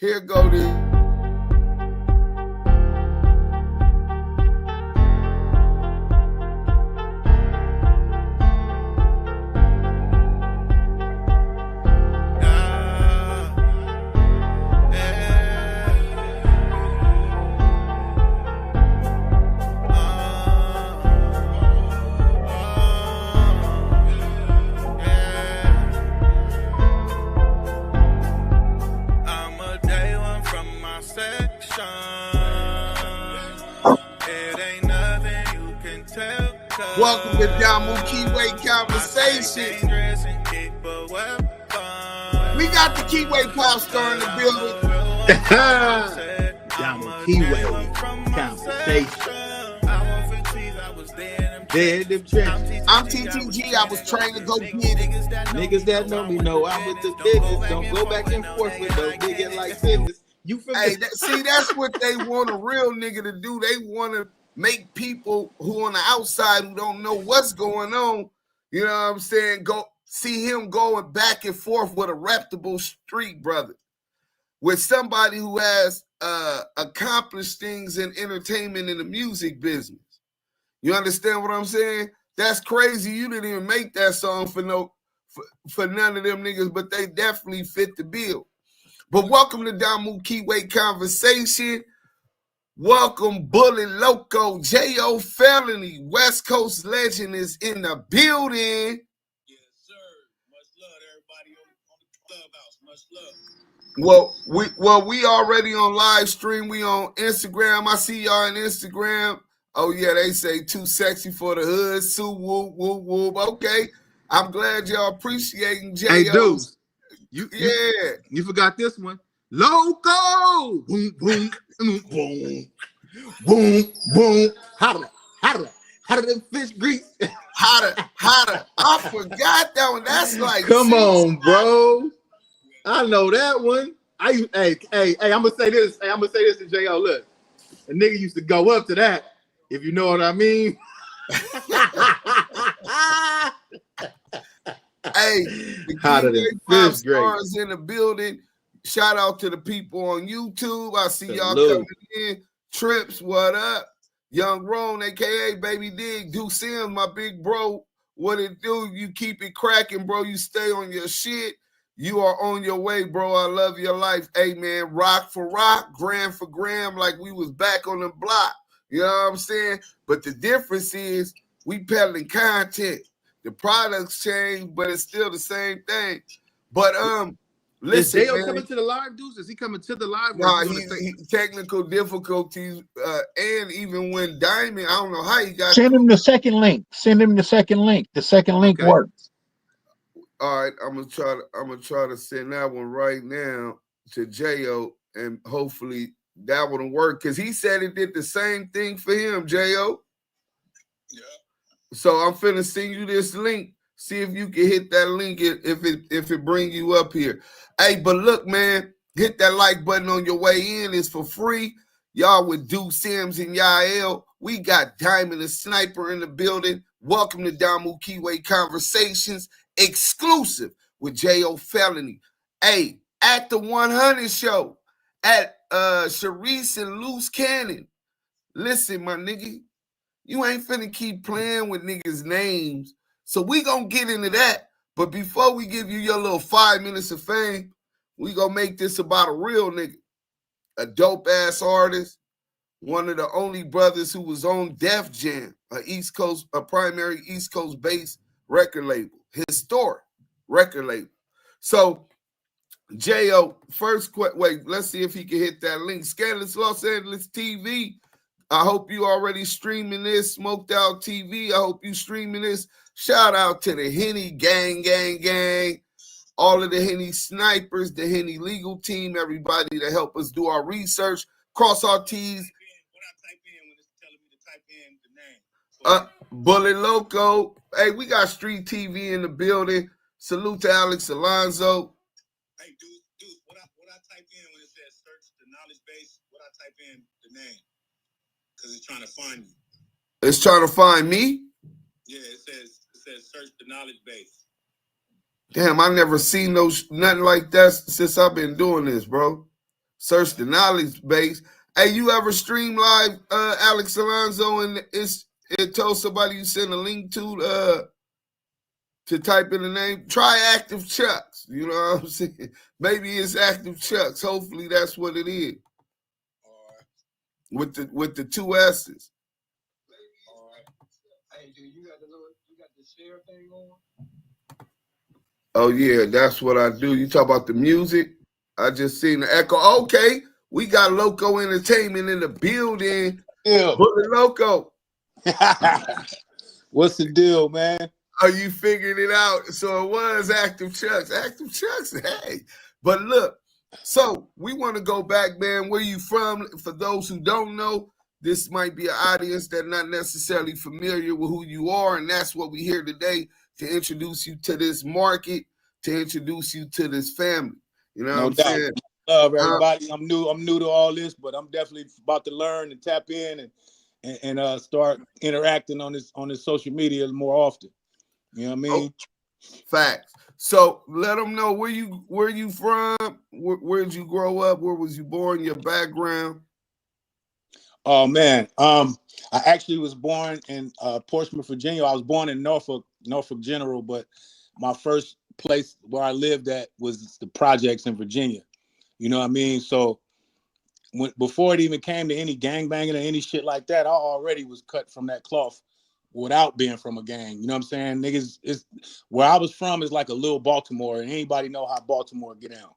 Here go this. Welcome to Damu Kiwe Conversation. We got the Kiwe pop star in the building. Damu Kiwe Conversation. Dead them trenches. I'm TTG. I was trained to go get it. Niggas that know me know I'm with the business. Don't go back and forth with those niggas like business. You Hey, see, that's what they want a real nigga to do. They want to make people who on the outside who don't know what's going on, you know what I'm saying, go see him going back and forth with a reputable street brother, with somebody who has accomplished things in entertainment and the music business. You understand what I'm saying? That's crazy. You didn't even make that song for none of them niggas, but they definitely fit the bill. But welcome to Damu Kiwe Conversation. Welcome, Bullet Loco, Jayo Felony, West Coast legend is in the building. Yes, sir. Much love, everybody on the clubhouse. Much love. Well, we already on live stream. We on Instagram. I see y'all on Instagram. Oh yeah, they say too sexy for the hood. Sue whoop whoop whoop. Okay, I'm glad y'all appreciating Jayo. Hey, dudes, you forgot this one. Loco, boom boom boom boom boom. Hotter than fish grease. Hotter. I forgot that one. That's like, come on, bro. I know that one. Hey, I'm gonna say this. Hey, I'm gonna say this to J.O. Look, a nigga used to go up to that, if you know what I mean. Hey, the Hotter than fish grease in the building. Shout out to the people on YouTube. I see y'all Salute. coming in. Trips, what up? Young Ron, aka Baby Dig, Do Sims, my big bro. What it do? You keep it cracking, bro. You stay on your shit. You are on your way, bro. I love your life. Hey, man, rock for rock, gram for gram, like we was back on the block. You know what I'm saying? But the difference is we peddling content. The products change, but it's still the same thing. But listen, is J.O. man, coming to the live, dudes? Is he coming to the live? nah, he technical difficulties, and even when Diamond, I don't know how he got. Send him the second link. The second link Okay. works. All right, I'm gonna try to send that one right now to Jayo, and hopefully that wouldn't work because he said it did the same thing for him, Jayo. Yeah. So I'm finna send you this link. See if you can hit that link if it bring you up here. Hey, but look, man, hit that like button on your way in. It's for free. Y'all with Do Sims and Yael. We got Diamond and Sniper in the building. Welcome to Damu Kiwe Conversations, exclusive with Jayo Felony. Hey, at the 100 show, at Sherm and Luce Cannon. Listen, my nigga, you ain't finna keep playing with niggas' names. So we gonna get into that. But before we give you your little 5 minutes of fame, we gonna make this about a real nigga. A dope-ass artist. One of the only brothers who was on Def Jam, a primary East Coast-based record label. Historic record label. So, Jayo, wait, let's see if he can hit that link. Scandalous Los Angeles TV. I hope you already streaming this. Smoked Out TV. I hope you streaming this. Shout out to the Henny gang. All of the Henny snipers, the Henny legal team, everybody that help us do our research. Cross our T's. What I type in when it's telling me to type in the name. Bullet Loco. Hey, we got Street TV in the building. Salute to Alex Alonzo. Hey, dude, what I type in when it says search the knowledge base, what I type in the name. Because it's trying to find you. It's trying to find me? Yeah, it says search the knowledge base. Damn, I never seen nothing like that since I've been doing this, bro. Search the knowledge base. Hey, you ever stream live Alex Alonso and it told somebody you send a link to type in the name? Try Active Chucks. You know what I'm saying? Maybe it's Active Chucks. Hopefully that's what it is. With the two S's. All right. Hey, dude, you got the share thing on? Oh yeah, that's what I do. You talk about the music? I just seen the echo. Okay, we got Loco Entertainment in the building. Yeah. Bullet Loco. What's the deal, man? Are you figuring it out? So it was Active Chucks. Active Chucks, hey. But look, so we want to go back, man. Where you from? For those who don't know, this might be an audience that's not necessarily familiar with who you are, and that's what we here today to introduce you to this market, to introduce you to this family. You know what I'm saying? Love everybody. I'm new to all this, but I'm definitely about to learn and tap in and start interacting on this social media more often. You know what I mean? Oh, facts. So let them know where you from, where did you grow up, where was you born, your background. Oh man, I actually was born in Portsmouth, Virginia. I was born in Norfolk General, but my first place where I lived at was the projects in Virginia. You know what I mean? So before it even came to any gangbanging or any shit like that, I already was cut from that cloth without being from a gang. You know what I'm saying? Niggas, where I was from is like a little Baltimore, and anybody know how Baltimore get down.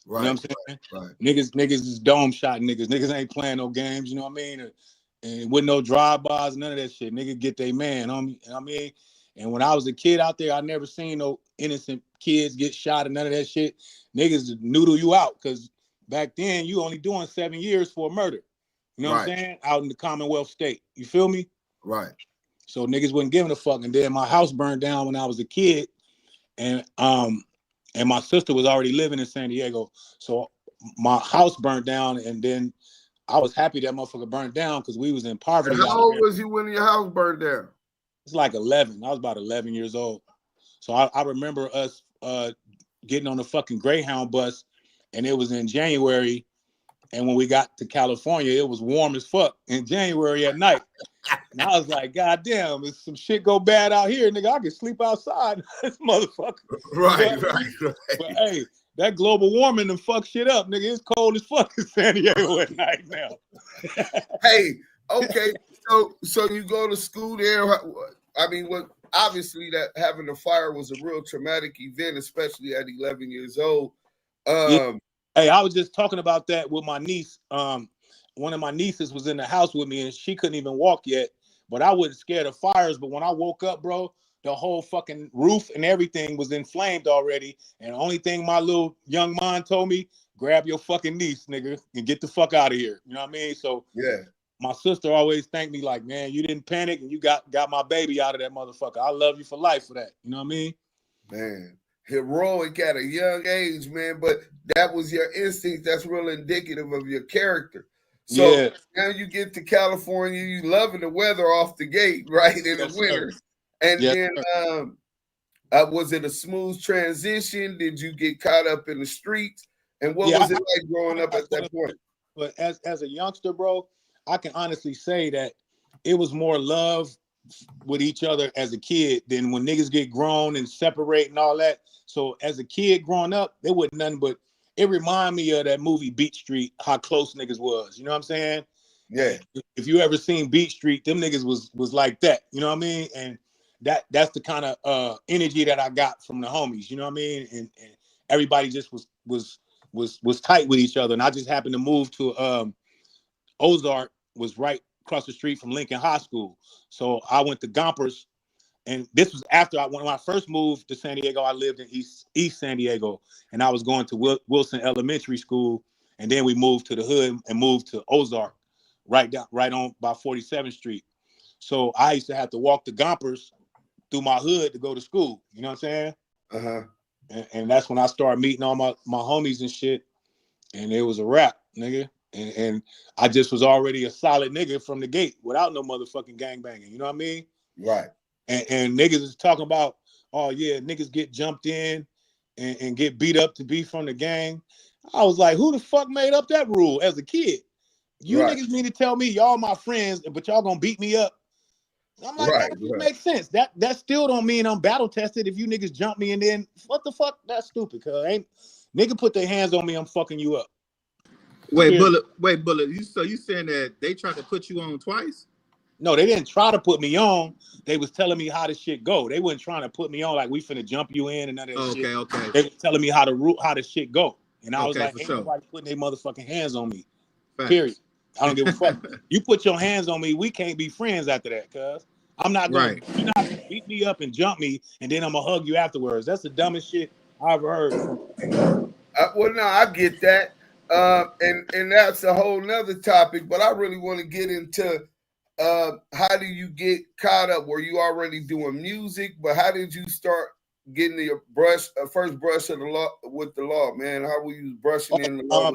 Right, you know what I'm saying? Right. Niggas is dome shot niggas. Niggas ain't playing no games, you know what I mean? And with no drive-bys, none of that shit. Nigga get they man. I mean, and when I was a kid out there, I never seen no innocent kids get shot and none of that shit. Niggas noodle you out because back then you only doing 7 years for a murder. You know what I'm saying? Out in the Commonwealth state. You feel me? Right. So niggas wasn't giving a fuck. And then my house burned down when I was a kid. And my sister was already living in San Diego. So my house burned down, and then I was happy that motherfucker burned down because we was in poverty. And how old was you when your house burned down? It's like 11. I was about 11 years old. So I remember us getting on the fucking Greyhound bus, and it was in January. And when we got to California, it was warm as fuck in January at night. And I was like, God damn, if some shit go bad out here, nigga, I can sleep outside. This motherfucker. Right. But hey, that global warming done fuck shit up, nigga. It's cold as fuck in San Diego at night now. Hey, okay. So you go to school there. I mean, obviously that having a fire was a real traumatic event, especially at 11 years old. Yeah. Hey, I was just talking about that with my niece. One of my nieces was in the house with me, and she couldn't even walk yet. But I wasn't scared of fires. But when I woke up, bro, the whole fucking roof and everything was inflamed already. And the only thing my little young mind told me, grab your fucking niece, nigga, and get the fuck out of here. You know what I mean? So yeah, my sister always thanked me like, man, you didn't panic and you got my baby out of that motherfucker. I love you for life for that. You know what I mean? Man, heroic at a young age, man. But that was your instinct. That's real indicative of your character. So now you get to California, you loving the weather off the gate, right, in the winter. Sir. And then was it a smooth transition? Did you get caught up in the streets? And what was it like growing up at that point? But as a youngster, bro, I can honestly say that it was more love with each other as a kid than when niggas get grown and separate and all that. So as a kid growing up, there wasn't nothing but it reminded me of that movie Beat Street, how close niggas was. You know what I'm saying? Yeah. If you ever seen Beat Street, them niggas was like that. You know what I mean? And that's the kind of energy that I got from the homies. You know what I mean? And everybody just was tight with each other. And I just happened to move to Ozark, was right across the street from Lincoln High School. So I went to Gompers. And this was after when I first moved to San Diego, I lived in East San Diego, and I was going to Wilson Elementary School, and then we moved to the hood and moved to Ozark, right on by 47th Street. So I used to have to walk the Gompers through my hood to go to school. You know what I'm saying? And that's when I started meeting all my homies and shit, and it was a wrap, nigga. And I just was already a solid nigga from the gate without no motherfucking gangbanging. You know what I mean? Right. And niggas is talking about, oh yeah, niggas get jumped in and get beat up to be from the gang. I was like, who the fuck made up that rule as a kid? You Right. niggas need to tell me y'all my friends, but y'all gonna beat me up. I'm like, Right, that right. makes sense. That still don't mean I'm battle tested if you niggas jump me and then what the fuck? That's stupid, cuz ain't nigga put their hands on me, I'm fucking you up. Wait, Period. Bullet. You saying that they tried to put you on twice? No, they didn't try to put me on. They was telling me how the shit go. They wasn't trying to put me on like we finna jump you in and none of that shit. Okay. They was telling me how the shit go. And I was Okay, like, for ain't sure. nobody putting their motherfucking hands on me. Facts. Period. I don't give a fuck. You put your hands on me, we can't be friends after that, cuz. I'm not gonna you're not gonna beat me up and jump me and then I'm gonna hug you afterwards. That's the dumbest shit I ever heard from. Well, no, I get that. And that's a whole nother topic, but I really want to get into how do you get caught up? Were you already doing music, but how did you start getting your first brush of the law with the law, man? How were you brushing in the law?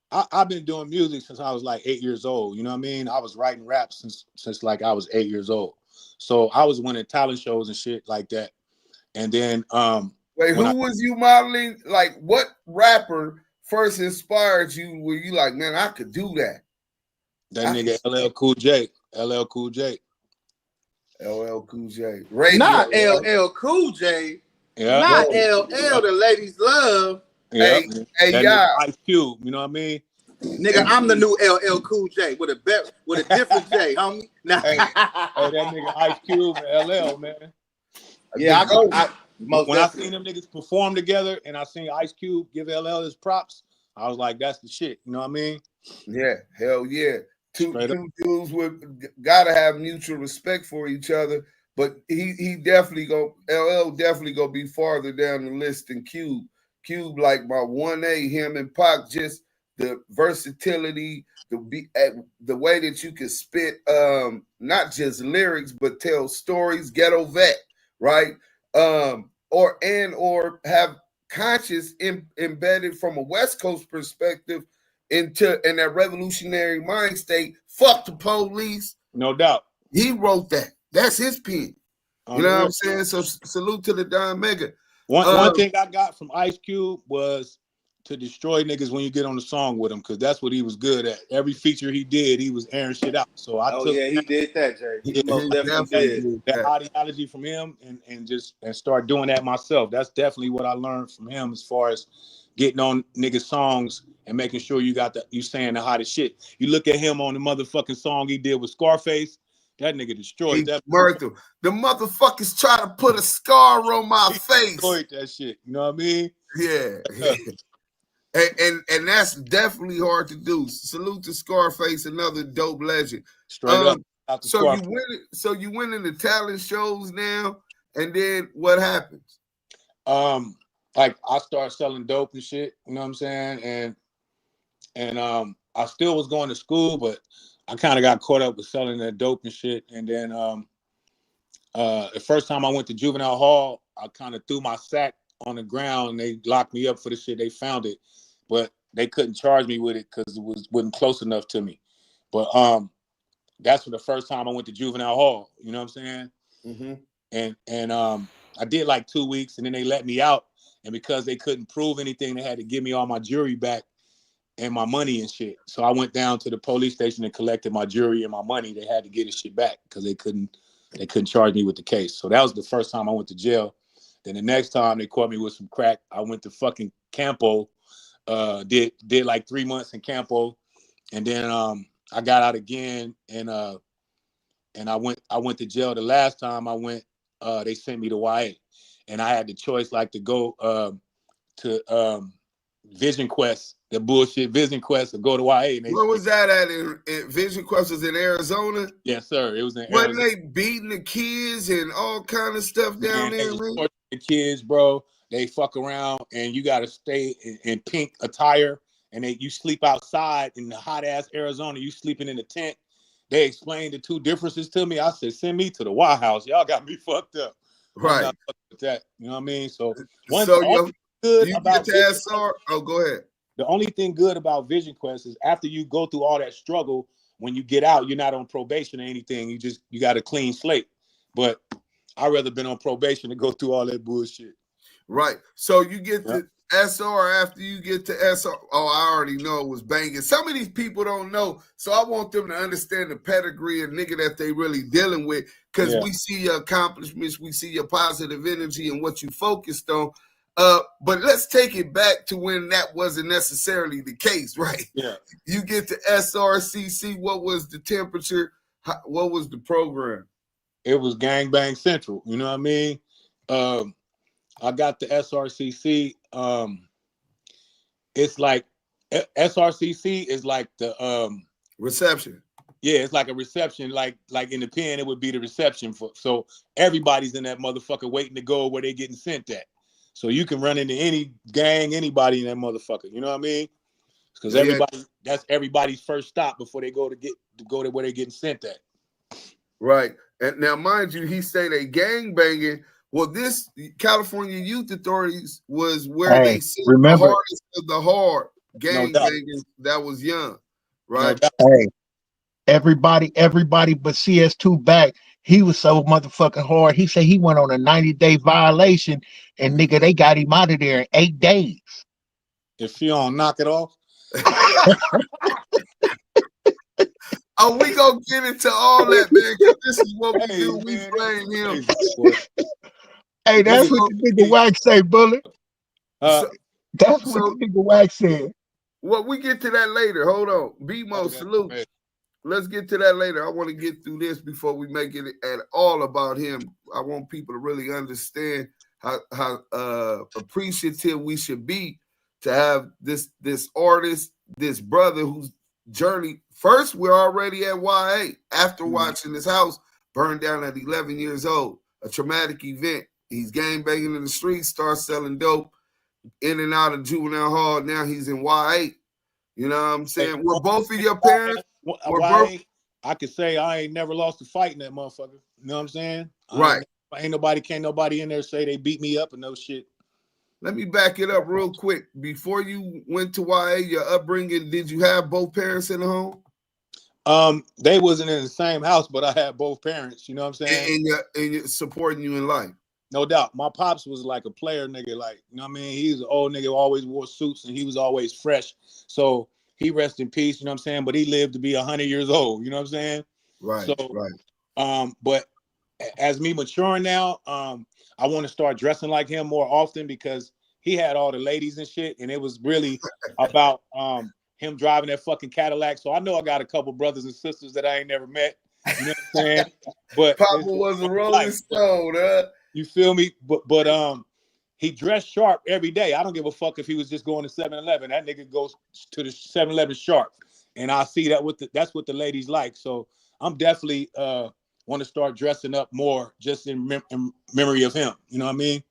I've been doing music since I was like 8 years old. You know what I mean? I was writing rap since like I was 8 years old. So I was winning talent shows and shit like that. And then wait, who was you modeling? Like, what rapper first inspired you? Were you like, man, I could do that? That nigga LL Cool J. LL Cool J. LL Cool J. Radio, not right? LL Cool J. Yeah. Not LL the ladies love. Yeah. Hey, yeah. Ice Cube, you know what I mean? Nigga, I'm the new LL Cool J with a different J, homie. Nah. Hey, that nigga Ice Cube and LL, man. Yeah, when I seen them niggas perform together and I seen Ice Cube give LL his props, I was like, that's the shit. You know what I mean? Yeah, hell yeah. Two dudes gotta have mutual respect for each other. But he definitely LL definitely go be farther down the list than Cube. Cube like my 1A, him and Pac, just the versatility, the way that you can spit not just lyrics but tell stories, ghetto vet, right? Or have conscious embedded from a West Coast perspective in that revolutionary mind state. Fuck the police. No doubt. He wrote that. That's his pen. You know what I'm saying? So salute to the Don Mega. One thing I got from Ice Cube was to destroy niggas when you get on the song with him, because that's what he was good at. Every feature he did, he was airing shit out. So he did that, Jay. He most definitely did that ideology from him and start doing that myself. That's definitely what I learned from him as far as getting on niggas' songs and making sure you saying the hottest shit. You look at him on the motherfucking song he did with Scarface. That nigga destroyed that. The motherfuckers try to put a scar on my face. Destroyed that shit. You know what I mean? Yeah. and that's definitely hard to do. Salute to Scarface, another dope legend. Straight up. So you went into talent shows now, and then what happens? Like I started selling dope and shit. You know what I'm saying? And I still was going to school, but I kind of got caught up with selling that dope and shit. And then the first time I went to juvenile hall, I kind of threw my sack on the ground and they locked me up for the shit. They found it, but they couldn't charge me with it because it wasn't close enough to me. But that's for the first time I went to juvenile hall. You know what I'm saying? Mm-hmm. And I did like 2 weeks and then they let me out. And because they couldn't prove anything, they had to give me all my jewelry back and my money and shit. So I went down to the police station and collected my jewelry and my money. They had to get his shit back because they couldn't charge me with the case. So that was the first time I went to jail. Then the next time they caught me with some crack, I went to fucking Campo, did like 3 months in Campo. And then I got out again and I went to jail. The last time I went, they sent me to YA. And I had the choice like to go to Vision Quest, the bullshit Vision Quest, or go to YA. Where was that at? In Vision Quest was in Arizona? Yes, sir. It was in Arizona. Wasn't they beating the kids and all kind of stuff down there, man? The kids, bro, they fuck around and you got to stay in pink attire and you sleep outside in the hot ass Arizona. You sleeping in a tent. They explained the two differences to me. I said, send me to the White House. Y'all got me fucked up. Right. I'm not fucking with that. You know what I mean? So good about SR. Oh, go ahead. The only thing good about Vision Quest is after you go through all that struggle, when you get out, you're not on probation or anything. You got a clean slate. But I'd rather been on probation to go through all that bullshit. Right. So you get SR after you get to SR. Oh, I already know it was banging. Some of these people don't know, so I want them to understand the pedigree of nigga that they really dealing with, because we see your accomplishments, we see your positive energy and what you focused on. But let's take it back to when that wasn't necessarily the case, right? Yeah. You get to SRCC. What was the temperature? What was the program? It was Gangbang Central. You know what I mean? I got the SRCC. It's like SRCC is like the reception. Yeah, it's like a reception, like in the pen, it would be the reception for. So everybody's in that motherfucker waiting to go where they getting sent at. So you can run into any gang, anybody in that motherfucker. You know what I mean? Because that's everybody's first stop before they go to where they're getting sent at. Right. And now, mind you, he say they gang banging. Well, this California Youth Authorities was where they sent the hardest of the hard gang banging that was young. Right. Hey, everybody but CS2 back. He was so motherfucking hard. He said he went on a 90-day violation, and nigga, they got him out of there in 8 days. If you don't knock it off. Oh, we gonna get into all that, man, because this is what we do. We blame him. Hey, that's what the nigga Wack say, Bullet. That's what the nigga Wack said. Well, we get to that later. Hold on. B-Mo, salute. Right. Let's get to that later. I want to get through this before we make it at all about him. I want people to really understand how appreciative we should be to have this artist, this brother whose journey. First, we're already at YA after watching his house burn down at 11 years old. A traumatic event. He's gang banging in the streets, starts selling dope, in and out of juvenile hall. Now he's in YA. You know what I'm saying? Were both of your parents? I could say I ain't never lost a fight in that motherfucker. You know what I'm saying? Right. Can't nobody in there say they beat me up and no shit. Let me back it up real quick. Before you went to YA, your upbringing, did you have both parents in the home? They wasn't in the same house, but I had both parents. You know what I'm saying? And you're supporting you in life. No doubt. My pops was like a player nigga. Like, you know what I mean? He was an old nigga who always wore suits and he was always fresh. So he rest in peace, you know what I'm saying? But he lived to be 100 years old, you know what I'm saying? Right. So, right. But as me maturing now, I want to start dressing like him more often because he had all the ladies and shit. And it was really about him driving that fucking Cadillac. So I know I got a couple brothers and sisters that I ain't never met. You know what I'm saying? But Papa was a Rolling Stone, huh? You feel me? But he dressed sharp every day. I don't give a fuck if he was just going to 7-Eleven. That nigga goes to the 7-Eleven sharp. And I see that that's what the ladies like. So I'm definitely want to start dressing up more just in memory of him. You know what I mean?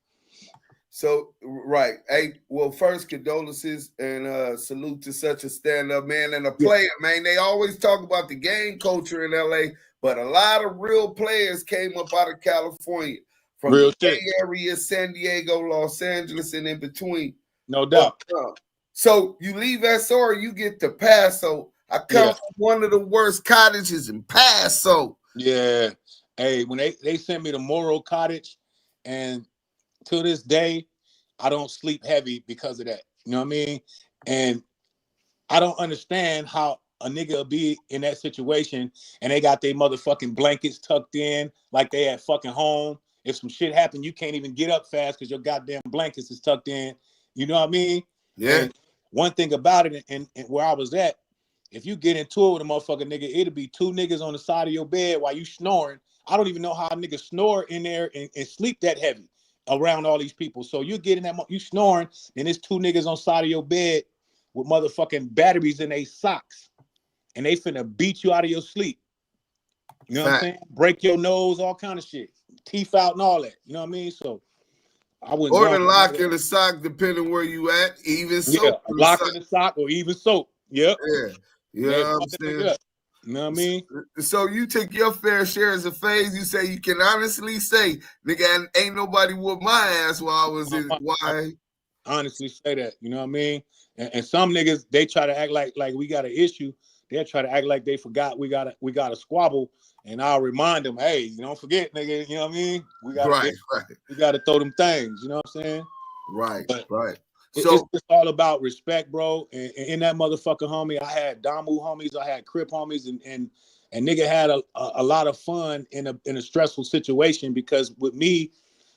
So, right. Hey, well, first, condolences and salute to such a stand-up man and a player, man. They always talk about the gang culture in LA, but a lot of real players came up out of California. From real the Bay Area, San Diego, Los Angeles, and in between. No doubt. So you leave SR, you get to Paso. I come from one of the worst cottages in Paso. Yeah. Hey, when they sent me to Morro Cottage, and to this day, I don't sleep heavy because of that. You know what I mean? And I don't understand how a nigga will be in that situation and they got their motherfucking blankets tucked in like they at fucking home. If some shit happened, you can't even get up fast because your goddamn blankets is tucked in. You know what I mean? Yeah. And one thing about it, and where I was at, if you get into it with a motherfucking nigga, it'll be 2 niggas on the side of your bed while you snoring. I don't even know how a nigga snore in there and sleep that heavy around all these people. So you get in that, you snoring, and there's 2 niggas on the side of your bed with motherfucking batteries in their socks. And they finna beat you out of your sleep. You know what I'm saying? Break your nose, all kind of shit. Teeth out and all that. You know what I mean? So I wouldn't. Or the lock in the sock, depending where you at. Even soap. Yeah, lock in the sock or even soap. Yep. Yeah. You know what I'm saying? You know what I mean? So you take your fair share as a phase. You say you can honestly say, nigga, ain't nobody whooped my ass while I was in YA. Honestly say that. You know what I mean? And some niggas, they try to act like we got an issue. They'll try to act like they forgot we got a squabble, and I'll remind them, hey, you don't forget, nigga. You know what I mean? We gotta throw them things. You know what I'm saying? Right. So it's all about respect, bro. And in that motherfucker, homie, I had Damu homies, I had Crip homies, and nigga had a lot of fun in a stressful situation, because with me,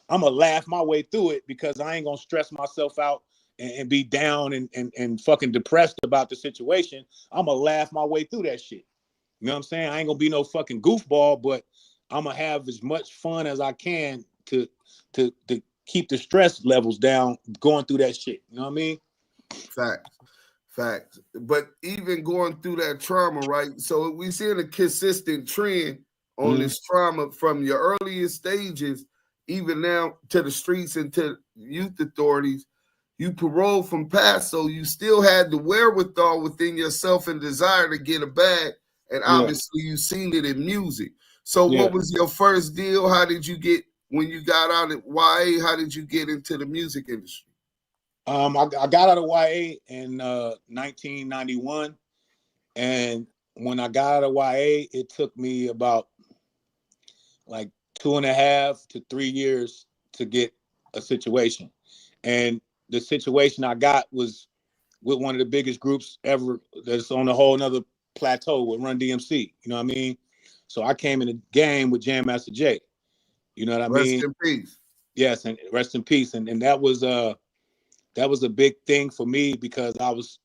I'm gonna laugh my way through it, because I ain't gonna stress myself out and be down and fucking depressed about the situation. I'm gonna laugh my way through that shit. You know what I'm saying? I ain't gonna be no fucking goofball, but I'm gonna have as much fun as I can to keep the stress levels down going through that shit. You know what I mean? Facts. But even going through that trauma, right? So we seeing a consistent trend on this trauma from your earliest stages, even now to the streets and to youth authorities. You paroled from past, so you still had the wherewithal within yourself and desire to get a bag. And obviously you seen it in music. So what was your first deal? How did you get, when you got out at YA, how did you get into the music industry? I got out of YA in 1991, and when I got out of YA, it took me about like 2.5 to 3 years to get a situation. And the situation I got was with one of the biggest groups ever that's on a whole nother plateau with Run DMC. You know what I mean? So I came in the game with Jam Master Jay. You know what I mean? Rest in peace. Yes, and rest in peace. And that was a big thing for me, because I was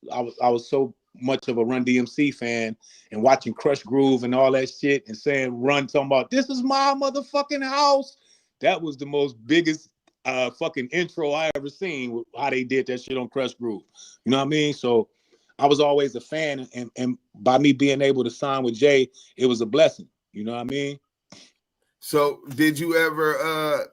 so much of a Run DMC fan, and watching Crush Groove and all that shit, and saying Run talking about this is my motherfucking house. That was the most biggest fucking intro I ever seen, with how they did that shit on Crush Groove. You know what I mean? So I was always a fan, and by me being able to sign with Jay, it was a blessing. You know what I mean? So did you ever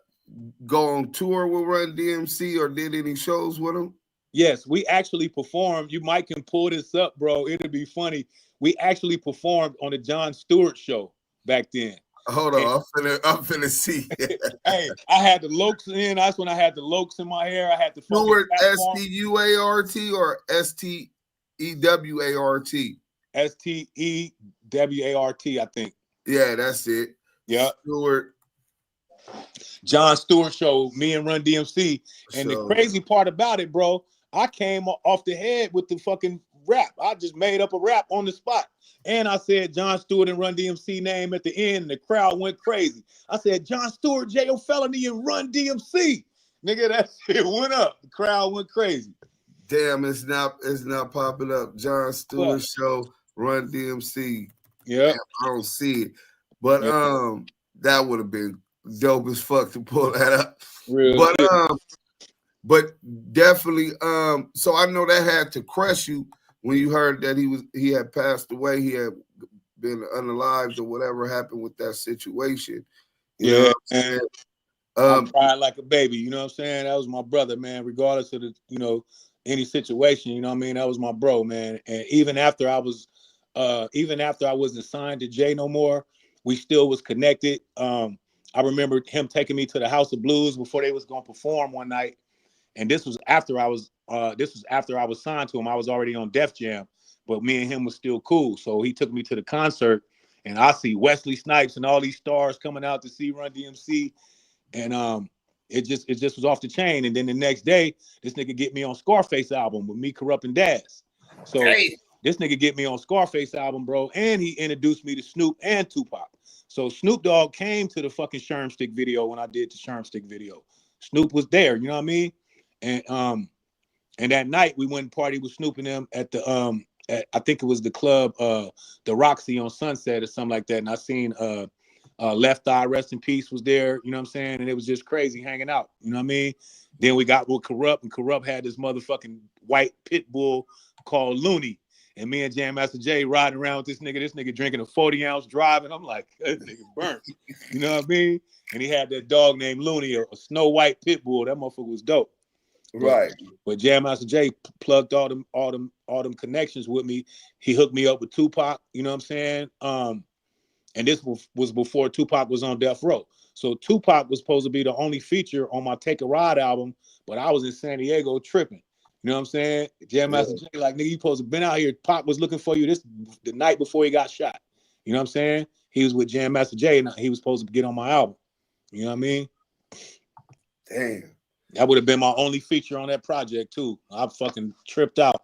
go on tour with Run DMC or did any shows with him? Yes, we actually performed. You might can pull this up, bro. It'll be funny. We actually performed on the Jon Stewart show back then. Hold on, I'm finna see. Hey, I had the lokes in. That's when I had the lokes in my hair. I had the Stewart, S-T-U-A-R-T or S-T-E-W-A-R-T? S-T-E-W-A-R-T, I think. Yeah, that's it. Yeah. Stewart. Jon Stewart show, me and Run DMC. And the crazy part about it, bro, I came off the head with the fucking rap. I just made up a rap on the spot. And I said Jon Stewart and Run DMC name at the end, and the crowd went crazy. I said Jon Stewart, Jayo Felony, and Run DMC. Nigga, that shit went up. The crowd went crazy. Damn, it's not popping up. Jon Stewart show, Run DMC. Yeah. Damn, I don't see it. But that would have been dope as fuck to pull that up. Real but definitely so I know that had to crush you when you heard that he had passed away, he had been unalived or whatever happened with that situation. You know what I'm saying? I cried like a baby, you know what I'm saying? That was my brother, man, regardless of the, any situation, you know what I mean? That was my bro, man. And even after I wasn't signed to Jay no more, we still was connected. I remember him taking me to the House of Blues before they was gonna perform one night, and this was after I was signed to him. I was already on Def Jam, but me and him was still cool. So he took me to the concert, and I see Wesley Snipes and all these stars coming out to see Run DMC, and it just was off the chain. And then the next day, this nigga get me on Scarface album with Me, Corrupt, and Daz. So this nigga get me on Scarface album, bro, and he introduced me to Snoop and Tupac. So Snoop Dogg came to the fucking Sherm Stick video when I did the Sherm Stick video. Snoop was there, you know what I mean? And that night we went and partied with Snoop and them at the I think it was the club the Roxy on Sunset or something like that. And I seen Left Eye, rest in peace, was there, you know what I'm saying? And it was just crazy hanging out, you know what I mean? Then we got with Corrupt, and Corrupt had this motherfucking white pit bull called Looney. And me and Jam Master Jay riding around with this nigga drinking a 40-ounce drive, and I'm like, that nigga burnt. You know what I mean? And he had that dog named Looney, a Snow White pit bull. That motherfucker was dope. Right. But Jam Master Jay plugged all them connections with me. He hooked me up with Tupac, you know what I'm saying? And this was before Tupac was on Death Row. So Tupac was supposed to be the only feature on my Take a Ride album, but I was in San Diego tripping. You know what I'm saying? Jam Master Jay, like, nigga, you supposed to have been out here. Pac was looking for you the night before he got shot. You know what I'm saying? He was with Jam Master Jay, and he was supposed to get on my album. You know what I mean? Damn. That would have been my only feature on that project too. I fucking tripped out.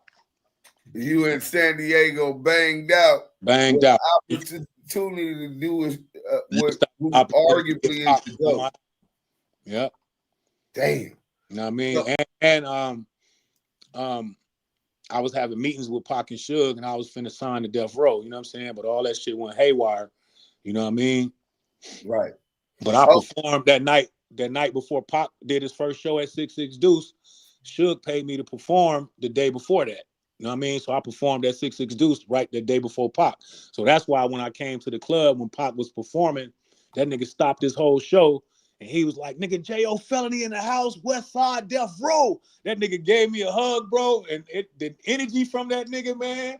You in San Diego banged out. Banged out. Opportunity to do is what Opportunity arguably is the goat. Yep. Damn. You know what I mean? And I was having meetings with Pac and Suge, and I was finna sign to Death Row. You know what I'm saying? But all that shit went haywire. You know what I mean? Right. But I performed that night. That night before Pac did his first show at 66 Deuce, Suge paid me to perform the day before that. You know what I mean? So I performed at 66 Deuce right the day before Pac. So that's why when I came to the club when Pac was performing, that nigga stopped his whole show and he was like, nigga, Jayo Felony in the house, West Side Death Row. That nigga gave me a hug, bro. And the energy from that nigga, man,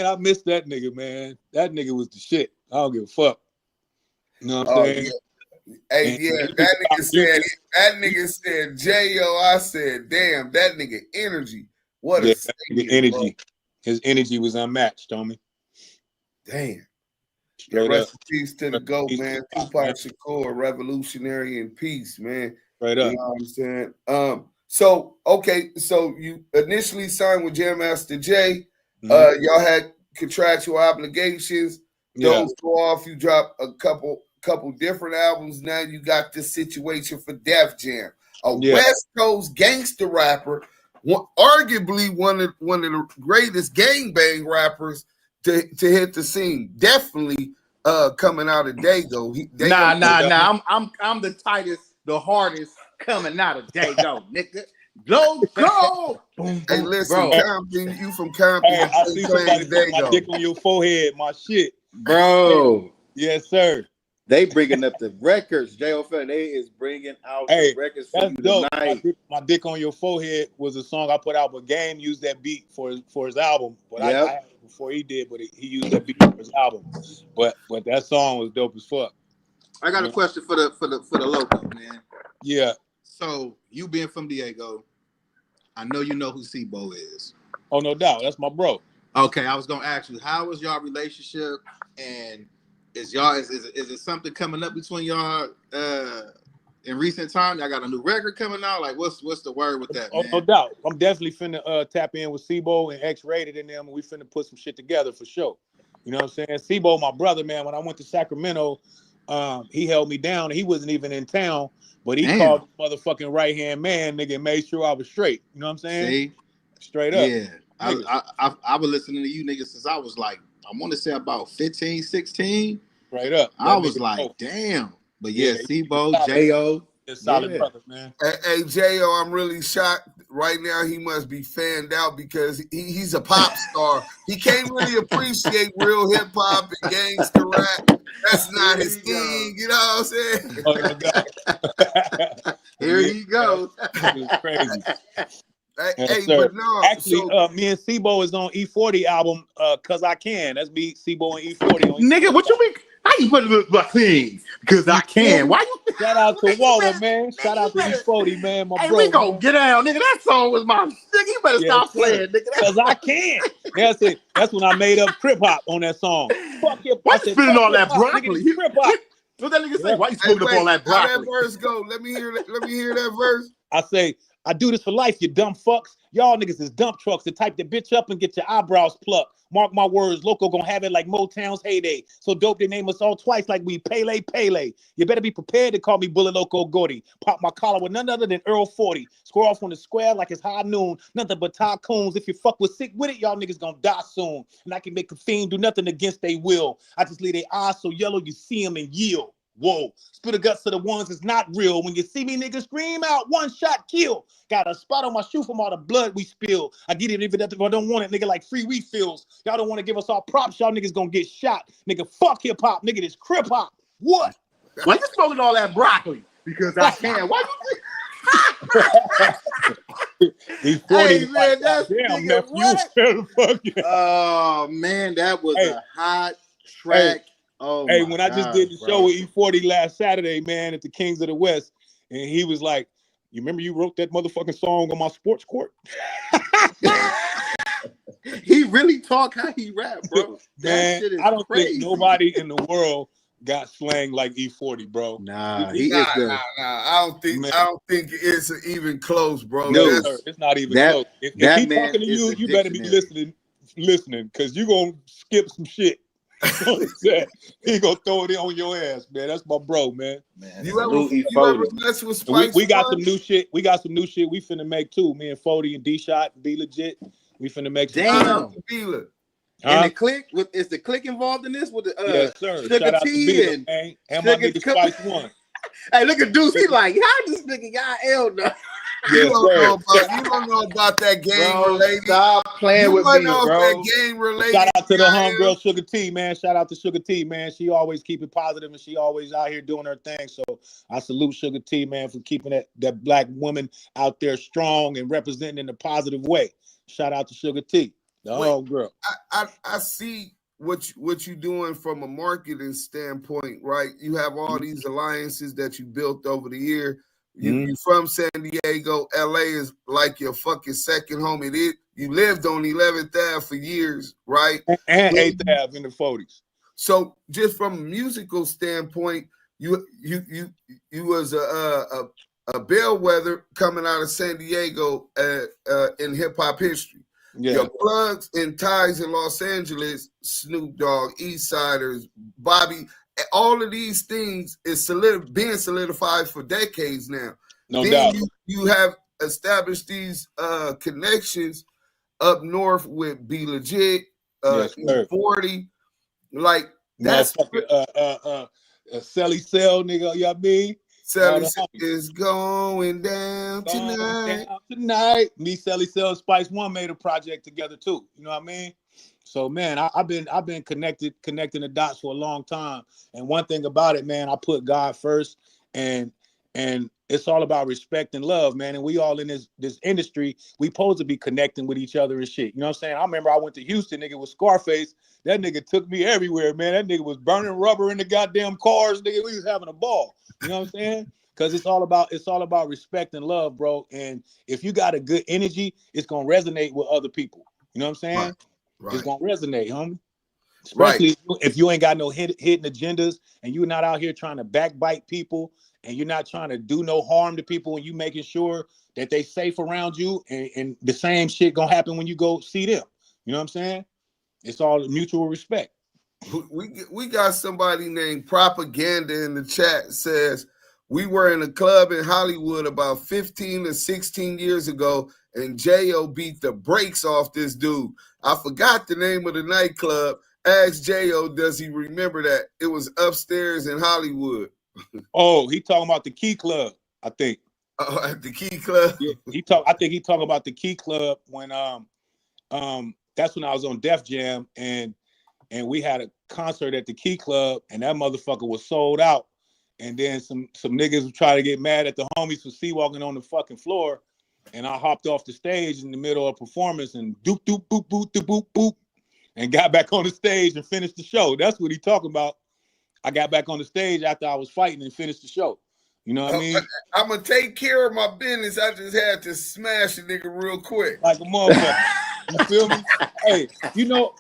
I miss that nigga, man. That nigga was the shit. I don't give a fuck. You know what I'm saying? Yeah. Hey, that nigga said Jayo. I said, damn, that nigga energy. What a energy. Bro. His energy was unmatched, homie. Damn. Straight rest up. in peace to the GOAT, man. Tupac Shakur, revolutionary in peace, man. Straight up. You know what I'm saying? So you initially signed with Jam Master Jay. Mm-hmm. Y'all had contractual obligations. Those go off. You dropped a couple different albums. Now you got this situation for Def Jam, a West Coast gangster rapper, arguably one of the greatest gangbang rappers to hit the scene. Definitely coming out of Dago. Nah. I'm the tightest, the hardest coming out of Dago, nigga. Go. Boom, hey, listen, Compton, you from Compton. Hey, I see somebody put my dick on your forehead, my shit. Bro. Yes, sir. They bringing up the records. Jayo Felony is bringing out the records for you tonight. My dick on your forehead was a song I put out, but Game used that beat for his album. But I had it before he did, but he used that beat for his album. But that song was dope as fuck. I got a question for the local, man. Yeah. So you being from Diego, I know you know who Sibo is. Oh, no doubt. That's my bro. Okay, I was gonna ask you, how was y'all relationship, and is it something coming up between y'all in recent time? Y'all got a new record coming out? Like, what's the word with that? Oh, man? No doubt. I'm definitely finna tap in with Sibo and X-Rated in them, and we finna put some shit together for sure. You know what I'm saying? Sibo, my brother, man. When I went to Sacramento, he held me down. He wasn't even in town, but he called the motherfucking right-hand man, nigga, and made sure I was straight. You know what I'm saying? See? Straight up. Yeah. I've been listening to you niggas since I was like, I want to say about 15, 16. Right up. I was like, damn. But Sibo, Jayo. Solid brothers, man. Hey, Jayo, I'm really shocked. Right now, he must be fanned out because he's a pop star. He can't really appreciate real hip-hop and gangster rap. That's not his thing, you know what I'm saying? Here he goes. It's crazy. Hey, but no. Actually, me and Sibo is on E40 album, Cause I Can. That's me, Sibo and E40 on nigga, what you mean? How you put my thing? Cause I can. Why you? Shout out to Walter, man. Shout out to E40, man. My bro. We gonna get down, nigga. That song was my nigga. You better stop playing, nigga. Cause I can. That's it. That's when I made up Crip Hop on that song. Fuck hip hop. Why you spitting all that broccoli? Crip Hop. What that nigga say? Why you smoking up all that broccoli? How that verse go? Let me hear that verse. I say, I do this for life, you dumb fucks. Y'all niggas is dump trucks to type the bitch up and get your eyebrows plucked. Mark my words, Loco gonna have it like Motown's heyday. So dope they name us all twice like we Pele. You better be prepared to call me Bullet Loco Gordy. Pop my collar with none other than Earl 40. Square off on the square like it's high noon. Nothing but tycoons. If you fuck with sick with it, y'all niggas gonna die soon. And I can make a fiend do nothing against they will. I just leave their eyes so yellow you see them and yield. Whoa, spill the guts to the ones that's not real. When you see me, niggas scream out, one shot kill. Got a spot on my shoe from all the blood we spill. I get it even if I don't want it, nigga, like free refills. Y'all don't want to give us all props, y'all niggas gonna get shot. Nigga, fuck hip hop, nigga, this Crip Hop. What? Why you smoking all that broccoli? Because I can. Why you He's 40. Hey, man, that's damn, nephew. Oh, man, that was a hot track. Hey, when I just did the show with E40 last Saturday, man, at the Kings of the West, and he was like, you remember you wrote that motherfucking song on my sports court? He really talk how he rap, bro. That man, shit is I don't crazy. think nobody in the world got slang like E40, bro. Nah, he is the I don't think it's even close, bro. No, Dude, sir, it's not even that close. If that he man talking to is you, the you better be dictionary. listening, because you gonna skip some shit. You know what I'm saying? He gonna throw it on your ass, man. That's my bro, man. Man, You salute ever E40. mess with And we Spice got One? some new shit. We got some new shit we finna make too. Me and Fody and D-Shot and Be Legit. We finna make some shit. Shout out Damn. to Beeler. And the Huh? click is the click involved in this with the Yes, sir. Sugar Shout out to T Beeler, and man. And my Sugar nigga Cup. Spice One. Hey, look at Deuce. He like, how this nigga got L now? Yes, sir. You don't know about that gang Bro, related. stop playing You with might me, know if bro. that gang related. Shout out to the PIL. homegirl Sugar T, man. Shout out to Sugar T, man. She always keep it positive and she always out here doing her thing. So I salute Sugar T, man, for keeping that black woman out there strong and representing in a positive way. Shout out to Sugar T, the homegirl. I see what you doing from a marketing standpoint, right? You have all these alliances that you built over the year. You from San Diego. LA is like your fucking second home. It is. You lived on 11th Ave for years, right? And 8th Ave in the 40s. So just from a musical standpoint, you was a bellwether coming out of San Diego in hip hop history. Yeah. Your plugs and ties in Los Angeles, Snoop Dogg, East Siders, Bobby, all of these things is being solidified for decades now. No then doubt. You have established these connections up north with Be Legit, Yes, sir. E40, like that's Selly Cell, nigga, you know what I mean? Sally is going down tonight. Me, Sally Cell, Spice One made a project together too. You know what I mean? So man, I've been connecting the dots for a long time. And one thing about it, man, I put God first, and it's all about respect and love, man. And we all in this industry, we supposed to be connecting with each other and shit. You know what I'm saying? I remember I went to Houston, nigga, with Scarface. That nigga took me everywhere, man. That nigga was burning rubber in the goddamn cars, nigga. We was having a ball. You know what I'm saying? Because it's all about respect and love, bro. And if you got a good energy, it's gonna resonate with other people. You know what I'm saying? Right. It's gonna resonate, homie. Especially if you ain't got no hidden agendas and you're not out here trying to backbite people and you're not trying to do no harm to people and you making sure that they safe around you, and the same shit gonna happen when you go see them. You know what I'm saying? It's all mutual respect. We got somebody named Propaganda in the chat says, we were in a club in Hollywood about 15 to 16 years ago, and Jayo beat the brakes off this dude. I forgot the name of the nightclub. Ask Jayo, does he remember that? It was upstairs in Hollywood. Oh, he talking about the Key Club, I think. At the Key Club? Yeah, I think he talking about the Key Club when that's when I was on Def Jam, and we had a concert at the Key Club, and that motherfucker was sold out. And then some niggas would try to get mad at the homies for walking on the fucking floor. And I hopped off the stage in the middle of performance and doop, doop, boop, boop, doop, boop, boop, and got back on the stage and finished the show. That's what he talking about. I got back on the stage after I was fighting and finished the show. You know what I mean? I'm going to take care of my business. I just had to smash a nigga real quick. Like a motherfucker. You feel me? Hey, you know,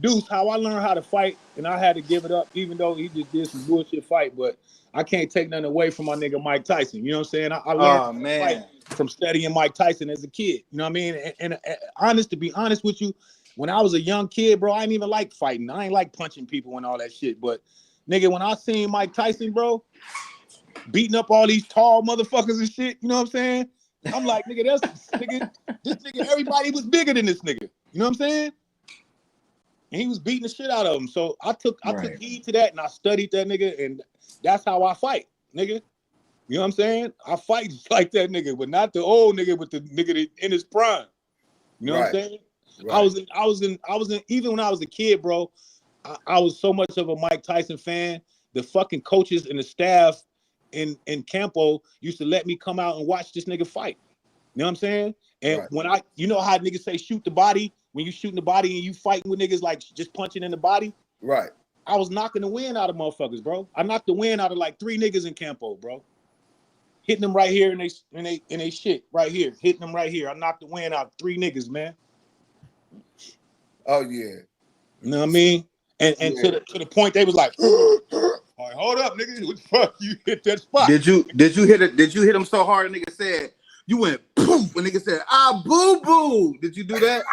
Deuce, how I learned how to fight, and I had to give it up, even though he just did some bullshit fight, but I can't take nothing away from my nigga Mike Tyson. You know what I'm saying? I learned how to fight from studying Mike Tyson as a kid. You know what I mean? And to be honest with you, when I was a young kid, bro, I didn't even like fighting. I ain't like punching people and all that shit. But nigga, when I seen Mike Tyson, bro, beating up all these tall motherfuckers and shit, you know what I'm saying? I'm like, nigga, this nigga, everybody was bigger than this nigga. You know what I'm saying? And he was beating the shit out of him. So I took heed to that and I studied that nigga, and that's how I fight, nigga. You know what I'm saying? I fight just like that nigga, but not the old nigga, but the nigga that in his prime. You know what I'm saying? Right. I was in even when I was a kid, bro, I was so much of a Mike Tyson fan. The fucking coaches and the staff in Campo used to let me come out and watch this nigga fight. You know what I'm saying? And when you know how niggas say shoot the body, when you shooting the body and you fighting with niggas like just punching in the body. Right. I was knocking the wind out of motherfuckers, bro. I knocked the wind out of like 3 niggas in Campo, bro. Hitting them right here and they shit right here. Hitting them right here. I knocked the wind out of 3 niggas, man. Oh yeah. You know what I mean? And to the point they was like, all right, hold up, nigga, what the fuck you hit that spot? Did you hit it? Did you hit him so hard? A nigga said you went poof. And nigga said boo boo. Did you do that?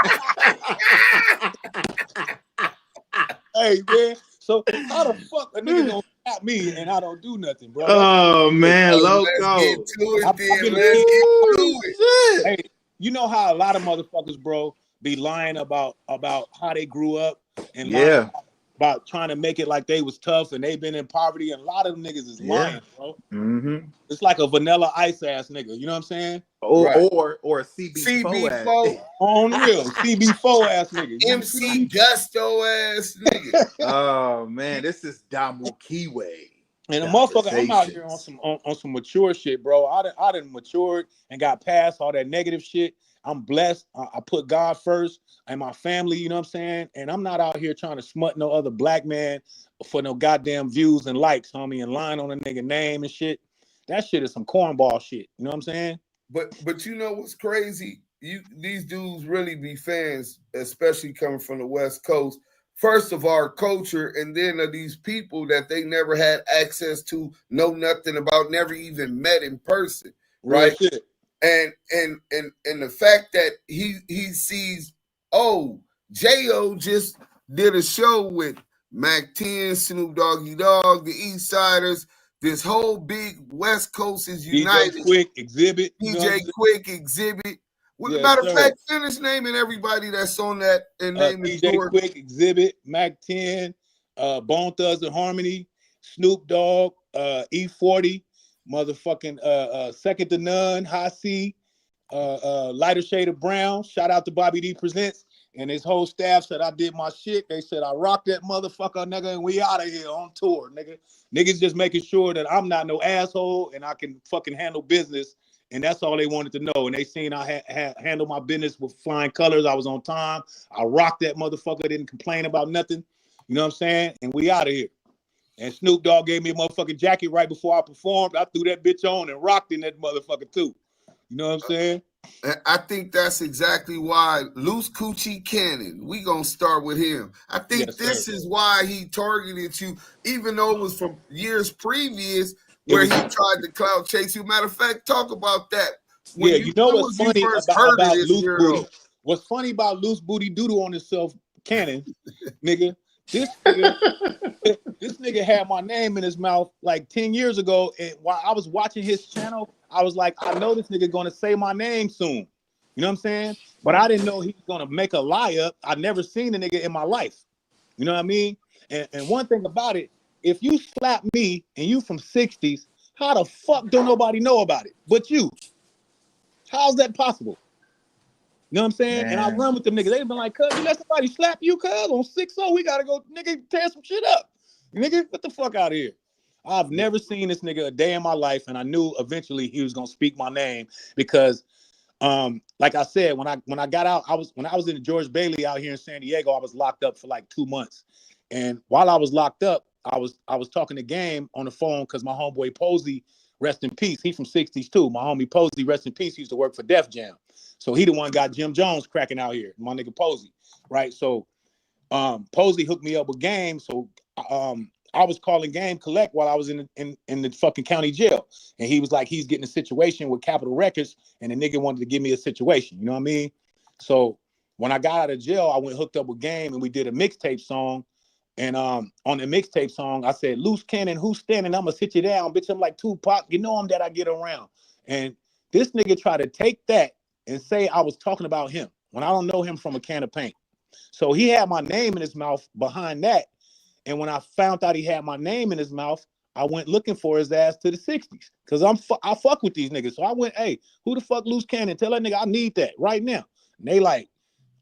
Hey man, so how the fuck a nigga gonna slap me and I don't do nothing, bro? Oh man, Loco. Let's get to it, I've then. been- Let's get to it. Hey, you know how a lot of motherfuckers, bro, be lying about how they grew up and lying about trying to make it like they was tough and they been in poverty, and a lot of them niggas is lying, bro. Mm-hmm. It's like a Vanilla Ice ass nigga, you know what I'm saying? Or a CB4, On real, CB4 ass nigga. MC Gusto ass nigga. Oh man, this is Damu Kiwe. And a motherfucker, I'm out here on some mature shit, bro. I done matured and got past all that negative shit. I'm blessed. I put God first and my family, you know what I'm saying? And I'm not out here trying to smut no other black man for no goddamn views and likes, homie, and lying on a nigga name and shit. That shit is some cornball shit. You know what I'm saying? But you know what's crazy? These dudes really be fans, especially coming from the West Coast. First of our culture, and then of these people that they never had access to, know nothing about, never even met in person, right? Real shit. And the fact that he sees, oh, Jayo just did a show with Mac 10, Snoop Doggy Dogg, the East Siders. This whole big West Coast is united. DJ Quick Exhibit. DJ Quick Exhibit. Well, Yes, matter of sir. fact, finish naming everybody that's on that and name DJ Quick Exhibit, Mac 10, Bone Thugs and Harmony, Snoop Dogg, E40, motherfucking Second to None, High C, Lighter Shade of Brown. Shout out to Bobby D Presents. And his whole staff said I did my shit. They said I rocked that motherfucker, nigga, and we out of here on tour, nigga. Niggas just making sure that I'm not no asshole and I can fucking handle business. And that's all they wanted to know. And they seen I had handled my business with flying colors. I was on time. I rocked that motherfucker. Didn't complain about nothing. You know what I'm saying? And we out of here. And Snoop Dogg gave me a motherfucking jacket right before I performed. I threw that bitch on and rocked in that motherfucker too. You know what I'm saying? I think that's exactly why Luce Cannon, we gonna start with him. I think this is why he targeted you, even though it was from years previous where he tried to clout chase you. Matter of fact, talk about that. When you know what's funny about Loose Booty? What's funny about Loose Booty Doodle on himself, Cannon, nigga? This nigga had my name in his mouth like 10 years ago, and while I was watching his channel, I was like, I know this nigga gonna say my name soon. You know what I'm saying? But I didn't know he was gonna make a lie up. I never seen a nigga in my life. You know what I mean? And one thing about it, if you slap me and you from 60s, how the fuck don't nobody know about it but you? How's that possible? You know what I'm saying? Man. And I run with them niggas. They've been like, cuz, you let somebody slap you, cuz, on 6-0, we gotta go, nigga, tear some shit up. Nigga, get the fuck out of here. I've never seen this nigga a day in my life, and I knew eventually he was gonna speak my name because, like I said, when I got out, when I was in George Bailey out here in San Diego, I was locked up for like 2 months, and while I was locked up, I was talking to Game on the phone because my homeboy Posey, rest in peace, he from 60s too. My homie Posey, rest in peace, he used to work for Def Jam, so he the one got Jim Jones cracking out here, my nigga Posey, right? So, Posey hooked me up with Game, so I was calling Game Collect while I was in the fucking county jail. And he was like, he's getting a situation with Capitol Records, and the nigga wanted to give me a situation. You know what I mean? So when I got out of jail, I went hooked up with Game, and we did a mixtape song. And on the mixtape song, I said, Luce Cannon, who's standing? I'm going to sit you down, bitch. I'm like Tupac. You know I'm that I get around. And this nigga tried to take that and say I was talking about him when I don't know him from a can of paint. So he had my name in his mouth behind that. And when I found out he had my name in his mouth, I went looking for his ass to the 60s because I fuck with these niggas. So I went, hey, who the fuck Luce Cannon? Tell that nigga I need that right now. And they like,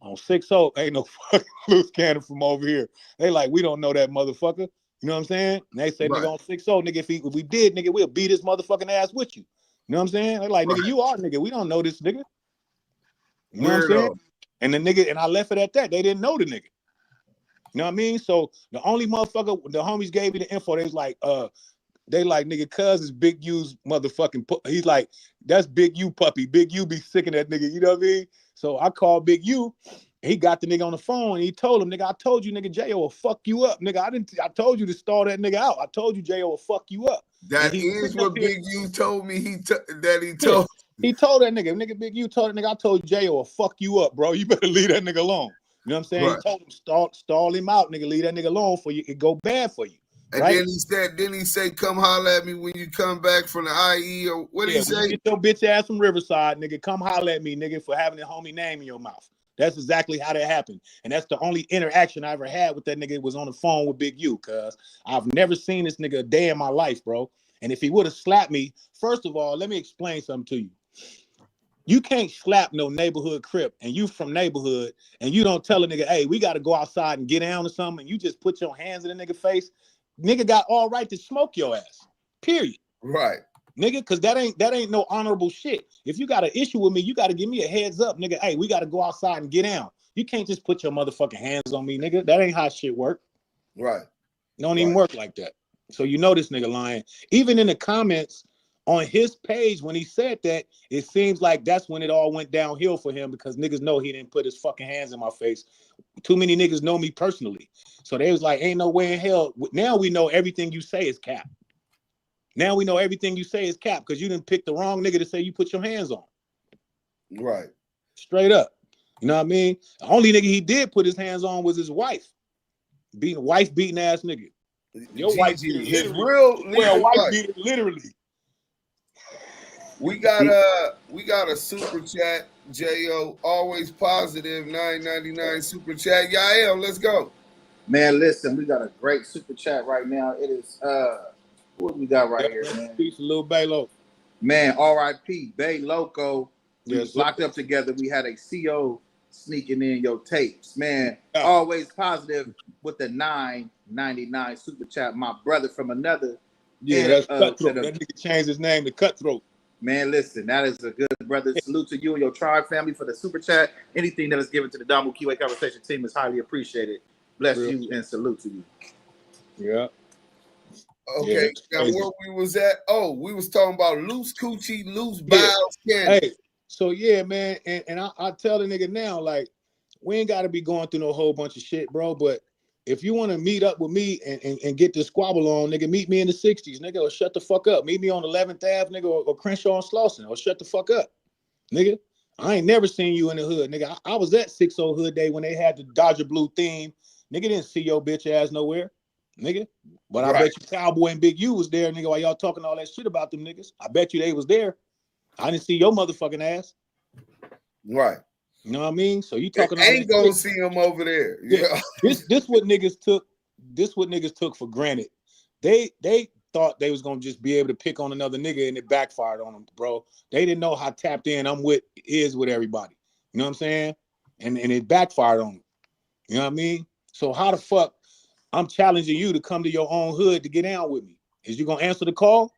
on 6-0, ain't no fucking Luce Cannon from over here. They like, we don't know that motherfucker. You know what I'm saying? And they say, nigga, on 6-0, nigga, if we did, nigga, we'll beat his motherfucking ass with you. You know what I'm saying? They like, nigga, you are nigga. We don't know this nigga. You know what I'm saying? And the nigga, and I left it at that. They didn't know the nigga. You know what I mean? So the only motherfucker, the homies gave me the info. They was like, nigga, cuz is Big U's motherfucking, he's like, that's Big U puppy. Big U be sick of that nigga. You know what I mean? So I called Big U He got the nigga on the phone and he told him, nigga, I told you, nigga, Jayo will fuck you up. Nigga, I told you to stall that nigga out. I told you Jayo will fuck you up. That is what Big U told me he told. He told that nigga, Big U told that nigga, I told Jayo will fuck you up, bro. You better leave that nigga alone. You know what I'm saying? Right. He told him, stall him out, nigga, leave that nigga alone for you. It go bad for you. And right? then he said, come holler at me when you come back from the IE, or what did he say? Get your bitch ass from Riverside, nigga. Come holler at me, nigga, for having the homie name in your mouth. That's exactly how that happened. And that's the only interaction I ever had with that nigga was on the phone with Big U, cuz I've never seen this nigga a day in my life, bro. And if he would have slapped me, first of all, let me explain something to you. You can't slap no neighborhood crip and you from neighborhood and you don't tell a nigga, hey, we got to go outside and get down or something. And you just put your hands in a nigga face. Nigga got all right to smoke your ass, period. Right. Nigga, because that ain't no honorable shit. If you got an issue with me, you got to give me a heads up, nigga. Hey, we got to go outside and get down. You can't just put your motherfucking hands on me, nigga. That ain't how shit work. Right. Don't even work like that. So you know this nigga lying. Even in the comments on his page when he said that, it seems like that's when it all went downhill for him because niggas know he didn't put his fucking hands in my face. Too many niggas know me personally. So they was like, ain't no way in hell. Now we know everything you say is cap. Now we know everything you say is cap because you didn't pick the wrong nigga to say you put your hands on. Right. Straight up. You know what I mean? The only nigga he did put his hands on was his wife. Beating ass nigga. Your wife beat his real wife beat it literally. We got a super chat, Jayo, always positive, $9.99 super chat. Yael, let's go. Man, listen, we got a great super chat right now. It is what we got right here, man? Peace, Lil Bay-Lo. Man, R.I.P. Bay Loco. We Yes, locked up together. We had a CO sneaking in your tapes. Man, always positive with the $9.99 super chat. My brother from another. Yeah, that's Cutthroat. That nigga changed his name to Cutthroat. Man, listen, that is a good brother. Salute to you and your tribe family for the super chat. Anything that is given to the Damu Kiwe Conversation team is highly appreciated. Bless you and salute to you. Yeah. Okay, now where we was at? Oh, we was talking about loose coochie, loose bowels candy. Hey, so yeah, man, and I tell the nigga now, like, we ain't got to be going through no whole bunch of shit, bro, but if you want to meet up with me and get this squabble on, nigga, meet me in the 60s, nigga, or shut the fuck up. Meet me on 11th Ave, nigga, or Crenshaw and Slauson, or shut the fuck up, nigga. I ain't never seen you in the hood, nigga. I was at 60 Hood Day when they had the Dodger Blue theme. Nigga didn't see your bitch ass nowhere, nigga. But I bet you Cowboy and Big U was there, nigga, while y'all talking all that shit about them niggas. I bet you they was there. I didn't see your motherfucking ass. Right. You know what I mean? So you talking all ain't gonna see him over there. Yeah. This what niggas took for granted. They thought they was gonna just be able to pick on another nigga and it backfired on them, bro. They didn't know how tapped in I'm with everybody. You know what I'm saying? And it backfired on them. You know what I mean? So how the fuck I'm challenging you to come to your own hood to get down with me? Is you gonna answer the call?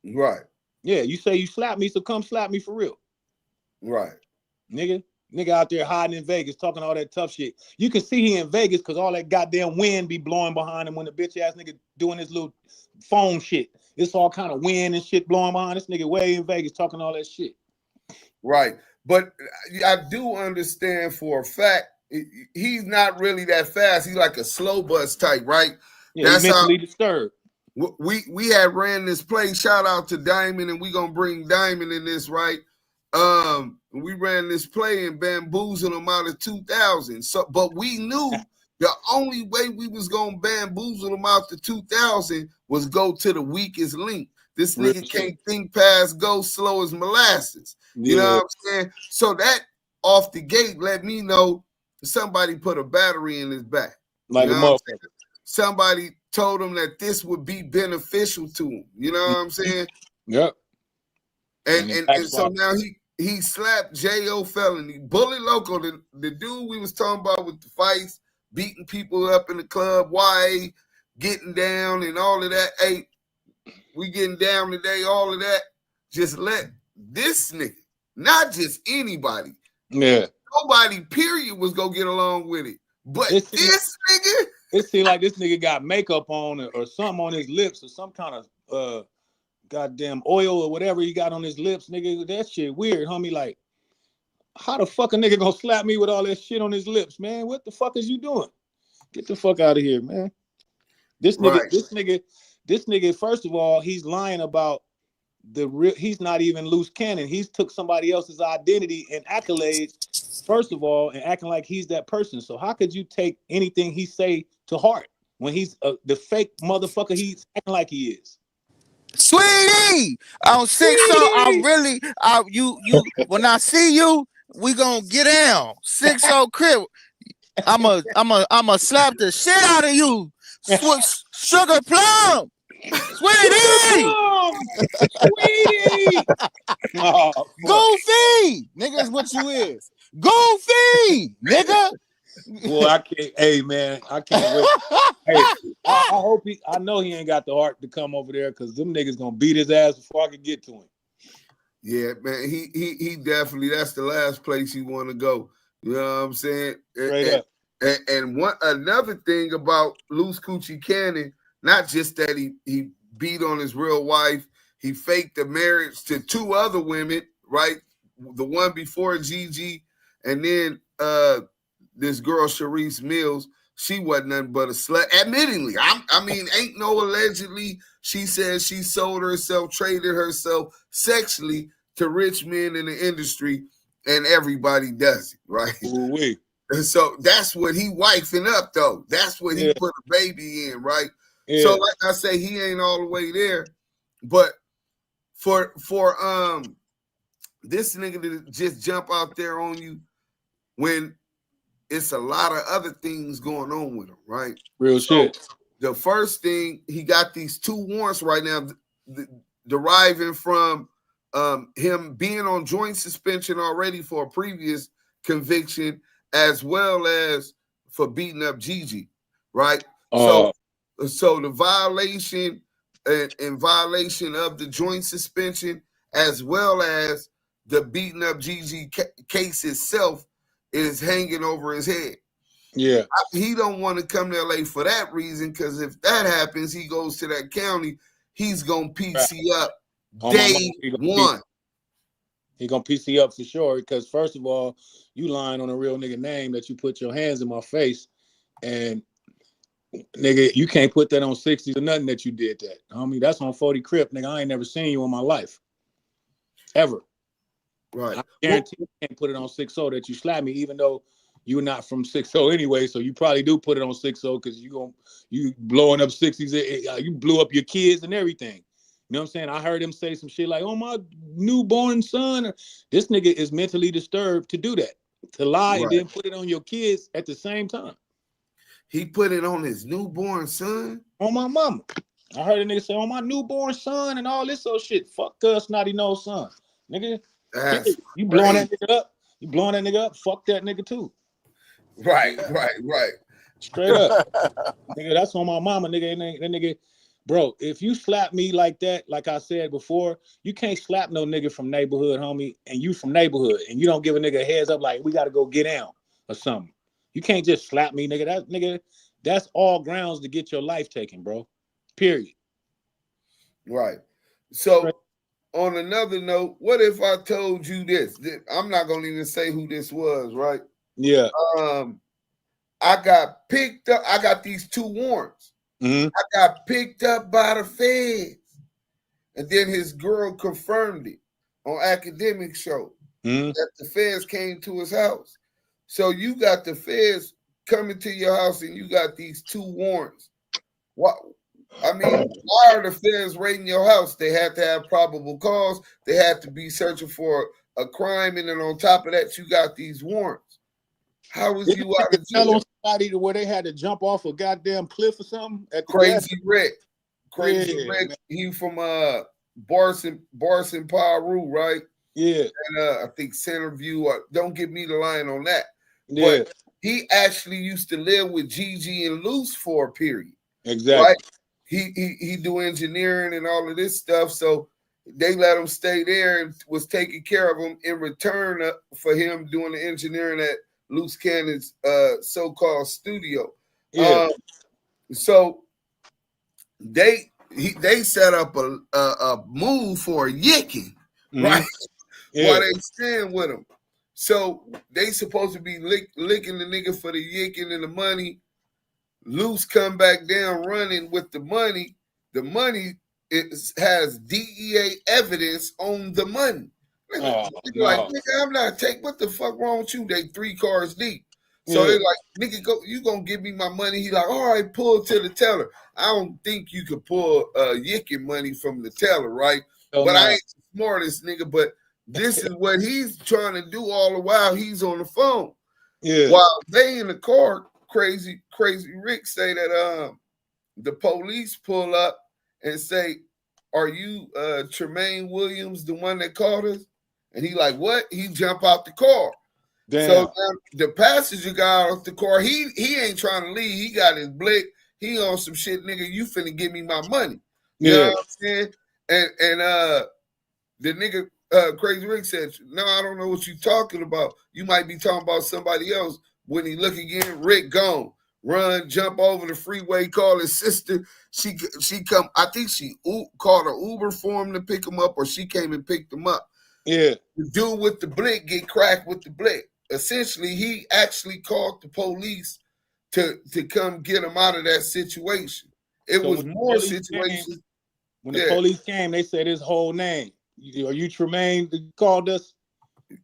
Right. Yeah, you say you slap me, so come slap me for real. Right. Nigga out there hiding in Vegas, talking all that tough shit. You can see he in Vegas because all that goddamn wind be blowing behind him when the bitch ass nigga doing his little phone shit. It's all kind of wind and shit blowing behind this nigga way in Vegas talking all that shit. Right. But I do understand for a fact he's not really that fast. He's like a slow bus type, right? Yeah, that's he's mentally disturbed. We had ran this play. Shout out to Diamond, and we gonna bring Diamond in this, right? We ran this play and bamboozled him out of 2,000. So, but we knew the only way we was gonna bamboozle him out to 2,000 was go to the weakest link. This nigga can't think past go slow as molasses. You know what I'm saying? So that off the gate let me know somebody put a battery in his back. Like you a know motherfucker. Somebody told him that this would be beneficial to him. You know what I'm saying? Yep. And so now he slapped Jayo Felony. Bully Loco, the dude we was talking about with the fights, beating people up in the club, getting down and all of that. Hey, we getting down today, all of that. Just let this nigga, not just anybody. Yeah. Nobody, period, was gonna get along with it. But this nigga. It seemed like this nigga got makeup on or something on his lips or some kind of goddamn oil or whatever he got on his lips, nigga. That shit weird, homie. Like, how the fuck a nigga gonna slap me with all that shit on his lips, man? What the fuck is you doing? Get the fuck out of here, man. This nigga, first of all, he's lying about the real. He's not even Luce Cannon. He's took somebody else's identity and accolades, first of all, and acting like he's that person. So how could you take anything he say to heart when he's the fake motherfucker he's acting like he is? Sweetie, on 6-0, you when I see you, we gonna get down. 6-0 crib. I'ma slap the shit out of you. Sugar plum. Sweetie. Sweetie. Oh, Goofy. Nigga, that's what you is. Goofy, nigga. Well, I can't. Hey, man, I can't wait. Hey, I hope I know he ain't got the heart to come over there because them niggas gonna beat his ass before I can get to him. Yeah, man, he definitely, that's the last place he want to go. You know what I'm saying? Straight up. And another thing about Luce Coochie Cannon, not just that he beat on his real wife, he faked the marriage to 2 other women, right? The one before Gigi, and then this girl Sharice Mills, she wasn't nothing but a slut. Admittingly, I mean, ain't no allegedly. She says she sold herself, traded herself sexually to rich men in the industry, and everybody does it, right? Ooh-wee. And so that's what he wifing up, though. That's what he put a baby in, right? Yeah. So, like I say, he ain't all the way there, but for this nigga to just jump out there on you when it's a lot of other things going on with him, right? Real shit. The first thing, he got these 2 warrants right now, deriving from him being on joint suspension already for a previous conviction, as well as for beating up Gigi, right? So the violation in violation of the joint suspension, as well as the beating up Gigi case itself, is hanging over his head. Yeah. He don't want to come to LA for that reason, because if that happens, he goes to that county, he's going to PC up day one. He going to PC up for sure, because first of all, you lying on a real nigga name that you put your hands in my face, and nigga, you can't put that on 60s or nothing that you did that. Homie, that's on 40 Crip, nigga. I ain't never seen you in my life. Ever. Right. I guarantee you can't put it on 6-0 that you slapped me, even though you're not from 6-0 anyway, so you probably do put it on 6-0 because you blowing up 60s. You blew up your kids and everything. You know what I'm saying? I heard him say some shit like, oh, my newborn son. This nigga is mentally disturbed to do that, to lie and then put it on your kids at the same time. He put it on his newborn son? On my mama. I heard a nigga say, on my newborn son and all this old shit. Fuck snotty nose son. Nigga, you blowing that nigga up. You blowing that nigga up. Fuck that nigga too. Right. Straight up. Nigga, that's on my mama, nigga. That nigga, bro, if you slap me like that, like I said before, you can't slap no nigga from neighborhood, homie, and you from neighborhood, and you don't give a nigga a heads up like, we got to go get down or something. You can't just slap me, nigga. That's all grounds to get your life taken, bro. Period. Right. So, on another note, what if I told you this? I'm not going to even say who this was, right? Yeah. I got picked up. I got these 2 warrants. Mm-hmm. I got picked up by the feds. And then his girl confirmed it on Academic Show that the feds came to his house. So you got the feds coming to your house and you got these 2 warrants. What? I mean, why are the feds raiding your house? They have to have probable cause. They have to be searching for a crime. And then on top of that, you got these warrants. How was you out of jail? Somebody to where they had to jump off a goddamn cliff or something? Crazy Rick. Crazy Rick. Man. He from Barson Paru, right? Yeah. And I think Centerview. Don't give me the line on that. Yeah. But he actually used to live with Gigi and Luce for a period. Exactly. Right? He do engineering and all of this stuff, so they let him stay there and was taking care of him in return for him doing the engineering at Luce Cannon's so-called studio. Yeah. So they set up a move for a yicking, right? Yeah. While they stand with him. So they supposed to be licking the nigga for the yicking and the money. Luce come back down running with the money. The money has DEA evidence on the money. Oh, Like, no. nigga, I'm not taking. What the fuck wrong with you? They 3 cars deep. So they're like, nigga, go. You gonna give me my money? He like, all right, pull to the teller. I don't think you could pull yicking money from the teller, right? Oh, but no. I ain't the smartest nigga. But this is what he's trying to do all the while he's on the phone. Yeah. While they in the car, crazy Rick say that the police pull up and say, "Are you Tremaine Williams, the one that called us?" And he like, "What?" He jump out the car. Damn. So the passenger guy out the car, he ain't trying to leave. He got his blick. He on some shit, nigga. You finna give me my money. You know what I'm saying? And the nigga Crazy Rick said, "No, I don't know what you talking about. You might be talking about somebody else." When he look again, Rick gone. Run, jump over the freeway, call his sister. She come. I think she called an Uber for him to pick him up, or she came and picked him up. Yeah. The dude with the blick get cracked with the blick. Essentially, he actually called the police to come get him out of that situation. It was more situations. When the police came, they said his whole name. Are you Tremaine that called us?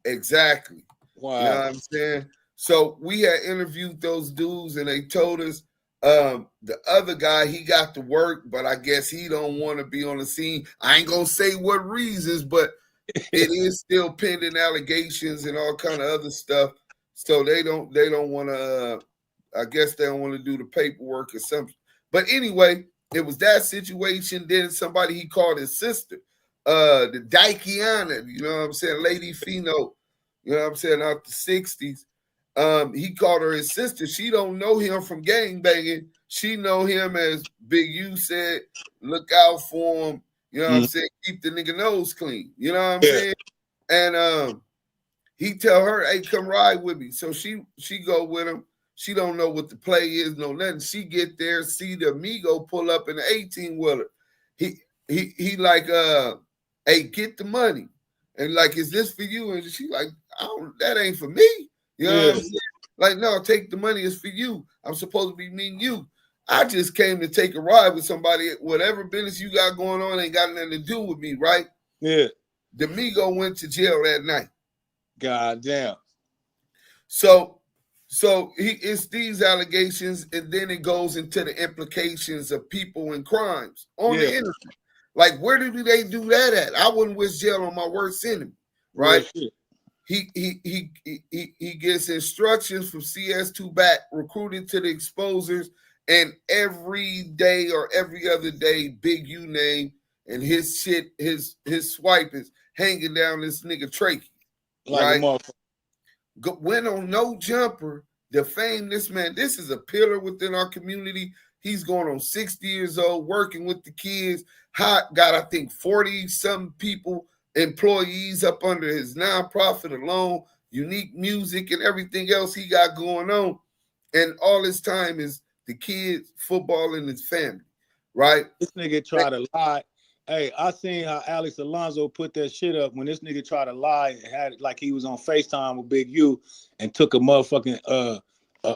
Exactly. Wow. You know what I'm saying? So we had interviewed those dudes, and they told us the other guy, he got to work, but I guess he don't want to be on the scene. I ain't gonna say what reasons, but it is still pending allegations and all kind of other stuff. So they don't want to. I guess they don't want to do the paperwork or something. But anyway, it was that situation. Then somebody, he called his sister, the Daikiana, you know what I'm saying, Lady Fino, you know what I'm saying, out the 60s. He called her his sister. She don't know him from gangbanging. She know him as Big U said, look out for him. You know what I'm saying? Keep the nigga nose clean. You know what I'm saying? And he tell her, hey, come ride with me. So she go with him. She don't know what the play is, no nothing. She get there, see the amigo pull up in the 18-wheeler. He like, hey, get the money. And like, is this for you? And she like, that ain't for me. You know what I'm saying? Like, no, take the money, it's for you. I'm supposed to be meeting you. I just came to take a ride with somebody. Whatever business you got going on ain't got nothing to do with me, right? Yeah. The Migo went to jail that night. God damn. So it's these allegations, and then it goes into the implications of people and crimes on the internet. Like, where do they do that at? I wouldn't wish jail on my worst enemy, right? He gets instructions from CS2 back, recruited to the exposers, and every day or every other day, Big U name and his shit, his swipe is hanging down this nigga trachea, like right? Went on No Jumper, defame this man. This is a pillar within our community. He's going on 60 years old, working with the kids. Got, I think, 40-something people, employees up under his nonprofit alone, unique music and everything else he got going on. And all his time is the kids, football, and his family, right? This nigga tried to lie. Hey, I seen how Alex Alonso put that shit up when this nigga tried to lie and had it like he was on FaceTime with Big U and took a motherfucking a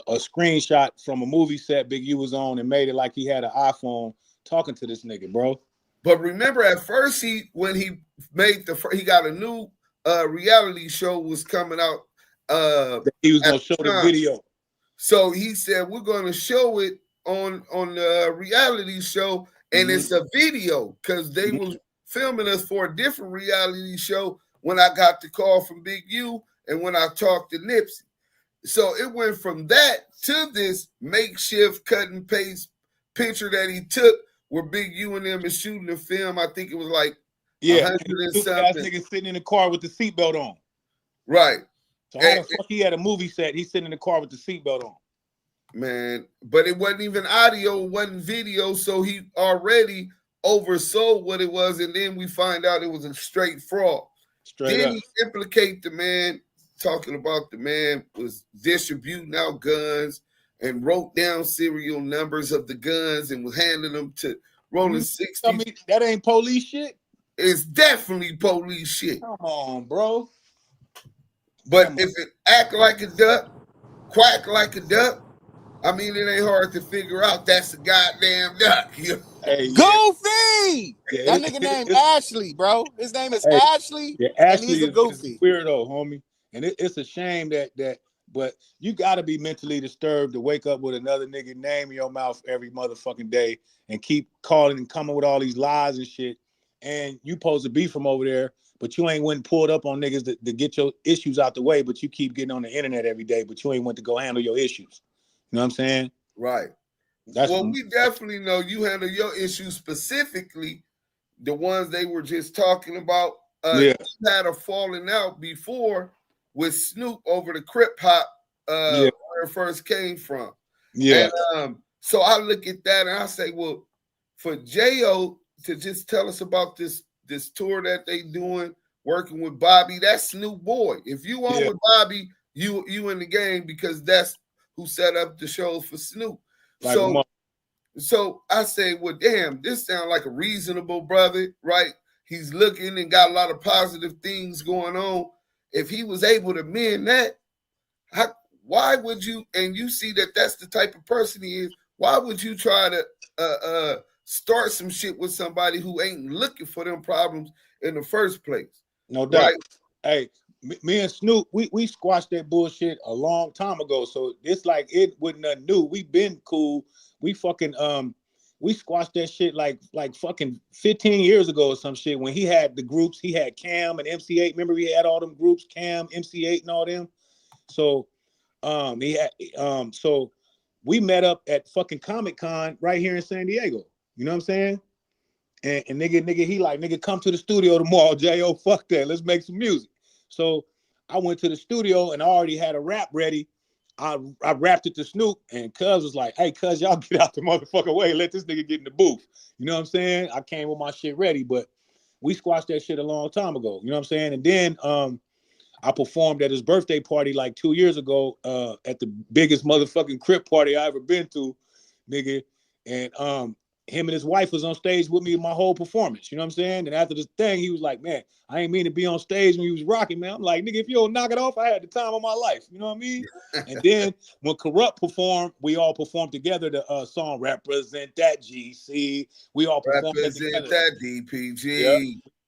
screenshot from a movie set Big U was on and made it like he had an iPhone talking to this nigga, bro. But remember, at first, when he got a new reality show was coming out. He was gonna show the video. So he said, we're gonna show it on the reality show, and it's a video, because they was filming us for a different reality show when I got the call from Big U and when I talked to Nipsey. So it went from that to this makeshift cut and paste picture that he took where Big U and them is shooting the film. I think it was like 100 and something. Nigga sitting in the car with the seatbelt on. Right. So how the fuck he had a movie set? He's sitting in the car with the seatbelt on. Man, but it wasn't even audio, it wasn't video, so he already oversold what it was, and then we find out it was a straight fraud. Then he implicate the man, talking about the man was distributing out guns and wrote down serial numbers of the guns and was handing them to Rolling 60. I mean, that ain't police shit? It's definitely police shit. Come on, bro. But if it act like a duck, quack like a duck, I mean, it ain't hard to figure out that's a goddamn duck. Hey, yeah, Goofy. yeah, That nigga named Ashley, bro. His name is hey, Ashley, yeah, and he's Ashley a is a goofy. weirdo, homie, and it's a shame that. But you got to be mentally disturbed to wake up with another nigga name in your mouth every motherfucking day and keep calling and coming with all these lies and shit. And you supposed to be from over there, but you ain't went and pulled up on niggas to get your issues out the way, but you keep getting on the internet every day, but you ain't went to go handle your issues. You know what I'm saying? Right. That's well, we definitely know you handle your issues, specifically the ones they were just talking about. Yeah. You had a falling out before with Snoop over the Crip Hop, Yeah. where it first came from. Yeah. And so I look at that and I say, well, for Jayo to just tell us about this tour that they doing, working with Bobby, that's Snoop boy. If you on with Bobby, you in the game, because that's who set up the shows for Snoop. Like, so I say, well, damn, this sounds like a reasonable brother, right? He's looking and got a lot of positive things going on. If he was able to mend that, why would you, and you see that that's the type of person he is, why would you try to start some shit with somebody who ain't looking for them problems in the first place? No doubt. Right? Hey, me and Snoop, we squashed that bullshit a long time ago. So it's like it wasn't nothing new. We been cool. We fucking we squashed that shit like fucking 15 years ago or some shit. When he had the groups, he had Cam and MC8. Remember he had all them groups, Cam, MC8, and all them. So he had so we met up at fucking Comic-Con right here in San Diego. You know what I'm saying? And nigga, he like, nigga, come to the studio tomorrow, Jayo, fuck that. Let's make some music. So I went to the studio and I already had a rap ready. I rapped it to Snoop, and Cuz was like, hey, Cuz, y'all get out the motherfucking way. Let this nigga get in the booth. You know what I'm saying? I came with my shit ready, but we squashed that shit a long time ago. You know what I'm saying? And then I performed at his birthday party like 2 years ago at the biggest motherfucking Crip party I ever been to, nigga. And him and his wife was on stage with me my whole performance. You know what I'm saying? And after this thing, he was like, man, I ain't mean to be on stage when he was rocking, man. I'm like, nigga, if you don't knock it off, I had the time of my life. You know what I mean? And then when Corrupt performed, we all performed together the song Represent That GC. We all performed Represent that DPG. Yeah,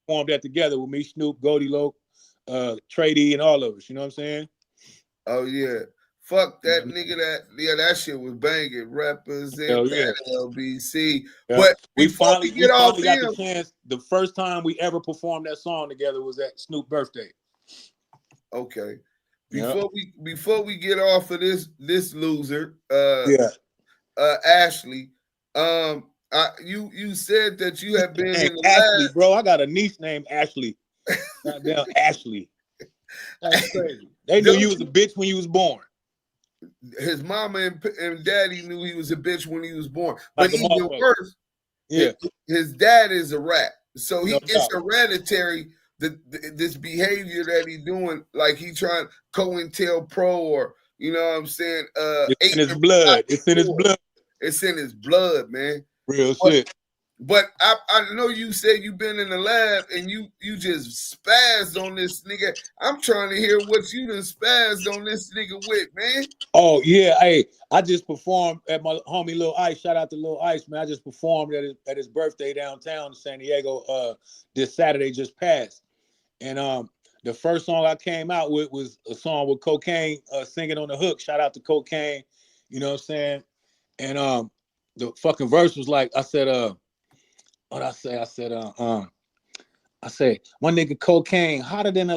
performed that together with me, Snoop, Goldie Loke, Trady, and all of us. You know what I'm saying? Oh, yeah. Fuck that nigga. That shit was banging. Represent that LBC. Yeah. But we finally got the chance. The first time we ever performed that song together was at Snoop's birthday. Okay. Before we get off of this loser, Ashley, you said that you have been in the Ashley, lab. bro. I got a niece named Ashley. Goddamn Ashley. That's crazy. They knew you was a bitch when you was born. His mama and daddy knew he was a bitch when he was born. But even worse, his dad is a rat. So it's hereditary, this behavior that he doing, like he trying COINTELPRO, or you know what I'm saying? It's in his blood. It's in his blood. It's in his blood, man. Real shit. But I know you said you've been in the lab and you just spazzed on this nigga. I'm trying to hear what you done spazzed on this nigga with, man. Oh, yeah. Hey, I just performed at my homie Lil Ice. Shout out to Lil Ice, man. I just performed at his birthday downtown in San Diego this Saturday just passed. And the first song I came out with was a song with Cocaine singing on the hook. Shout out to Cocaine. You know what I'm saying? And the fucking verse was like, I said, what I say? I said, one nigga Cocaine hotter than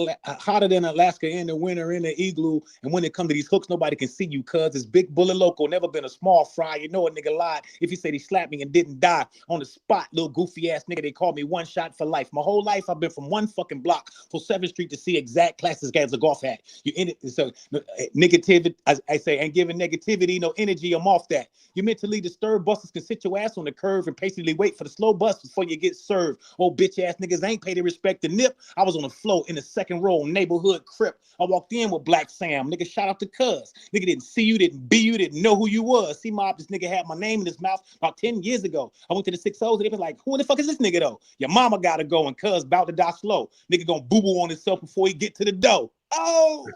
Alaska in the winter in the igloo. And when it come to these hooks, nobody can see you, cuz it's Big Bullet Loco. Never been a small fry. You know a nigga lied if he said he slapped me and didn't die on the spot. Little goofy ass nigga, they called me one shot for life. My whole life I've been from one fucking block for 7th Street to see exact classes as a golf hat. You in it, so negativity, I say, ain't giving negativity no energy. I'm off that. You mentally disturbed busters can sit your ass on the curve and patiently wait for the slow bus before you get served. Old bitch ass niggas ain't paid respect the nip. I was on the floor in the second row, neighborhood Crip. I walked in with Black Sam. Nigga, shout out to Cuz. Nigga didn't see you, didn't be you, didn't know who you was. See, mob, this nigga had my name in his mouth about 10 years ago. I went to the 6 O's and they was like, who in the fuck is this nigga though? Your mama gotta go and Cuz about to die slow. Nigga gonna boo-boo on himself before he get to the dough. Oh!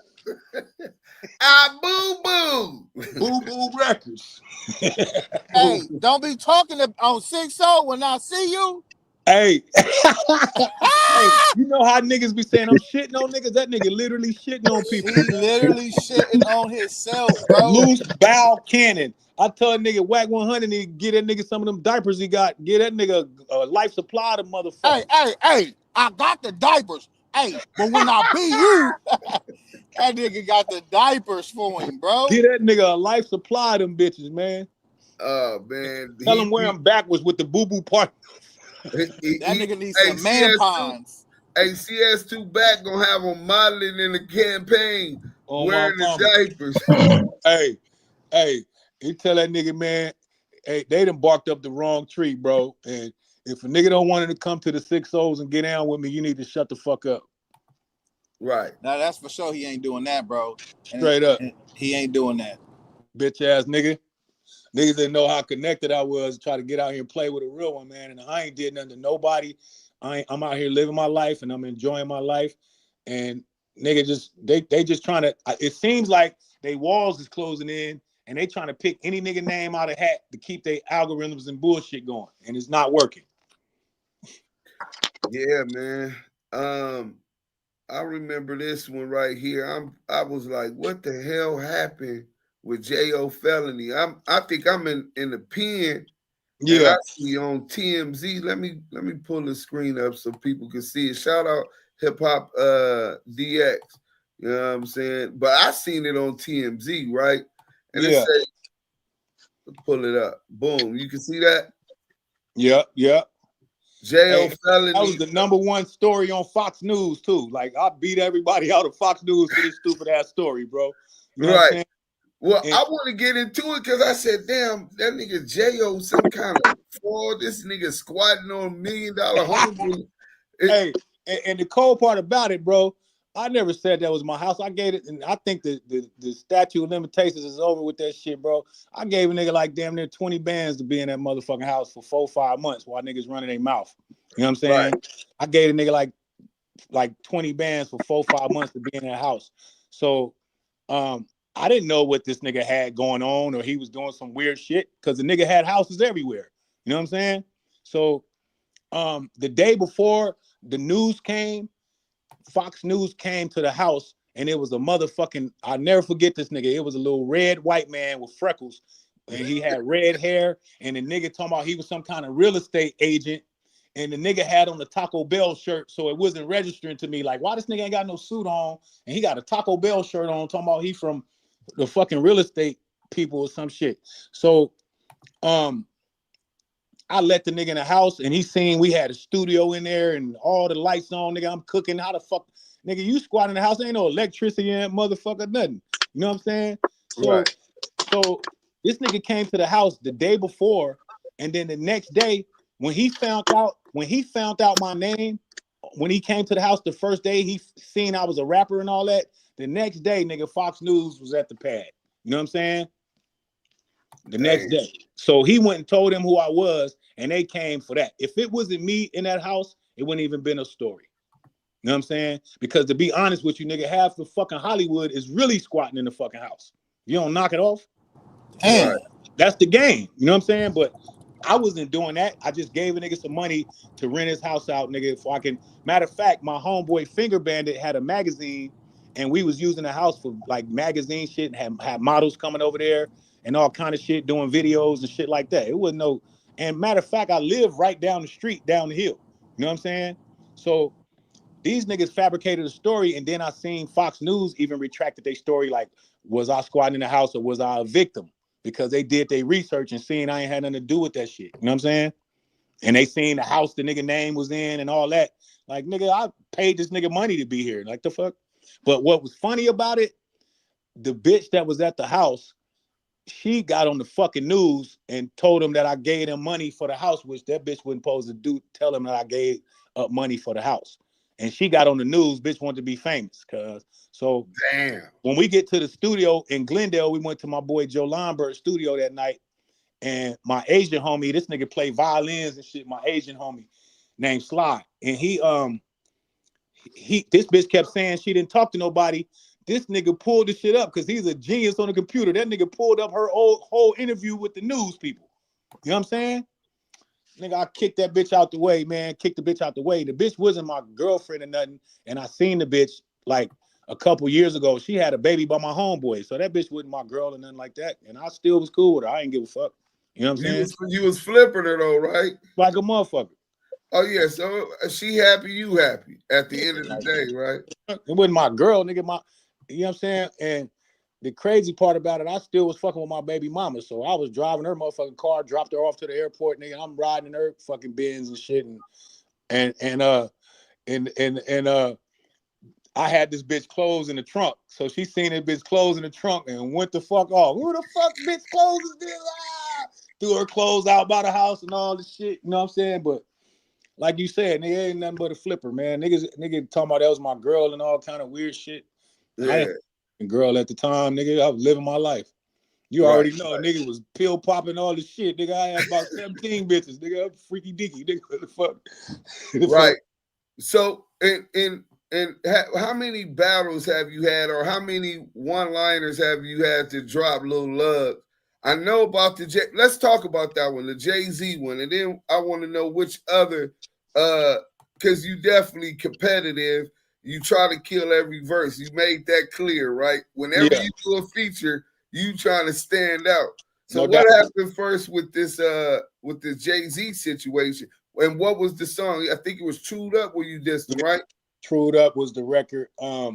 Ah, boo boo. Boo Boo Records. Hey, don't be talking on 6-0 when I see you. Hey. Hey, you know how niggas be saying I'm shitting on niggas? That nigga literally shitting on people. He literally shitting on himself, bro. Loose bow cannon. I tell a nigga Wack 100 to get that nigga some of them diapers he got. Get that nigga a life supply of motherfucker. Hey, I got the diapers. Hey, but when I be you, that nigga got the diapers for him, bro. Get that nigga a life supply of them bitches, man. Oh man. Tell him wear them backwards with the boo-boo part. That nigga needs some man ponds. Hey, CS2 back gonna have him modeling in the campaign, wearing the diapers. Hey, he tell that nigga, man, hey, they done barked up the wrong tree, bro. And if a nigga don't want to come to the 6-0s and get down with me, you need to shut the fuck up. Right. Now that's for sure. He ain't doing that, bro. Straight up. He ain't doing that. Bitch ass nigga. Niggas didn't know how connected I was to try to get out here and play with a real one, man. And I ain't did nothing to nobody. I'm out here living my life and I'm enjoying my life. And nigga just they just trying to, it seems like they walls is closing in and they trying to pick any nigga name out of hat to keep their algorithms and bullshit going. And it's not working. Yeah, man. I remember this one right here. I was like, what the hell happened with Jayo Felony? I think I'm in the pen. Yeah. I see on TMZ. Let me pull the screen up so people can see it. Shout out Hip Hop DX. You know what I'm saying? But I seen it on TMZ, right? And it said, pull it up. Boom. You can see that? Yeah. Jayo Felony. That was the #1 story on Fox News, too. Like, I beat everybody out of Fox News for this stupid ass story, bro. You know what I'm saying? Well, I want to get into it because I said, damn, that nigga Jayo some kind of fraud. This nigga squatting on $1 million homes. Hey, and the cold part about it, bro, I never said that was my house. I gave it, and I think the statute of limitations is over with that shit, bro. I gave a nigga like damn near 20 bands to be in that motherfucking house for 4-5 months while niggas running their mouth. You know what I'm saying? Right. I gave a nigga like 20 bands for 4-5 months to be in that house. So, I didn't know what this nigga had going on or he was doing some weird shit because the nigga had houses everywhere. You know what I'm saying? So the day before the news came, Fox News came to the house and it was a motherfucking, I'll never forget this nigga. It was a little red white man with freckles and he had red hair and the nigga talking about he was some kind of real estate agent and the nigga had on the Taco Bell shirt, so it wasn't registering to me. Like, why this nigga ain't got no suit on and he got a Taco Bell shirt on talking about he from the fucking real estate people or some shit. So I let the nigga in the house and he seen we had a studio in there and all the lights on, nigga. I'm cooking. How the fuck, nigga, you squat in the house, ain't no electricity in it, motherfucker, nothing. You know what I'm saying? So this nigga came to the house the day before, and then the next day when he found out my name, when he came to the house the first day, he seen I was a rapper and all that. The next day, nigga, Fox News was at the pad. You know what I'm saying? The next day. So he went and told them who I was, and they came for that. If it wasn't me in that house, it wouldn't even been a story. You know what I'm saying? Because to be honest with you, nigga, half of fucking Hollywood is really squatting in the fucking house. You don't knock it off. Damn. That's the game. You know what I'm saying? But I wasn't doing that. I just gave a nigga some money to rent his house out, nigga, if I can. Matter of fact, my homeboy Finger Bandit had a magazine, and we was using the house for like magazine shit and had models coming over there and all kind of shit, doing videos and shit like that. It wasn't no, and matter of fact, I live right down the street, down the hill. You know what I'm saying? So these niggas fabricated a story, and then I seen Fox News even retracted their story, like, was I squatting in the house or was I a victim? Because they did their research and seen I ain't had nothing to do with that shit. You know what I'm saying? And they seen the house the nigga name was in and all that. Like, nigga, I paid this nigga money to be here. Like, the fuck? But what was funny about it, the bitch that was at the house, she got on the fucking news and told them that I gave them money for the house, which that bitch wasn't supposed to do, tell them that I gave up money for the house. And she got on the news, bitch wanted to be famous. So damn. When we get to the studio in Glendale, we went to my boy Joe Lombert's studio that night. And my Asian homie, this nigga played violins and shit, my Asian homie named Sly. And this bitch kept saying she didn't talk to nobody. This nigga pulled the shit up because he's a genius on the computer. That nigga pulled up her whole interview with the news people. You know what I'm saying? Nigga, I kicked that bitch out the way, man. Kicked the bitch out the way. The bitch wasn't my girlfriend or nothing. And I seen the bitch like a couple years ago. She had a baby by my homeboy. So that bitch wasn't my girl or nothing like that. And I still was cool with her. I ain't give a fuck. You know what I'm saying? You was flipping her though, right? Like a motherfucker. Oh yeah, so she happy, you happy at the end of the day, right? It wasn't my girl, nigga. You know what I'm saying? And the crazy part about it, I still was fucking with my baby mama. So I was driving her motherfucking car, dropped her off to the airport, nigga. I'm riding in her fucking Benz and shit. And I had this bitch clothes in the trunk. So she seen that bitch clothes in the trunk and went the fuck off. Who the fuck bitch clothes is this? Threw her clothes out by the house and all this shit. You know what I'm saying? But like you said, nigga ain't nothing but a flipper, man. Nigga talking about that was my girl and all kind of weird shit. Yeah. I ain't a girl at the time, nigga. I was living my life. You already know, nigga was pill popping all this shit, nigga. I had about 17 bitches, nigga. I'm freaky dicky, nigga. What the fuck? Right. So, how many battles have you had, or how many one-liners have you had to drop Lil Lug? I know about let's talk about that one, the Jay-Z one, and then I want to know which other, because you definitely competitive. You try to kill every verse. You made that clear, right? Whenever you do a feature, you trying to stand out. So what happened first with this Jay-Z situation? And what was the song? I think it was Trued Up where you dissed him, right? Trued Up was the record. I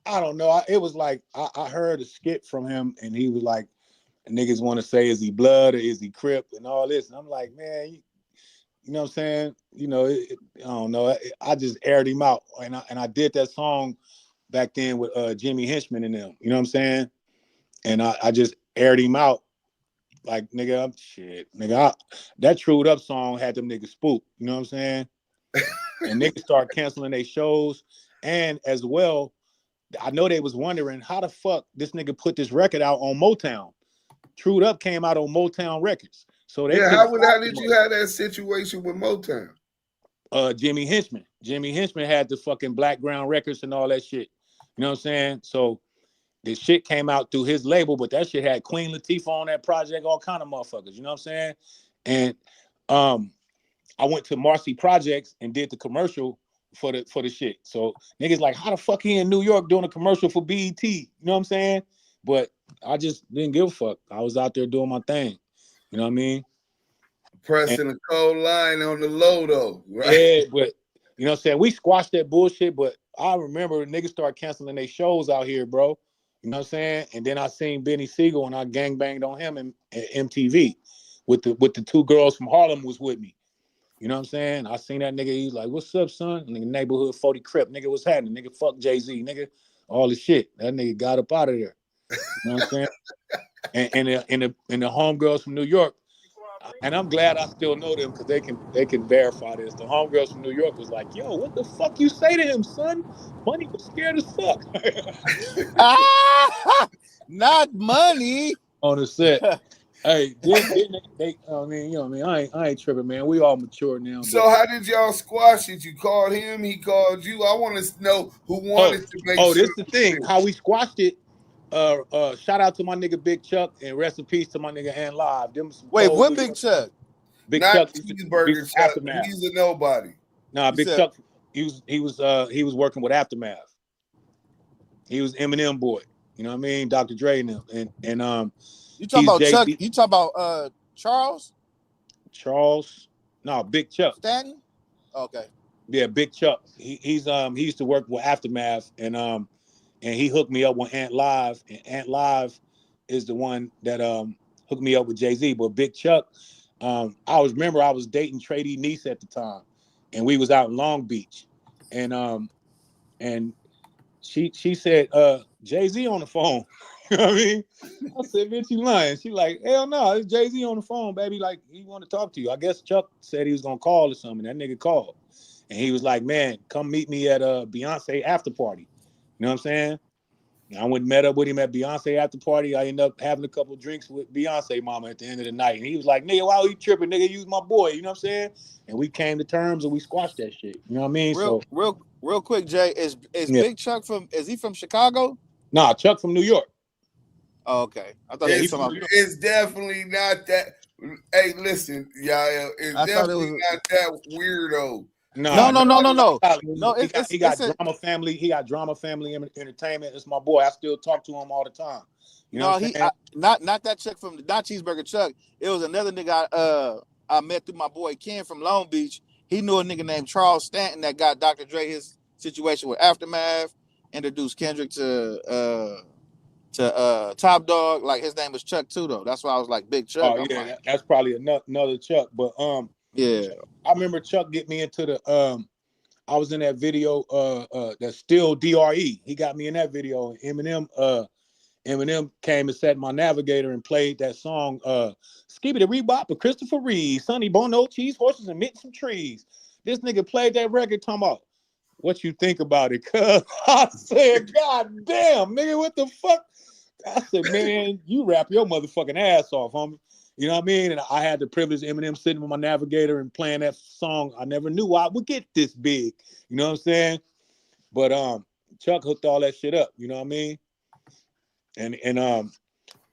don't know. It was like I heard a skit from him, and he was like, niggas want to say, is he blood or is he Crip and all this? And I'm like, man, you know what I'm saying? You know, I don't know. I just aired him out, and I did that song back then with Jimmy Henchman and them. You know what I'm saying? And I just aired him out. Like, nigga, that Trued Up song had them niggas spooked. You know what I'm saying? And niggas start canceling their shows. And as well, I know they was wondering how the fuck this nigga put this record out on Motown. Trued Up came out on Motown Records. So they how did you have that situation with Motown? Jimmy Henchman. Jimmy Henchman had the fucking Black Ground Records and all that shit. You know what I'm saying? So this shit came out through his label, but that shit had Queen Latifah on that project, all kind of motherfuckers. You know what I'm saying? And I went to Marcy Projects and did the commercial for the shit. So niggas like, how the fuck he in New York doing a commercial for BET? You know what I'm saying? But I just didn't give a fuck. I was out there doing my thing. You know what I mean? Pressing a cold line on the low though, right? Yeah, but you know what I'm saying? We squashed that bullshit, but I remember niggas start canceling their shows out here, bro. You know what I'm saying? And then I seen Benny Siegel and I gangbanged on him in MTV with the two girls from Harlem was with me. You know what I'm saying? I seen that nigga, he's like, what's up, son? Nigga, neighborhood 40 Crip, nigga, what's happening? Nigga, fuck Jay-Z, nigga. All the shit. That nigga got up out of there. You know what I'm saying? And the homegirls from New York, and I'm glad I still know them because they can verify this. The homegirls from New York was like, yo, what the fuck you say to him, son? Money was scared as fuck. Not money. On the set. Hey, I mean, you know what I mean? I ain't tripping, man. We all mature now. So how did y'all squash it? You called him, he called you. I want to know who wanted to make sure. This is the thing. How we squashed it. Shout out to my nigga Big Chuck and rest in peace to my nigga Ant Live. Wait, what Big Chuck? Big Not Chuck, Cheeseburger Chuck. Aftermath. He's a nobody. Nah, Big Chuck. He was working with Aftermath. He was Eminem boy. You know what I mean? Dr. Dre and them. And you talking about Chuck? You talking about Charles? Charles? No, Big Chuck. Stanton? Okay. Yeah, Big Chuck. He used to work with Aftermath and he hooked me up with Ant Live, and Ant Live is the one that hooked me up with Jay-Z. But Big Chuck, I was dating Trady niece at the time, and we was out in Long Beach, and she said, Jay-Z on the phone. You know what I mean? I said, bitch, you lying. She like, hell no, it's Jay-Z on the phone, baby. Like, he want to talk to you. I guess Chuck said he was gonna call or something. That nigga called. And he was like, man, come meet me at a Beyonce after party. You know what I'm saying? I went and met up with him at Beyonce after party. I ended up having a couple drinks with Beyonce mama at the end of the night. And he was like, nigga, why are you tripping? Nigga, you was my boy. You know what I'm saying? And we came to terms and we squashed that shit. You know what I mean? Real quick, Jay, is yeah. Big Chuck is he from Chicago? Nah, Chuck from New York. Oh, okay. I thought he was from It's definitely not that. Hey, listen, Yayo, it's definitely not that weirdo. No. No, He got Drama Family. He got Drama Family Entertainment. It's my boy. I still talk to him all the time. You know what I'm saying? Not that Chuck from not Cheeseburger Chuck. It was another nigga I met through my boy Ken from Long Beach. He knew a nigga named Charles Stanton that got Dr. Dre his situation with Aftermath, introduced Kendrick to Top Dog. Like his name was Chuck too though. That's why I was like Big Chuck. Oh yeah, that's probably another Chuck. But yeah, I remember Chuck get me into the I was in that video that's still DRE. He got me in that video. Eminem came and sat my navigator and played that song Skibbity Rebop of Christopher Reeve, Sonny Bono, Cheese Horses and Mint Some Trees. This nigga played that record talking about what you think about it. Cause I said, God damn, nigga, what the fuck? I said, man, you rap your motherfucking ass off, homie. You know what I mean? And I had the privilege of Eminem sitting with my navigator and playing that song. I never knew I would get this big. You know what I'm saying? But Chuck hooked all that shit up. You know what I mean? And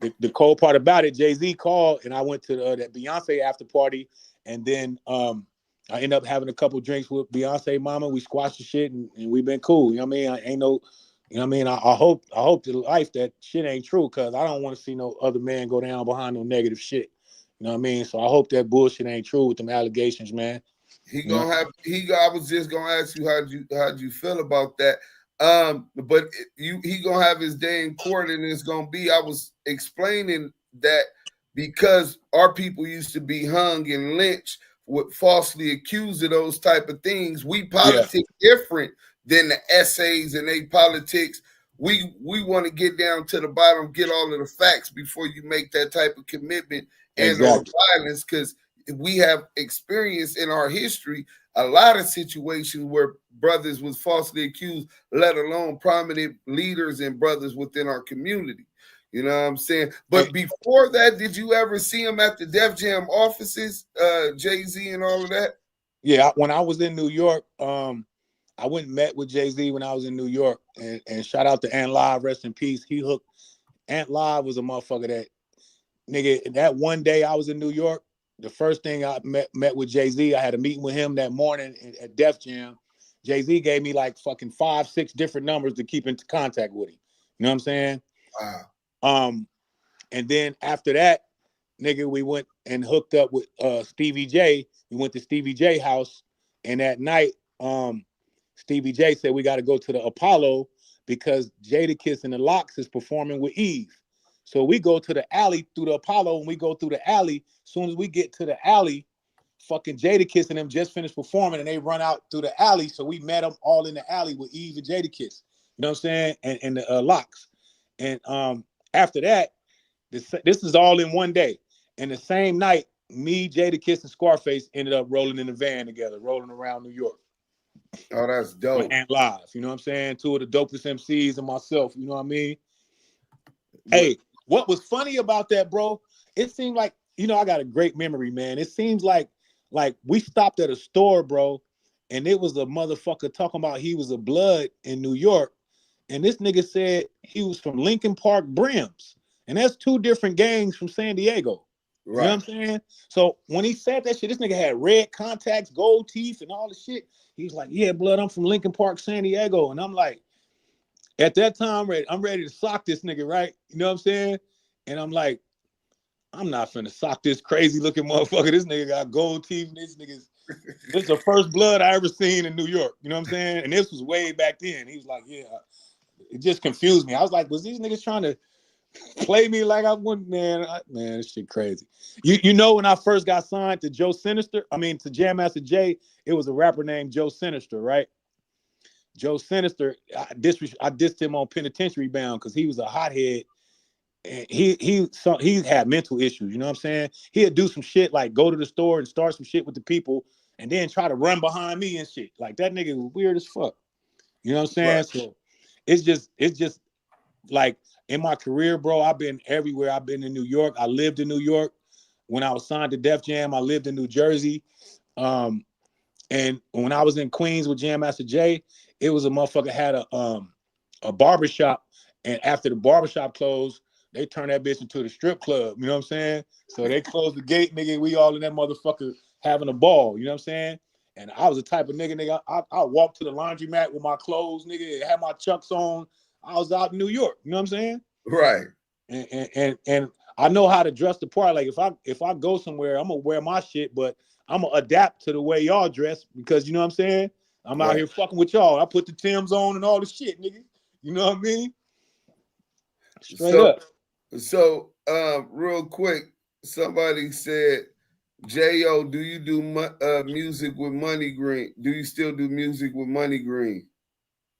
the cold part about it, Jay-Z called and I went to that Beyonce after party. And then I ended up having a couple drinks with Beyonce mama. We squashed the shit and we've been cool. You know what I mean? I ain't no... You know what I mean? I hope to life that shit ain't true because I don't want to see no other man go down behind no negative shit. You know what I mean? So I hope that bullshit ain't true with them allegations, man. I was just gonna ask you how'd you feel about that. But he gonna have his day in court and it's gonna be, I was explaining that because our people used to be hung and lynched with falsely accused of those type of things, we politic different than the essays and they politics. We want to get down to the bottom, get all of the facts before you make that type of commitment and or violence, because we have experienced in our history a lot of situations where brothers was falsely accused, let alone prominent leaders and brothers within our community. You know what I'm saying? But before that, did you ever see him at the Def Jam offices, Jay-Z and all of that? Yeah, when I was in New York, I went and met with Jay-Z when I was in New York, and shout out to Ant Live, rest in peace. He hooked. Ant Live was a motherfucker that, nigga, that one day I was in New York, the first thing I met with Jay-Z, I had a meeting with him that morning at Def Jam. Jay-Z gave me like fucking 5, 6 different numbers to keep in contact with him. You know what I'm saying? Wow. And then after that, nigga, we went and hooked up with Stevie J. We went to Stevie J house, and that night, Stevie J said we got to go to the Apollo because Jadakiss and the Lox is performing with Eve. So we go to the alley through the Apollo, and we go through the alley. As soon as we get to the alley, fucking Jadakiss and them just finished performing, and they run out through the alley. So we met them all in the alley with Eve and Jadakiss. You know what I'm saying? And the Lox. And after that, this is all in one day. And the same night, me, Jadakiss, and Scarface ended up rolling in the van together, rolling around New York. Oh, that's dope. And live, you know what I'm saying? 2 of the dopest MCs and myself, you know what I mean? Hey, what was funny about that, bro? It seemed like, you know, I got a great memory, man. It seems like we stopped at a store, bro, and it was a motherfucker talking about he was a blood in New York, and this nigga said he was from Lincoln Park Brims, and that's 2 different gangs from San Diego. Right. You know what I'm saying? So when he said that shit, this nigga had red contacts, gold teeth, and all the shit. He was like, yeah, blood, I'm from Lincoln Park, San Diego. And I'm like, at that time, I'm ready to sock this nigga, right? You know what I'm saying? And I'm like, I'm not finna sock this crazy looking motherfucker. This nigga got gold teeth. And this is the first blood I ever seen in New York. You know what I'm saying? And this was way back then. He was like, yeah. It just confused me. I was like, was these niggas trying to play me like I wouldn't, man? Man, this shit crazy. You know, when I first got signed to to Jam Master Jay, it was a rapper named Joe Sinister, right? Joe Sinister, I dissed him on Penitentiary Bound because he was a hothead. And he had mental issues, you know what I'm saying? He'd do some shit like go to the store and start some shit with the people and then try to run behind me and shit. Like that nigga was weird as fuck. You know what I'm saying? Right. So it's just like in my career, bro, I've been everywhere. I've been in New York. I lived in New York. When I was signed to Def Jam, I lived in New Jersey. And when I was in Queens with Jam Master Jay, it was a motherfucker had a barbershop, and after the barbershop closed, they turned that bitch into the strip club. You know what I'm saying? So they closed the gate, nigga. We all in that motherfucker having a ball. You know what I'm saying? And I was the type of nigga, I walked to the laundromat with my clothes, nigga, had my chucks on. I was out in New York. You know what I'm saying? Right. And I know how to dress the part. Like if I go somewhere, I'm gonna wear my shit, but I'm gonna adapt to the way y'all dress because you know what I'm saying? I'm out here fucking with y'all. I put the Timbs on and all the shit, nigga. You know what I mean? Straight up. So real quick, somebody said, Jayo, do you do music with Money Green? Do you still do music with Money Green?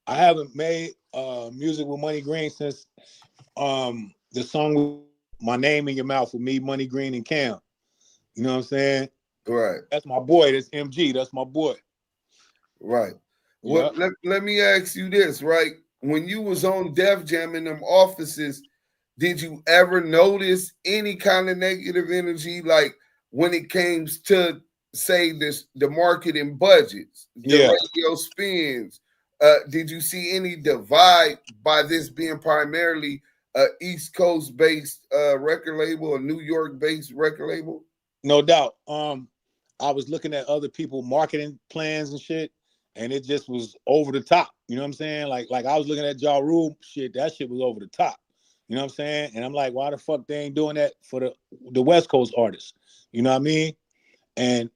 I haven't made music with Money Green since the song My Name in Your Mouth with me, Money Green, and Cam. You know what I'm saying? Right. That's my boy. That's MG. That's my boy. Right. Well, let me ask you this, right? When you was on Def Jam in them offices, did you ever notice any kind of negative energy, like when it came to say the marketing budgets, the radio spins? Did you see any divide by this being primarily a East Coast based record label, a New York based record label? No doubt. I was looking at other people marketing plans and shit, and it just was over the top. You know what I'm saying? Like I was looking at Ja Rule shit. That shit was over the top. You know what I'm saying? And I'm like, why the fuck they ain't doing that for the West Coast artists? You know what I mean? And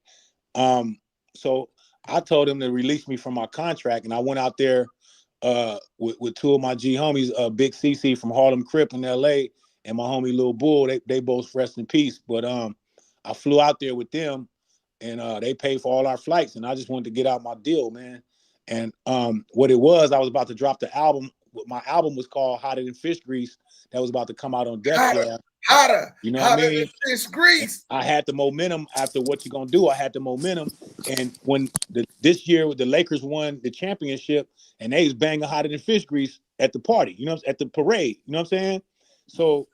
so I told them to release me from my contract, and I went out there with two of my G homies, Big CC from Harlem Crip in LA, and my homie Lil Bull. They both rest in peace. But I flew out there with them, and they paid for all our flights, and I just wanted to get out my deal, man. And what it was, I was about to drop the album. My album was called Hotter Than Fish Grease. That was about to come out on Def Jam. Hotter. You know what I mean? Than fish grease. I had the momentum after What You Gonna Do. I had the momentum. And when this year the Lakers won the championship, and they was banging Hotter Than Fish Grease at the party, you know, at the parade. You know what I'm saying? So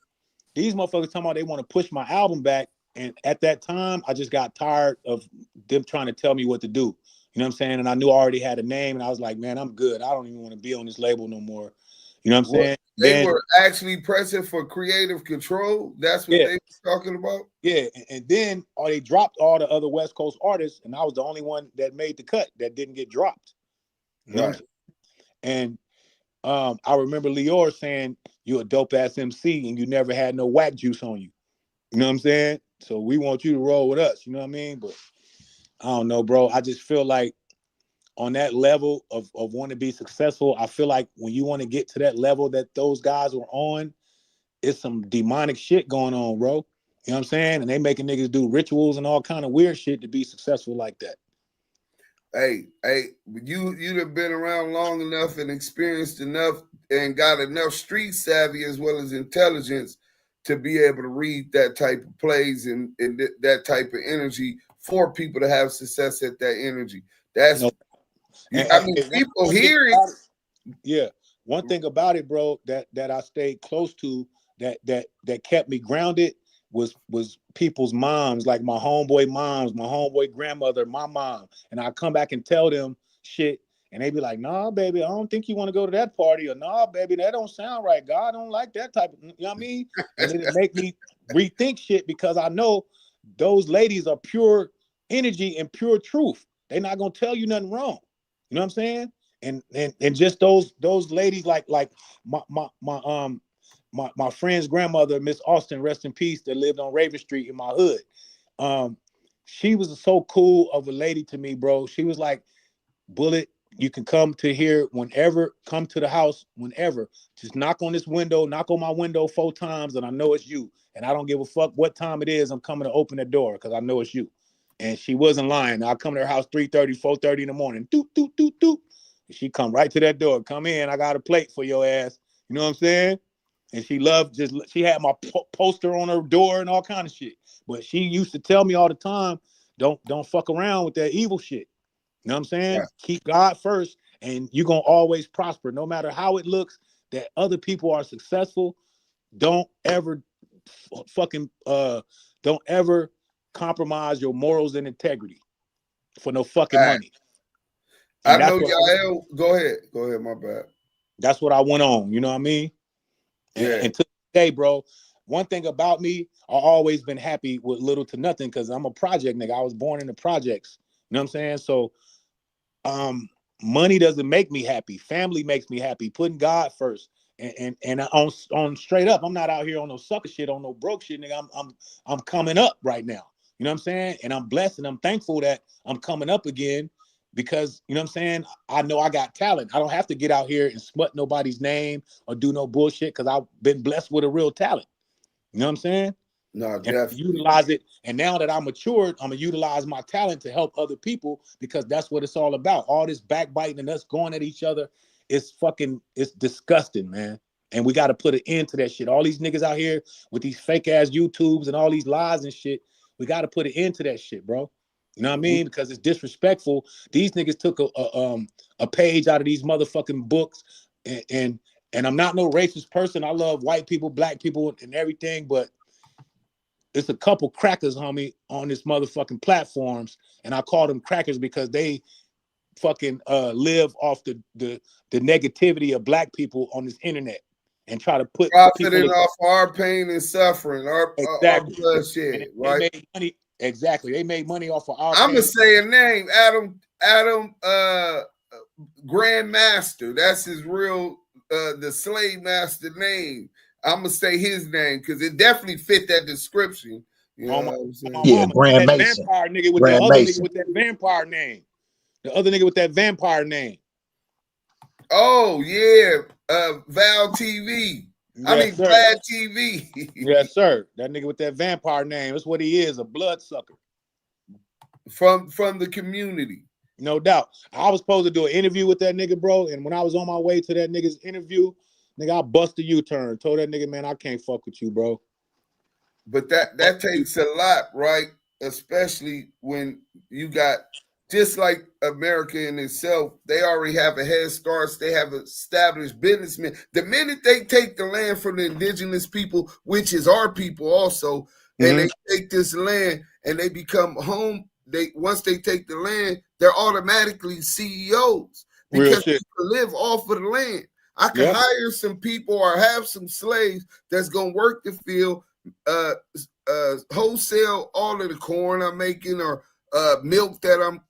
these motherfuckers talking about they want to push my album back. And at that time, I just got tired of them trying to tell me what to do. You know what I'm saying? And I knew I already had a name, and I was like, man, I'm good. I don't even want to be on this label no more. You know what I'm saying? They were actually pressing for creative control. That's what they were talking about. Yeah, and then they dropped all the other West Coast artists, and I was the only one that made the cut that didn't get dropped. You know what I'm saying? And I remember Lior saying, "You a dope ass MC, and you never had no whack juice on you." You know what I'm saying? So we want you to roll with us. You know what I mean? But I don't know, bro. I just feel like on that level of wanting to be successful, I feel like when you want to get to that level that those guys were on, it's some demonic shit going on, bro. You know what I'm saying? And they making niggas do rituals and all kind of weird shit to be successful like that. Hey, you'd have been around long enough and experienced enough and got enough street savvy as well as intelligence to be able to read that type of plays and that type of energy for people to have success at that energy. That's people hear it. Yeah. One thing about it, bro, that I stayed close to that kept me grounded was people's moms, like my homeboy moms, my homeboy grandmother, my mom. And I come back and tell them shit, and they be like, nah, baby, I don't think you want to go to that party, or nah, baby, that don't sound right. God don't like that type of, you know what I mean? And it make me rethink shit because I know those ladies are pure energy and pure truth. They're not gonna tell you nothing wrong. You know what I'm saying? And just those ladies like my friend's grandmother, Miss Austin, rest in peace, that lived on Raven Street in my hood. She was so cool of a lady to me, bro. She was like, Bullet, you can come to here whenever, come to the house whenever. Just knock on this window, knock on my window 4 times, and I know it's you. And I don't give a fuck what time it is. I'm coming to open the door because I know it's you. And she wasn't lying. I come to her house 3:30, 4:30 in the morning. Doop, doop, doop, doop. And she come right to that door. Come in. I got a plate for your ass. You know what I'm saying? And she loved she had my poster on her door and all kind of shit. But she used to tell me all the time, don't fuck around with that evil shit. You know what I'm saying? Yeah. Keep God first, and you're going to always prosper. No matter how it looks, that other people are successful, don't ever don't ever compromise your morals and integrity for no fucking money. I And know Jayo. Go ahead, my bad. That's what I went on, you know what I mean? And to today, bro, one thing about me, I've always been happy with little to nothing because I'm a project nigga. I was born in the projects. You know what I'm saying? So money doesn't make me happy. Family makes me happy. Putting God first. And on straight up, I'm not out here on no sucker shit, on no broke shit, nigga. I'm coming up right now. You know what I'm saying? And I'm blessed and I'm thankful that I'm coming up again because, you know what I'm saying? I know I got talent. I don't have to get out here and smut nobody's name or do no bullshit because I've been blessed with a real talent. You know what I'm saying? No, and definitely. utilize it. And now that I'm matured, I'm gonna utilize my talent to help other people because that's what it's all about. All this backbiting and us going at each other is it's disgusting, man. And we got to put an end to that shit. All these niggas out here with these fake ass YouTubes and all these lies and shit, we got to put an end to that shit, bro. You know what I mean? Because it's disrespectful. These niggas took a page out of these motherfucking books, and I'm not no racist person. I love white people, black people, and everything, but it's a couple crackers, homie, on this motherfucking platforms, and I call them crackers because they fucking live off the negativity of black people on this internet and try to put profiting off our pain and suffering, our bloodshed, right? They made money. Exactly. They made money off of our I'm gonna say a name, Adam Grandmaster. That's his real the slave master name. I'm gonna say his name because it definitely fit that description. You know what I'm saying? Yeah, Grand Mason. Vampire nigga with Grand the other Mason. nigga with that vampire name. The other nigga with that vampire name. Oh yeah, Val TV. Yes, sir. Vlad TV. Yes, sir. That nigga with that vampire name. That's what he is, a bloodsucker. From the community. No doubt. I was supposed to do an interview with that nigga, bro. And when I was on my way to that nigga's interview, nigga, I bust a U-turn. Told that nigga, man, I can't fuck with you, bro. But that takes a lot, right? Especially when you got, just like America in itself, they already have a head start. They have established businessmen. The minute they take the land from the indigenous people, which is our people also, and they take this land and they become home, once they take the land, they're automatically CEOs because people live off of the land. I can hire some people or have some slaves that's gonna work the field, wholesale all of the corn I'm making or milk that I'm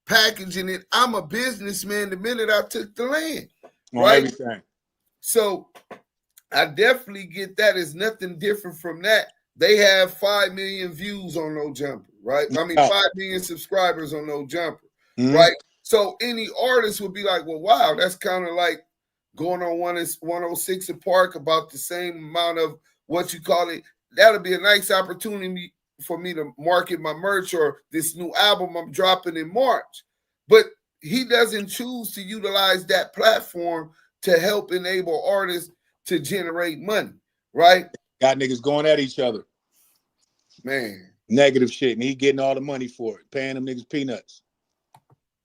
packaging it. I'm a businessman the minute I took the land, right? Everything. So I definitely get that. It's nothing different from that. They have 5 million views on No Jumper, right? 5 million subscribers on No Jumper, right? So any artist would be like, well, wow, that's kind of like going on 106 and Park, about the same amount of what you call it. That'll be a nice opportunity for me to market my merch or this new album I'm dropping in March. But he doesn't choose to utilize that platform to help enable artists to generate money, right? Got niggas going at each other. Man. Negative shit. And he getting all the money for it. Paying them niggas peanuts.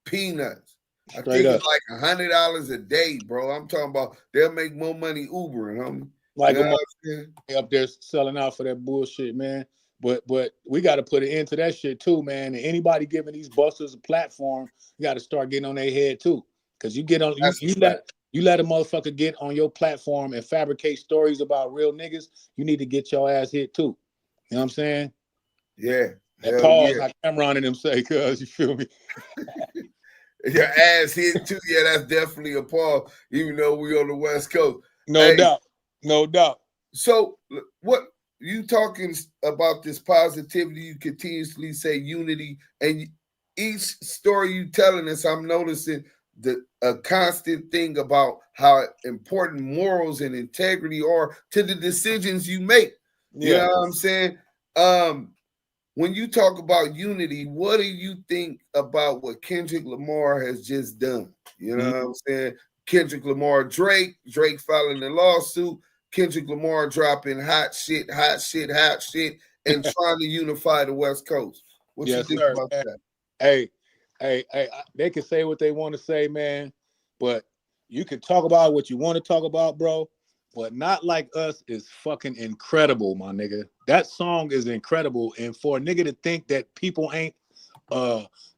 Peanuts. Straight I think up. it's like $100 a day, bro. I'm talking about they'll make more money Ubering, homie. Like up there selling out for that bullshit, man. But we got to put an end to that shit too, man. And anybody giving these busters a platform, you got to start getting on their head too. Because you get on, you let a motherfucker get on your platform and fabricate stories about real niggas, you need to get your ass hit too. You know what I'm saying? Yeah. And pause, like Cameron and them say, cuz, you feel me? Your ass hit too. Yeah, that's definitely a pause, even though we on the West Coast. No doubt. No doubt. So what you talking about this positivity, you continuously say unity, and each story you telling us, I'm noticing a constant thing about how important morals and integrity are to the decisions you make. You know what I'm saying? When you talk about unity, what do you think about what Kendrick Lamar has just done? You know what I'm saying? Kendrick Lamar, Drake filing the lawsuit, Kendrick Lamar dropping hot shit, and trying to unify the West Coast. What you think about that? Hey, they can say what they want to say, man, but You can talk about what you want to talk about, bro, but Not Like Us is fucking incredible, my nigga. That song is incredible. And for a nigga to think that people ain't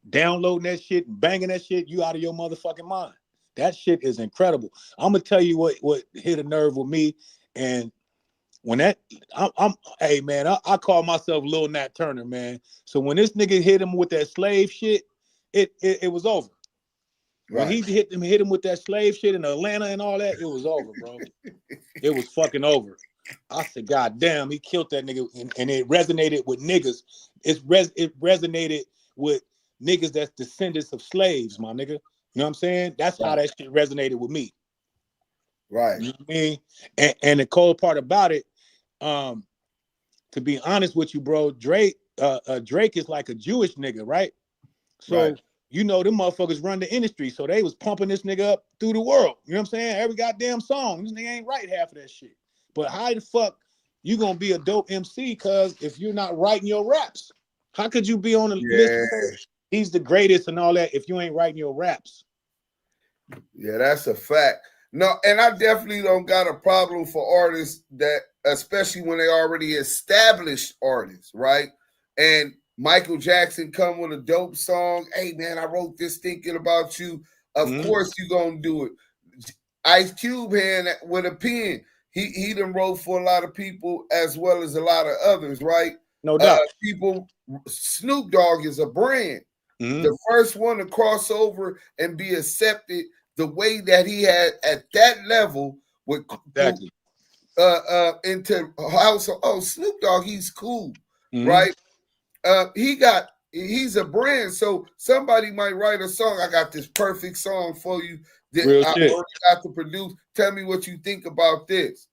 downloading that shit, banging that shit, you out of your motherfucking mind. That shit is incredible. I'm gonna tell you what hit a nerve with me. And when that hey man, I call myself Lil Nat Turner, man. So when this nigga hit him with that slave shit, it was over. When he hit him with that slave shit in Atlanta and all that, it was over, bro. It was fucking over. I said, God damn, he killed that nigga, and it resonated with niggas. It resonated with niggas that's descendants of slaves, my nigga. You know what I'm saying? That's how that shit resonated with me. Right. You know what I mean? And the cold part about it, to be honest with you, bro, Drake is like a Jewish nigga, right? So you know them motherfuckers run the industry, so they was pumping this nigga up through the world. You know what I'm saying? Every goddamn song. This nigga ain't write half of that shit. But how the fuck you gonna be a dope MC? Cause if you're not writing your raps, how could you be on the list? He's the greatest and all that if you ain't writing your raps. Yeah, that's a fact. No, and I definitely don't got a problem for artists that, especially when they already established artists, right? And Michael Jackson come with a dope song. Hey man, I wrote this thinking about you. Of course you gonna do it. Ice Cube hand with a pen. He done wrote for a lot of people as well as a lot of others, right? No doubt. People, Snoop Dogg is a brand. The first one to cross over and be accepted the way that he had at that level with into house. Oh, Snoop Dogg, he's cool, right? He's a brand, so somebody might write a song. I got this perfect song for you that I already got to produce. Tell me what you think about this,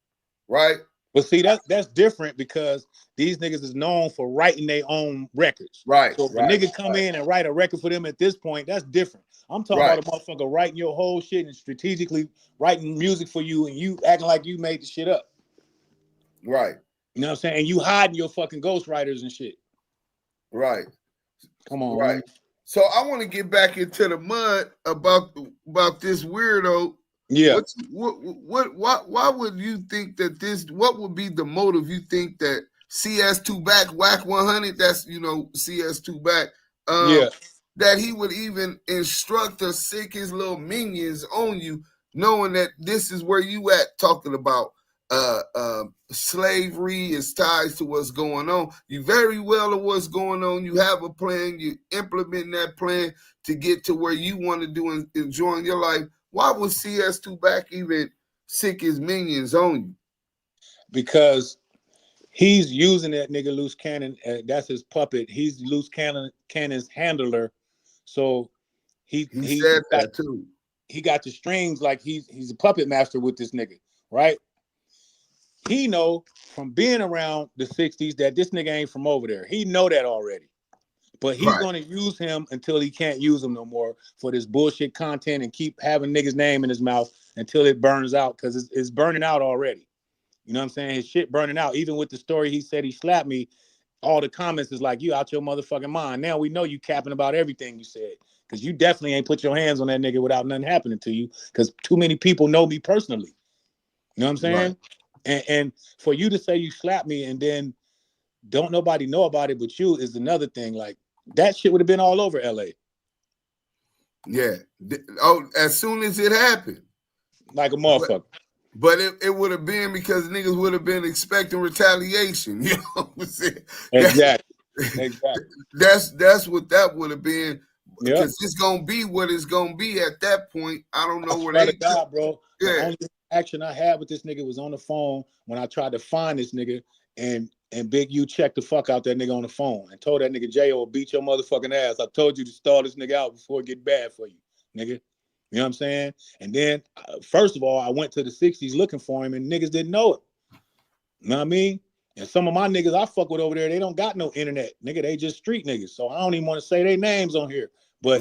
right? But see, that's different because these niggas is known for writing their own records. Right. So if a nigga come in and write a record for them at this point, that's different. I'm talking about a motherfucker writing your whole shit and strategically writing music for you and you acting like you made the shit up. Right. You know what I'm saying? And you hiding your fucking ghostwriters and shit. Right. Come on. Right. Man. So I want to get back into the mud about this weirdo. Yeah. Why would you think that this? What would be the motive? You think that CS2 back, Wack 100? That's CS2 back. That he would even instruct or sick his little minions on you, knowing that this is where you at, talking about slavery is ties to what's going on. You very well know what's going on. You have a plan. You implement that plan to get to where you want to do and enjoying your life. Why would CS2 back even sick his minions on you? Because he's using that nigga Luce Cannon. That's his puppet. He's Luce Cannon's handler. So he said that too. He got the strings like he's a puppet master with this nigga, right? He know from being around the 60s that this nigga ain't from over there. He know that already. But he's going to use him until he can't use him no more for this bullshit content and keep having niggas' name in his mouth until it burns out, because it's burning out already. You know what I'm saying? His shit burning out. Even with the story he said he slapped me, all the comments is like, you out your motherfucking mind. Now we know you capping about everything you said, because you definitely ain't put your hands on that nigga without nothing happening to you, because too many people know me personally. You know what I'm saying? Right. And for you to say you slapped me and then don't nobody know about it but you is another thing. Like, that shit would have been all over LA. Yeah. Oh, as soon as it happened. Like a motherfucker. But it would have been because niggas would have been expecting retaliation. You know what I'm saying? Exactly. That's what that would have been. Because it's gonna be what it's gonna be at that point. I don't know where they got, bro. The only action I had with this nigga was on the phone when I tried to find this nigga, and Big U checked the fuck out that nigga on the phone and told that nigga Jayo will beat your motherfucking ass. I told you to stall this nigga out before it get bad for you, nigga. You know what I'm saying? And then, first of all, I went to the 60s looking for him, and niggas didn't know it. You know what I mean? And some of my niggas I fuck with over there, they don't got no internet, nigga. They just street niggas. So I don't even want to say their names on here. But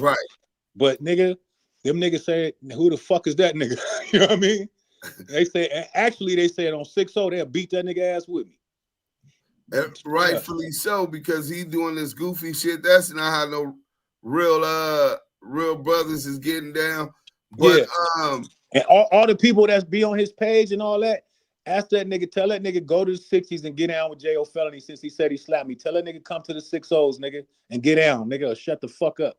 nigga, them niggas say, who the fuck is that nigga? You know what I mean? They say, actually, they said on 6-0, they'll beat that nigga ass with me. And rightfully so, because he doing this goofy shit. That's not how no real brothers is getting down. But And all the people that's be on his page and all that, ask that nigga, tell that nigga go to the 60s and get down with Jayo Felony since he said he slapped me. Tell that nigga come to the 6-0s, nigga, and get down, nigga, or shut the fuck up.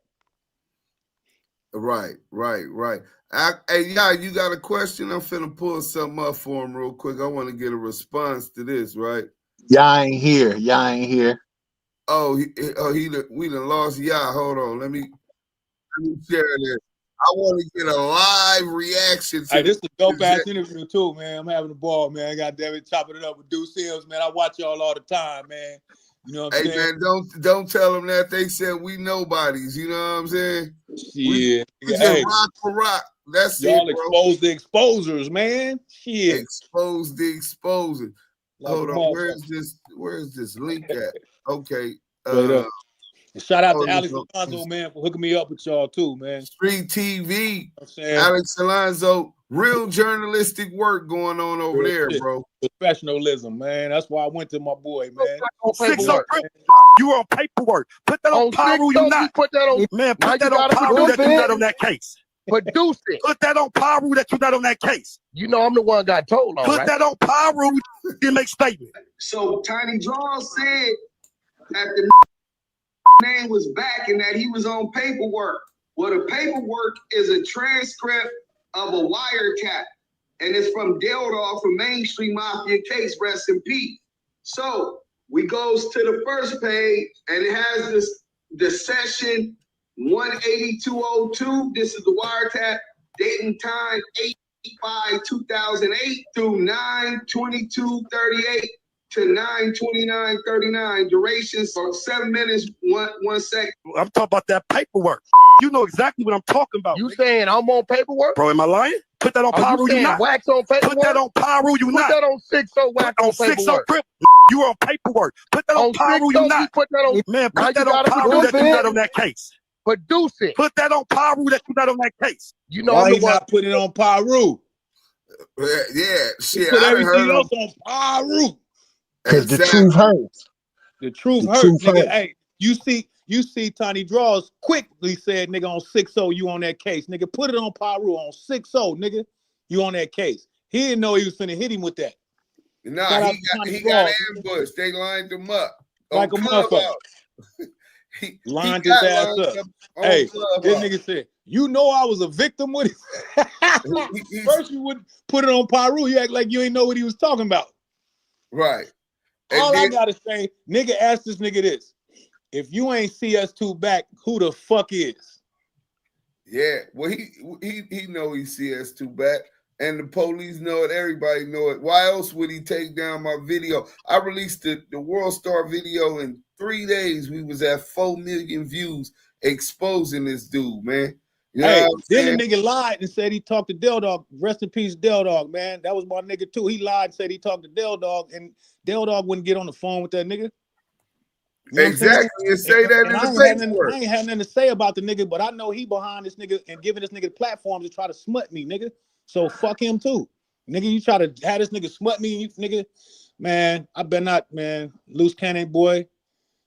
Right. Hey, yeah, you got a question? I'm finna pull something up for him real quick. I want to get a response to this, right? Y'all ain't here. Oh, we done lost. Yeah, hold on. Let me share this. I want to get a live reaction. Hey, this is a dope ass interview too, man. I'm having a ball, man. God damn it, chopping it up with Deuce Sims, man. I watch y'all all the time, man. You know what I'm saying? Hey, man, don't tell them that. They said we nobodies. You know what I'm saying? Shit. We just rock for rock. That's y'all it, bro. Expose the exposers, man. Shit. Expose the exposers. Like hold on. Where's this link at? Okay. Shout out to Alex Alonso, man, for hooking me up with y'all too, man. Street TV. Alex Alonso, real journalistic work going on over there, bro. Professionalism, man. That's why I went to my boy, man. 6-0, you on paperwork. Put that on Pyro, you not. Put that on, man, put that on Pyro that you not on that case. Produce it. Put that on Pyro that you not on that case. You know I'm the one got told on. Put that on Pyro, you make statement. So Tiny Draw said that the name was back and that he was on paperwork. Well, the paperwork is a transcript of a wiretap, and it's from Deldog from Mainstream Mafia case, rest in peace. So we goes to the first page, and it has the session 18202. This is the wiretap, date and time 8/5/2008 through 9/22/38 to 9/29/39. Duration for 7 minutes, one second. I'm talking about that paperwork. You know exactly what I'm talking about. You saying I'm on paperwork? Bro, am I lying? Put that on Pyro, you not. Wax on paperwork? Put that on Pyro, you not. Put that on 6-0 Wax on paperwork. 6-0 you on paperwork. Put that on Pyro, you not. Put that on, man, put that on Pyro that you not on that case. Produce it. Put that on Pyro that you not on that case. You know why he not put it on Pyro? Yeah, shit. Put everything else on Pyro. Because the truth hurts. The truth hurts, nigga. Hey, you see Tiny Draws quickly said, nigga, on 6-0, you on that case. Nigga, put it on Pyro on 6-0, nigga. You on that case. He didn't know he was finna hit him with that. Nah, he got ambushed. They lined him up. Like a motherfucker. Lined his ass up. Hey, this nigga said, you know I was a victim with it. First you would put it on Pyro. You act like you ain't know what he was talking about. Right. All I gotta say, nigga, ask this nigga this. If you ain't CS2 back, who the fuck is? Yeah, well, he know he's CS2 back, and the police know it. Everybody know it. Why else would he take down my video? I released the World Star video in 3 days. We was at 4 million views exposing this dude, man. You know then the nigga lied and said he talked to Deldog. Rest in peace, Deldog, man. That was my nigga too. He lied and said he talked to Deldog, and Deldog wouldn't get on the phone with that nigga. You know exactly, and say that in the paperwork. I ain't had nothing to say about the nigga, but I know he behind this nigga and giving this nigga the platform to try to smut me, nigga. So fuck him too. Nigga, you try to have this nigga smut me, nigga. Man, I better not, man. Luce Cannon, boy.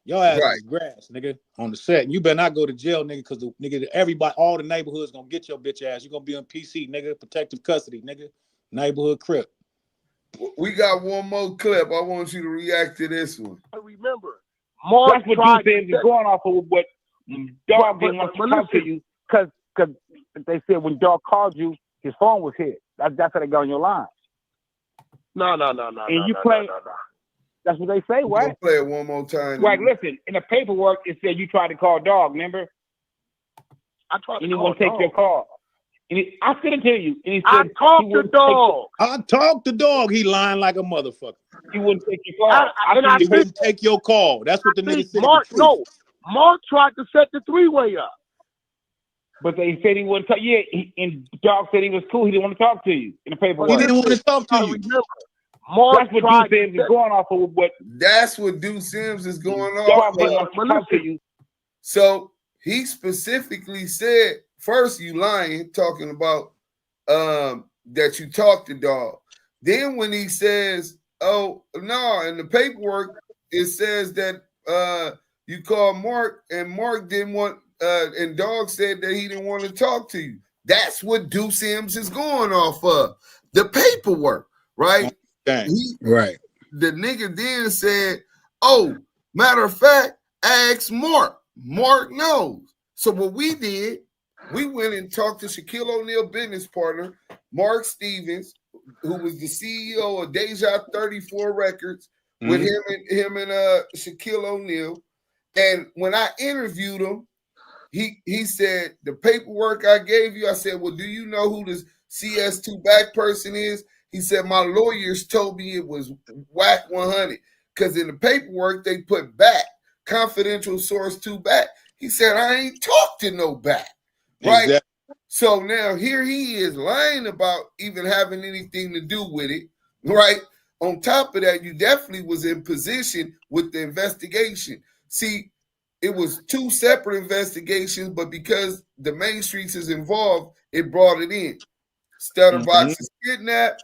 Your ass is grass, nigga, on the set. And you better not go to jail, nigga, because the nigga, everybody, all the neighborhood's gonna get your bitch ass. You're gonna be on PC, nigga, protective custody, nigga. Neighborhood crip. We got one more clip. I want you to react to this one. I remember. Mark that's what you said is going off of what Dog didn't want to talk to you because they said when Dog called you, his phone was hit. That's how they got on your line. No. And you play. That's what they say, Wack. Play it one more time. Wack, listen, in the paperwork, it said you tried to call Dog, remember? I tried to and he won't take your call. And I said it to you. And he said, I talked to Dog. I talked to Dog. He lying like a motherfucker. He wouldn't take your call. He wouldn't take your call. That's what the nigga said. Mark tried to set the three-way up. But they said he wouldn't talk. Yeah, and Dog said he was cool. He didn't want to talk to you in the paperwork. He didn't want to talk to you. Mark that's what Deuce Sims is going off of. What? That's what Deuce Sims is going on. So he specifically said, first you lying, talking about that you talked to Dog. Then when he says, oh, no, in the paperwork, it says that you called Mark, and Mark didn't want, and Dog said that he didn't want to talk to you. That's what Deuce M's is going off of. The paperwork, right? Right. The nigga then said, oh, matter of fact, ask Mark. Mark knows. So what we did, we went and talked to Shaquille O'Neal business partner, Mark Stevens, who was the CEO of Deja 34 Records, with him and Shaquille O'Neal. And when I interviewed him, he said, the paperwork I gave you, I said, well, do you know who this CS2 back person is? He said, my lawyers told me it was Wack 100, because in the paperwork they put back, confidential source 2 back. He said, I ain't talked to no back, right? Exactly. So now here he is lying about even having anything to do with it, right? On top of that, you definitely was in position with the investigation. See, it was 2 separate investigations, but because the Main Streets is involved, it brought it in. Stutterbox is kidnapped,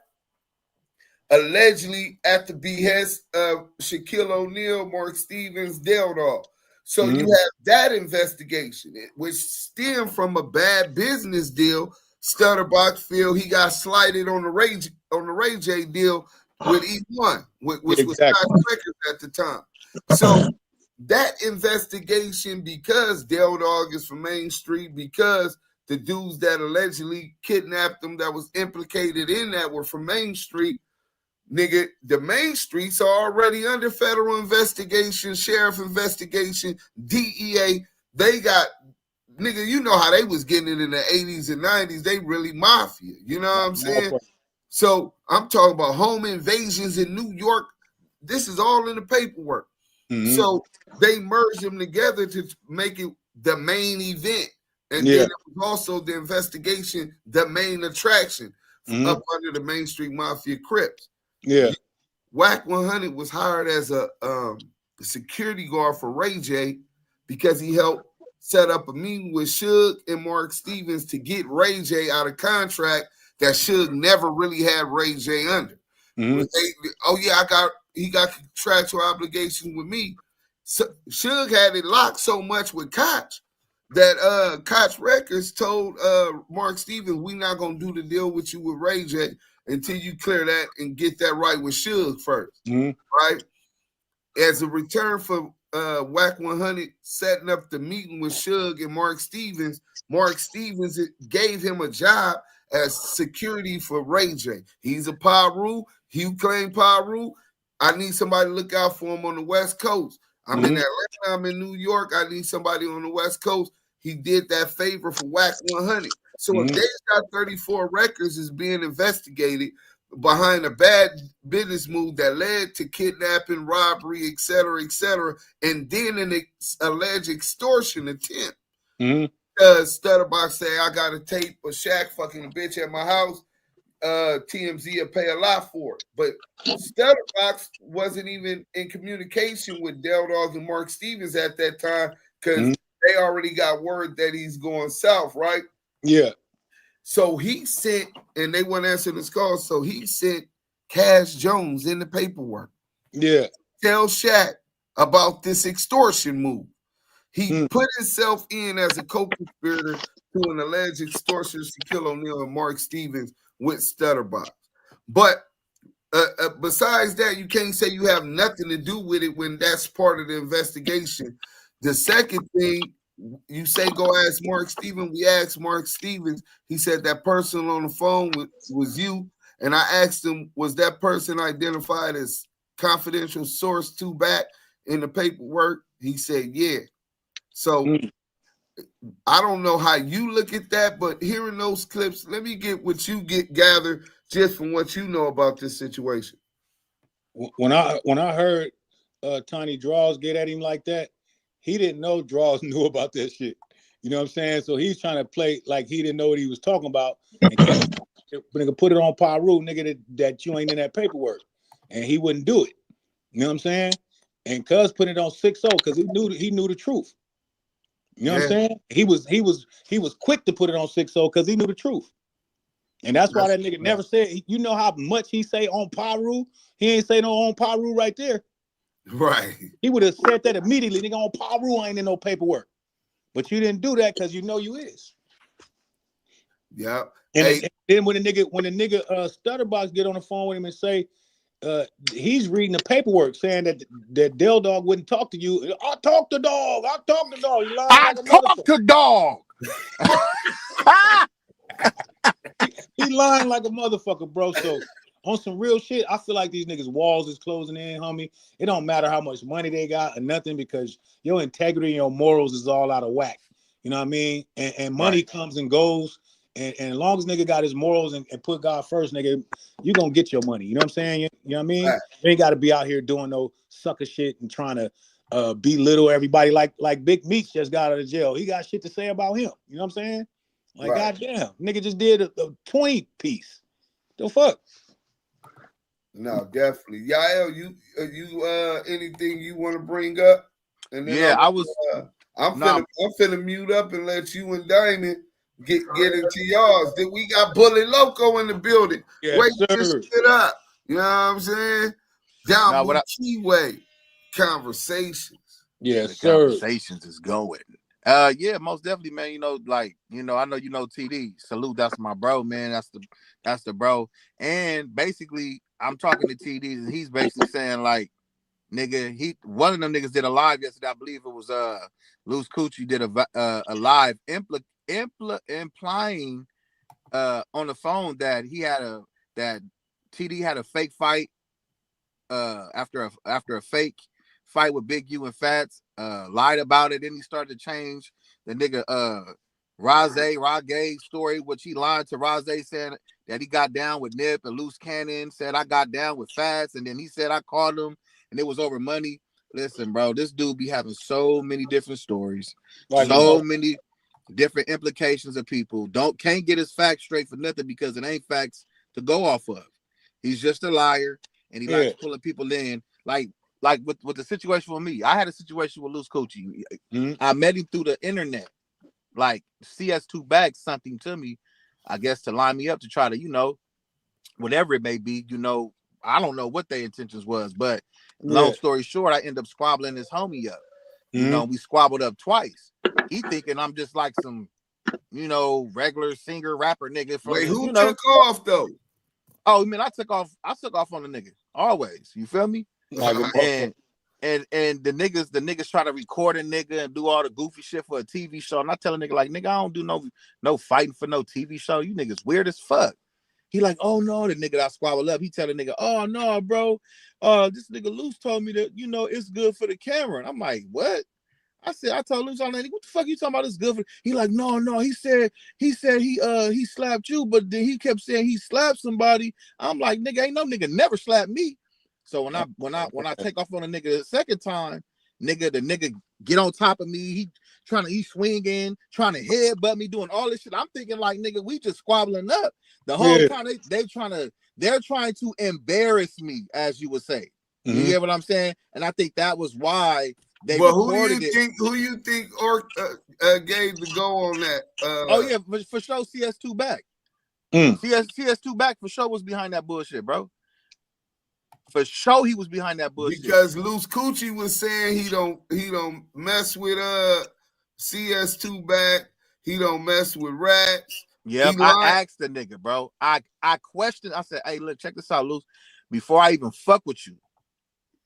allegedly at the behest of Shaquille O'Neal, Mark Stevens, Del Dog. So you have that investigation, which stemmed from a bad business deal. Stutterbox feel he got slighted on the Ray J deal with E1, which was Scott Records at the time. So that investigation, because Del Dog is from Main Street, because the dudes that allegedly kidnapped them that was implicated in that were from Main Street, nigga, the Main Streets are already under federal investigation, sheriff investigation, DEA. They got, nigga, you know how they was getting it in the 80s and 90s. They really mafia. You know what I'm saying? So I'm talking about home invasions in New York. This is all in the paperwork. So they merged them together to make it the main event. And then it was also the investigation, the main attraction up under the Main Street Mafia Crips. Wack 100 was hired as a security guard for Ray J because he helped set up a meeting with Suge and Mark Stevens to get Ray J out of contract that Suge never really had Ray J under. He got contractual obligations with me. So Suge had it locked so much with Koch that Koch Records told Mark Stevens, we're not gonna do the deal with you with Ray J until you clear that and get that right with Suge first, right? As a return for Wack 100 setting up the meeting with Suge and Mark Stevens gave him a job as security for Ray J. He's a Paru. He claimed Paru. I need somebody to look out for him on the West Coast. I'm in Atlanta. I'm in New York. I need somebody on the West Coast. He did that favor for Wack 100. So if Deja 34 Records is being investigated behind a bad business move that led to kidnapping, robbery, et cetera, and then an alleged extortion attempt, because Stutterbox say, I got a tape of Shaq fucking a bitch at my house, TMZ will pay a lot for it. But Stutterbox wasn't even in communication with Del Dog and Mark Stevens at that time because they already got word that he's going south, right? So he sent, and they wouldn't answer this call, so he sent Cash Jones in the paperwork. Tell Shaq about this extortion move. He put himself in as a co-conspirator to an alleged extortion of Shaquille O'Neal and Mark Stevens with Stutterbox. But besides that, you can't say you have nothing to do with it when that's part of the investigation. The second thing, you say go ask Mark Stevens. We asked Mark Stevens. He said that person on the phone was you. And I asked him, was that person identified as confidential source 2 back in the paperwork? He said, yeah. So I don't know how you look at that, but hearing those clips, let me get what you gathered just from what you know about this situation. When I heard Tiny Draws get at him like that, he didn't know Draws knew about that shit. You know what I'm saying? So he's trying to play like he didn't know what he was talking about. And nigga put it on Paru, nigga, that you ain't in that paperwork. And he wouldn't do it. You know what I'm saying? And Cuz put it on 6-0 because he knew the truth. You know what I'm saying? He was quick to put it on 6-0 because he knew the truth. And that's why that nigga never said, you know how much he say on Paru? He ain't say no on Paru right there. Right. He would have said that immediately. Nigga, on Paru ain't in no paperwork. But you didn't do that because you know you is. Yeah. And, Hey, and then when the nigga Stutterbox get on the phone with him and say, he's reading the paperwork saying that Del Dog wouldn't talk to you. I talk to dog. I talk to dog. You lying I like a talk to motherfucker. dog. He lying like a motherfucker, bro. So on some real shit, I feel like these niggas' walls is closing in, homie. It don't matter how much money they got or nothing because your integrity and your morals is all out of whack. You know what I mean? And money comes and goes. And as long as nigga got his morals and put God first, nigga, you gonna get your money. You know what I'm saying? You know what I mean? Right. You ain't gotta be out here doing no sucker shit and trying to belittle everybody like Big Meats just got out of jail. He got shit to say about him. You know what I'm saying? Like, goddamn, nigga just did a 20 piece. The fuck? No, definitely. Yael, you anything you want to bring up? And then I'm finna mute up and let you and Diamond get into yours. Then we got Bully Loco in the building. Yes, Wait sir. this shit up. You know what I'm saying? Damu Kiwe conversations. Yes, the conversations is going. Yeah, most definitely, man. You know, like, you know, I know you know TD. Salute, that's my bro, man. That's the bro. And basically, I'm talking to TD, and he's basically saying, like, nigga, one of them niggas did a live yesterday. I believe it was Luce Coochie did a live implying on the phone that that TD had a fake fight after a fake fight with Bigu and Fats, lied about it. Then he started to change the nigga Rage story, which he lied to Rage, saying that he got down with Nip and Luce Cannon, said I got down with Fats, and then he said I called him and it was over money. Listen, bro, this dude be having so many different stories, so many different implications of people. Can't get his facts straight for nothing because it ain't facts to go off of. He's just a liar, and he likes pulling people in. Like with the situation with me, I had a situation with Luce Coochie. I met him through the internet. Like CS2 bagged something to me, I guess, to line me up to try to, you know, whatever it may be, you know, I don't know what their intentions was, but long story short, I end up squabbling his homie up. You know, we squabbled up twice. He thinking I'm just like some, you know, regular singer rapper nigga. Wait, who took off though? Oh, man, I took off on the nigga always. You feel me? and the niggas try to record a nigga and do all the goofy shit for a TV show. And I tell a nigga, like, nigga, I don't do no fighting for no TV show. You niggas weird as fuck. He like, oh no, the nigga that I squabble up. He tell the nigga, oh no, bro. This nigga Luce told me that, you know, it's good for the camera. And I'm like, what? I told Luce, I'm like, what the fuck you talking about? It's good for. He like, no. He said he slapped you, but then he kept saying he slapped somebody. I'm like, nigga, ain't no nigga never slapped me. So when I take off on a nigga the second time, the nigga get on top of me. He's swinging, trying to headbutt me, doing all this shit. I'm thinking like, nigga, we just squabbling up the whole time. They're trying to embarrass me, as you would say. You get what I'm saying? And I think that was why they recorded it. Who you think gave the go on that? Oh yeah, for sure. CS2 back. CS2 back for sure was behind that bullshit, bro. For sure, he was behind that bullshit. Because Luce Coochie was saying he don't mess with CS2 back. He don't mess with rats. Yeah, I asked the nigga, bro. I questioned. I said, hey, look, check this out, Luce. Before I even fuck with you,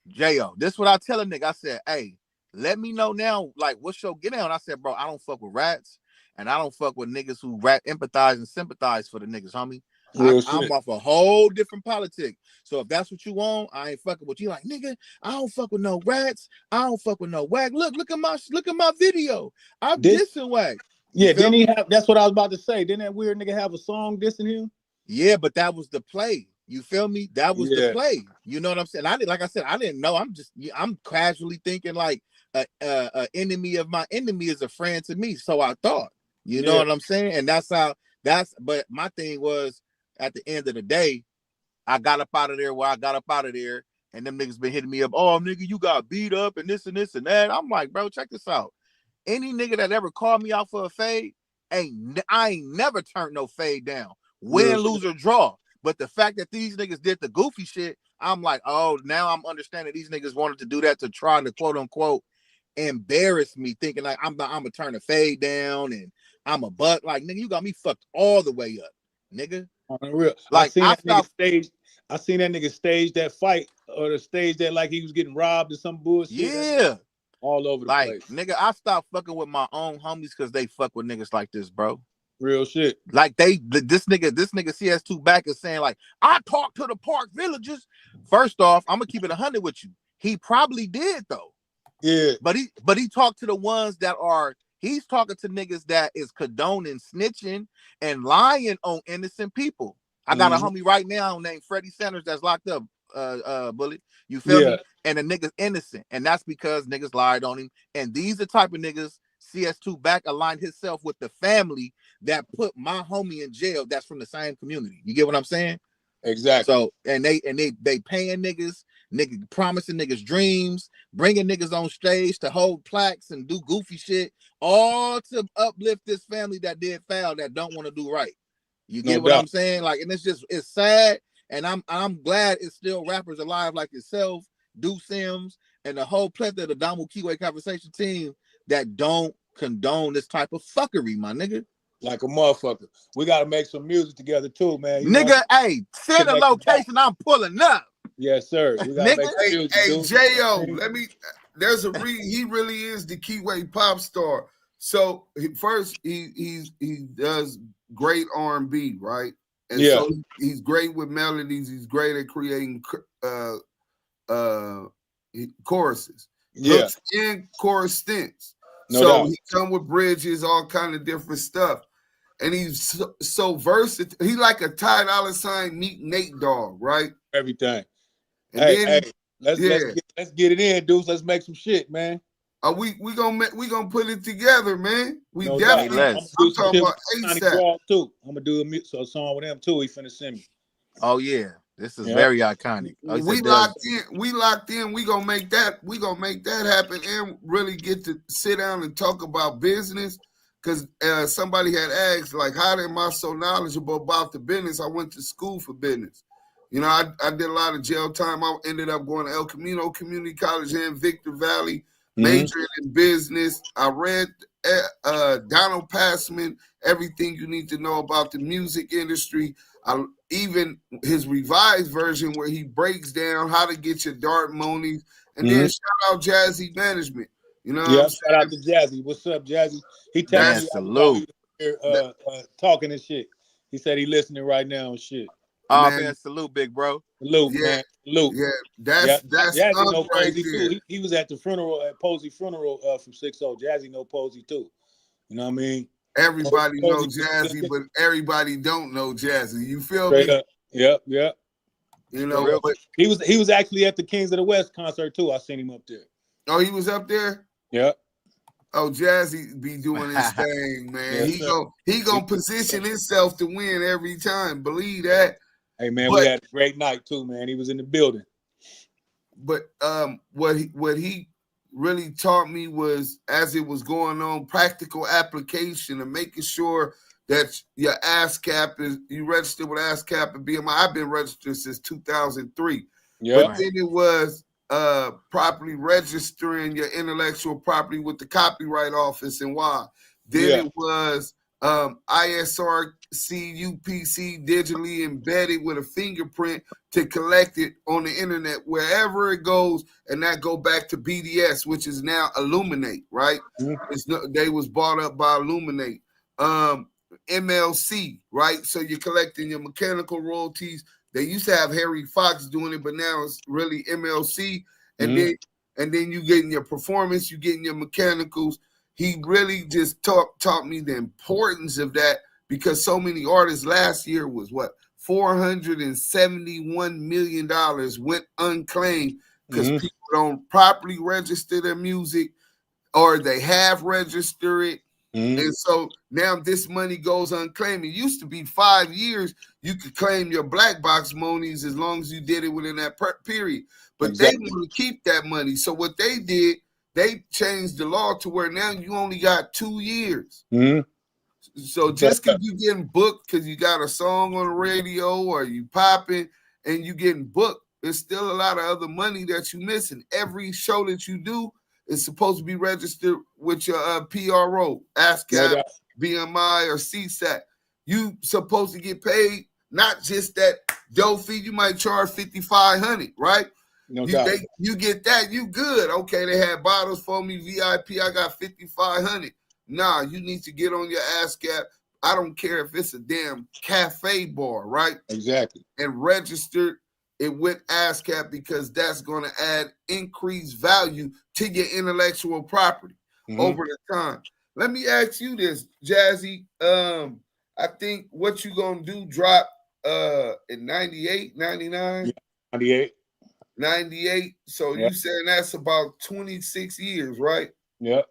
Jayo, this is what I tell a nigga. I said, hey, let me know now, like, what's your get down? I said, bro, I don't fuck with rats, and I don't fuck with niggas who empathize and sympathize for the niggas, homie. I'm off a whole different politic. So if that's what you want, I ain't fucking with you. Like, nigga, I don't fuck with no rats. I don't fuck with no Wack. Look at my video. I'm dissing Wack. Yeah, didn't he have? That's what I was about to say. Didn't that weird nigga have a song dissing him? Yeah, but that was the play. You feel me? That was the play. You know what I'm saying? I didn't know. I'm casually thinking like a enemy of my enemy is a friend to me. So I thought. You know what I'm saying? And but my thing was, at the end of the day, I got up out of there where I got up out of there, and them niggas been hitting me up. Oh, nigga, you got beat up and this and this and that. I'm like, bro, check this out. Any nigga that ever called me out for a fade, I ain't never turned no fade down. Win, lose, or draw. But the fact that these niggas did the goofy shit, I'm like, oh, now I'm understanding these niggas wanted to do that to try to quote unquote embarrass me, thinking like I'm gonna turn the fade down and I'm a butt. Like, nigga, you got me fucked all the way up, nigga. On the real. Like, I seen that nigga stage that fight or the stage that like he was getting robbed or some bullshit. Yeah. All over the place. Nigga, I stopped fucking with my own homies because they fuck with niggas like this, bro. Real shit. Like this nigga CS2 back is saying like, I talked to the park villagers. First off, I'm gonna keep it 100 with you. He probably did though. Yeah. But he talked to the ones that are. He's talking to niggas that is condoning snitching and lying on innocent people. I got a homie right now named Freddie Sanders that's locked up, Bullet. You feel me? And the nigga's innocent. And that's because niggas lied on him. And these the type of niggas CS2 back aligned himself with the family that put my homie in jail that's from the same community. You get what I'm saying? Exactly. So, and they paying niggas promising niggas dreams, bringing niggas on stage to hold plaques and do goofy shit, all to uplift this family that did foul, that don't want to do right. You get what I'm saying? Like, and it's sad, and I'm glad it's still rappers alive like yourself, Do Sims, and the whole plethora of the Damu Kiwe conversation team that don't condone this type of fuckery, my nigga. Like a motherfucker. We gotta make some music together too, man. You nigga, hey, send a location, I'm pulling up. Yes, sir. We gotta make some music. Hey, Jayo, there's a he really is the Kiwe pop star. So first he does great R&B, right? And so he's great with melodies, he's great at creating choruses, hooks and chorus stints. He come with bridges, all kind of different stuff. And he's so versatile. He like a Ty Dolla $ign meet Nate Dogg, right? Everything. And let's get it in, dudes. Let's make some shit, man. We gonna put it together, man. We No definitely. I'm talking about ASAP. Too. I'm gonna do a song with him too. He finna send me. Oh yeah, this is very iconic. We locked in. We gonna make that. We gonna make that happen and really get to sit down and talk about business. Because somebody had asked, like, how am I so knowledgeable about the business? I went to school for business. You know, I did a lot of jail time. I ended up going to El Camino Community College and Victor Valley, majoring in business. I read Donald Passman, Everything You Need to Know About the Music Industry. Even his revised version where he breaks down how to get your Dart monies. And then shout out Jazzy Management. You know, shout out to Jazzy. What's up, Jazzy? He telling me talking and shit. He said he listening right now and shit. Oh man, salute, big bro. Salute, man. Salute. Yeah, that's Jazzy know right Posey there. too. He was at the funeral at Posey funeral from 6-0. Jazzy know Posey too. You know what I mean? Everybody knows Jazzy, but everybody don't know Jazzy. You feel me? Yep. You know, but he was actually at the Kings of the West concert too. I seen him up there. Oh, he was up there? Yeah. Oh, Jazzy be doing his thing, man. He gonna position himself to win every time. Believe that. Hey man, we had a great night too, man. He was in the building. But what he really taught me was, as it was going on, practical application and making sure that your ASCAP is you registered with ASCAP and BMI. I've been registered since 2003. Yeah. But then it was properly registering your intellectual property with the Copyright Office and why. Then it was ISRC UPC digitally embedded with a fingerprint to collect it on the internet wherever it goes, and that go back to BDS, which is now Illuminate, right? They was bought up by Illuminate. MLC, right? So you're collecting your mechanical royalties. They used to have Harry Fox doing it, but now it's really MLC. And then you getting your performance, you getting your mechanicals. He really just taught me the importance of that, because so many artists last year was $471 million went unclaimed because people don't properly register their music, or they have registered it. And so now this money goes unclaimed. It used to be 5 years you could claim your black box monies as long as you did it within that period. But they want to keep that money. So what they did, they changed the law to where now you only got 2 years. So just because you getting booked because you got a song on the radio or you popping and you getting booked, there's still a lot of other money that you missing. Every show that you do is supposed to be registered with your PRO, ASCAP, BMI or CSAT. You supposed to get paid not just that dough fee. You might charge $5,500, right? No doubt. You get that, you good. Okay, they had bottles for me, VIP. I got $5,500. Nah, you need to get on your ASCAP. I don't care if it's a damn cafe bar, right? Exactly. And registered it with ASCAP because that's going to add increased value to your intellectual property over the time. Let me ask you this, Jazzy. I think what you gonna do drop in 98, 99? 98. 98. So you saying that's about 26 years, right? Yeah.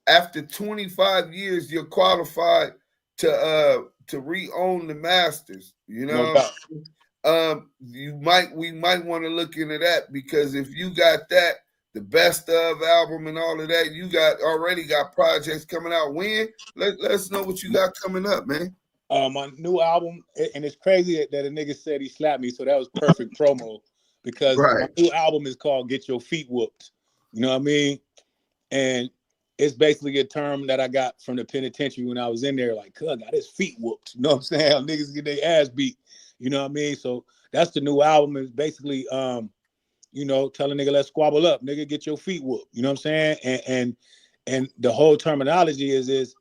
After 25 years, you're qualified to re-own the masters. You know, we might want to look into that because if you got that, the best of album and all of that, you already got projects coming out. When? Let us know what you got coming up, man. My new album, and it's crazy that a nigga said he slapped me, so that was perfect promo because my new album is called Get Your Feet Whooped. You know what I mean? And it's basically a term that I got from the penitentiary when I was in there, like, I got his feet whooped. You know what I'm saying? Niggas get their ass beat. You know what I mean? So that's the new album. Is basically, you know, tell a nigga, let's squabble up. Nigga, get your feet whooped. You know what I'm saying? And the whole terminology is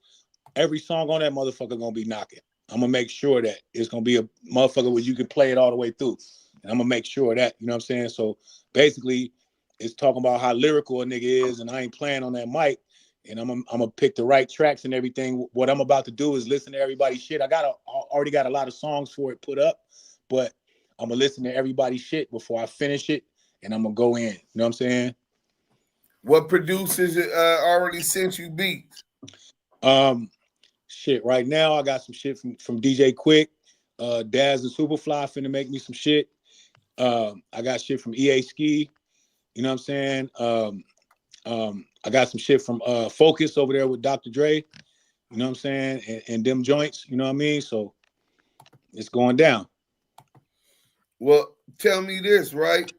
every song on that motherfucker gonna be knocking. I'm gonna make sure that it's gonna be a motherfucker where you can play it all the way through. And I'm gonna make sure that, you know what I'm saying? So basically, it's talking about how lyrical a nigga is, and I ain't playing on that mic. And I'm gonna pick the right tracks and everything. What I'm about to do is listen to everybody's shit. I already got a lot of songs for it put up, but I'm gonna listen to everybody's shit before I finish it, and I'm gonna go in. You know what I'm saying? What producers already sent you beats? Shit. Right now, I got some shit from DJ Quick, Daz and Superfly finna make me some shit. I got shit from EA Ski. You know what I'm saying? I got some shit from Focus over there with Dr. Dre. You know what I'm saying? And them joints. You know what I mean? So it's going down. Well, tell me this, right?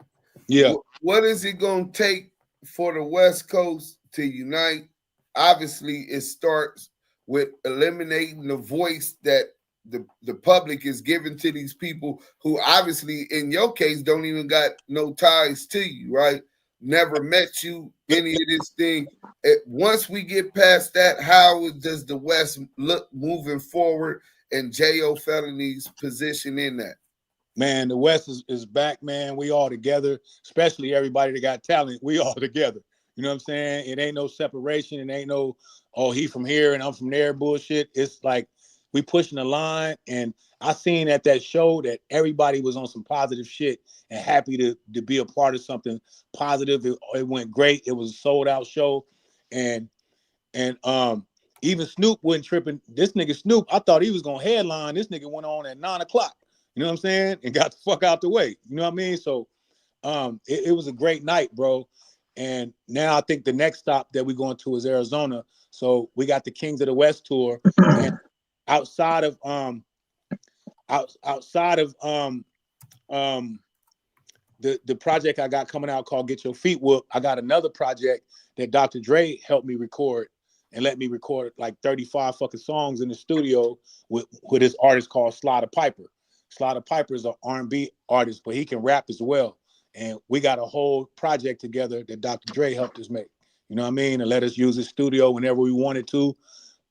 Yeah. What is it going to take for the West Coast to unite? Obviously, it starts with eliminating the voice that the public is giving to these people who obviously, in your case, don't even got no ties to you, right? Never met you, any of this thing. Once we get past that, how does the West look moving forward and Jayo Felony's position in that? Man, the West is back, man. We all together, especially everybody that got talent. We all together. You know what I'm saying? It ain't no separation. It ain't no, oh, he from here and I'm from there bullshit. It's like we pushing the line. And I seen at that show that everybody was on some positive shit and happy to be a part of something positive. It went great. It was a sold out show. And even Snoop wasn't tripping. This nigga Snoop, I thought he was gonna headline. This nigga went on at 9 o'clock. You know what I'm saying? And got the fuck out the way. You know what I mean? So it was a great night, bro. And now I think the next stop that we're going to is Arizona. So we got the Kings of the West tour. And outside of the project I got coming out called Get Your Feet Whooped, I got another project that Dr. Dre helped me record and let me record like 35 fucking songs in the studio with this artist called Sly the Piper. Sly the Piper is an R&B artist, but he can rap as well. And we got a whole project together that Dr. Dre helped us make. You know what I mean? And let us use his studio whenever we wanted to.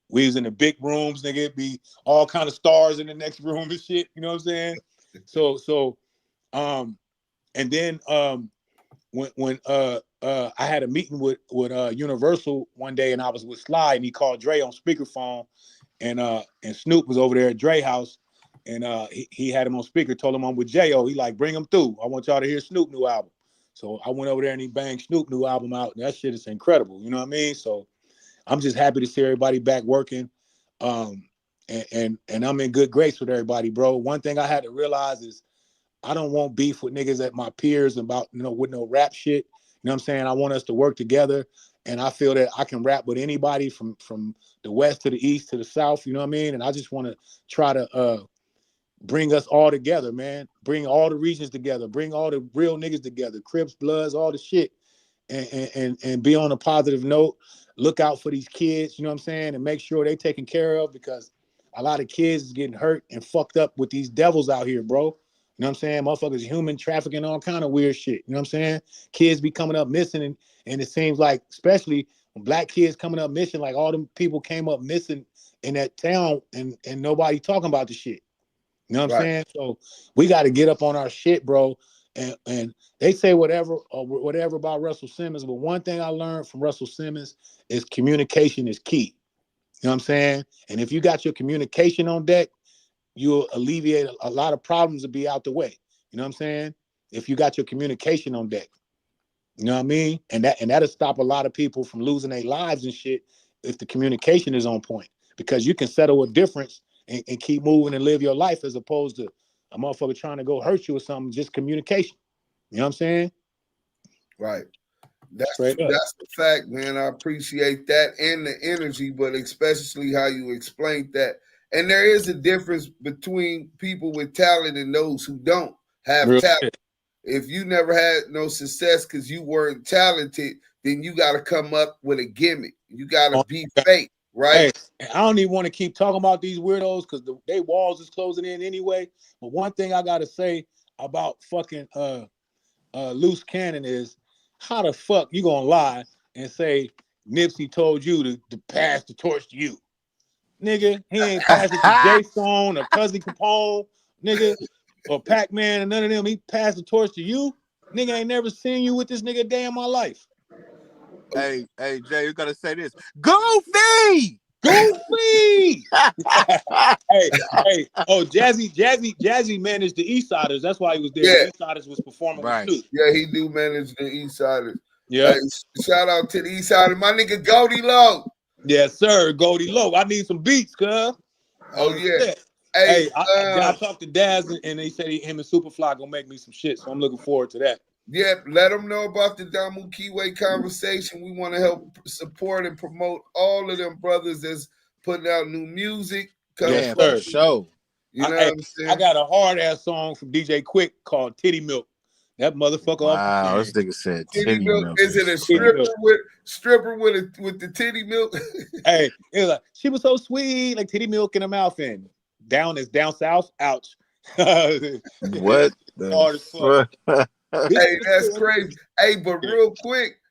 We was in the big rooms, nigga. It'd be all kind of stars in the next room and shit. You know what I'm saying? So, and then when I had a meeting with Universal one day, and I was with Sly, and he called Dre on speakerphone, and Snoop was over there at Dre house, and he had him on speaker, told him I'm with Jayo. He like, bring him through. I want y'all to hear Snoop new album. So I went over there and he banged Snoop new album out, and that shit is incredible. You know what I mean? So I'm just happy to see everybody back working, and I'm in good grace with everybody, bro. One thing I had to realize is I don't want beef with niggas at my peers about, with no rap shit. You know what I'm saying? I want us to work together, and I feel that I can rap with anybody from the West to the East to the South, you know what I mean? And I just want to try to bring us all together, man. Bring all the regions together. Bring all the real niggas together. Crips, Bloods, all the shit. and be on a positive note. Look out for these kids, you know what I'm saying, and make sure they taken care of, because a lot of kids is getting hurt and fucked up with these devils out here, bro. You know what I'm saying? Motherfuckers human trafficking, all kind of weird shit. You know what I'm saying? Kids be coming up missing, and it seems like, especially when black kids coming up missing, like all them people came up missing in that town, and nobody talking about the shit. You know what I'm saying? So we got to get up on our shit, bro. And they say whatever about Russell Simmons, but one thing I learned from Russell Simmons is communication is key. You know what I'm saying? And if you got your communication on deck, you'll alleviate a lot of problems to be out the way. You know what I'm saying? If you got your communication on deck. You know what I mean? And that'll stop a lot of people from losing their lives and shit if the communication is on point. Because you can settle a difference and keep moving and live your life, as opposed to a motherfucker trying to go hurt you or something. Just communication. You know what I'm saying? Right. That's the fact, man. I appreciate that and the energy, but especially how you explained that. And there is a difference between people with talent and those who don't have talent. Shit. If you never had no success because you weren't talented, then you got to come up with a gimmick. You got to be fake, right? Hey, I don't even want to keep talking about these weirdos because they walls is closing in anyway. But one thing I got to say about fucking Luce Cannon is, how the fuck you gonna lie and say Nipsey told you to pass the torch to you? Nigga, he ain't passed it to J-Stone or Cuzzy Capone, nigga, or Pac-Man, and none of them. He passed the torch to you. Nigga, ain't never seen you with this nigga a day in my life. Hey, Jay, you gotta say this. Goofy! Goofy! hey, oh, Jazzy managed the East Siders. That's why he was there. Yeah. The East Siders was performing with Snoop. Yeah, he do manage the East Siders. Yeah. Hey, shout out to the East Siders. My nigga Goldie Low. Yes, sir. Goldie Low. I need some beats, cuz. Oh, yeah. Hey, I talked to Daz, and they said him and Superfly gonna make me some shit, so I'm looking forward to that. Yeah, let them know about the Damu Kiwe conversation. We want to help support and promote all of them brothers that's putting out new music. Yeah, for sure. You know what I'm saying? I got a hard-ass song from DJ Quick called Titty Milk. That motherfucker. Wow, this nigga said titty milk. Is it a stripper with the titty milk? Hey, it was like, she was so sweet, like titty milk in her mouth, and down south. Ouch. What? Hard as fuck. Hey, that's crazy. Hey, but real quick,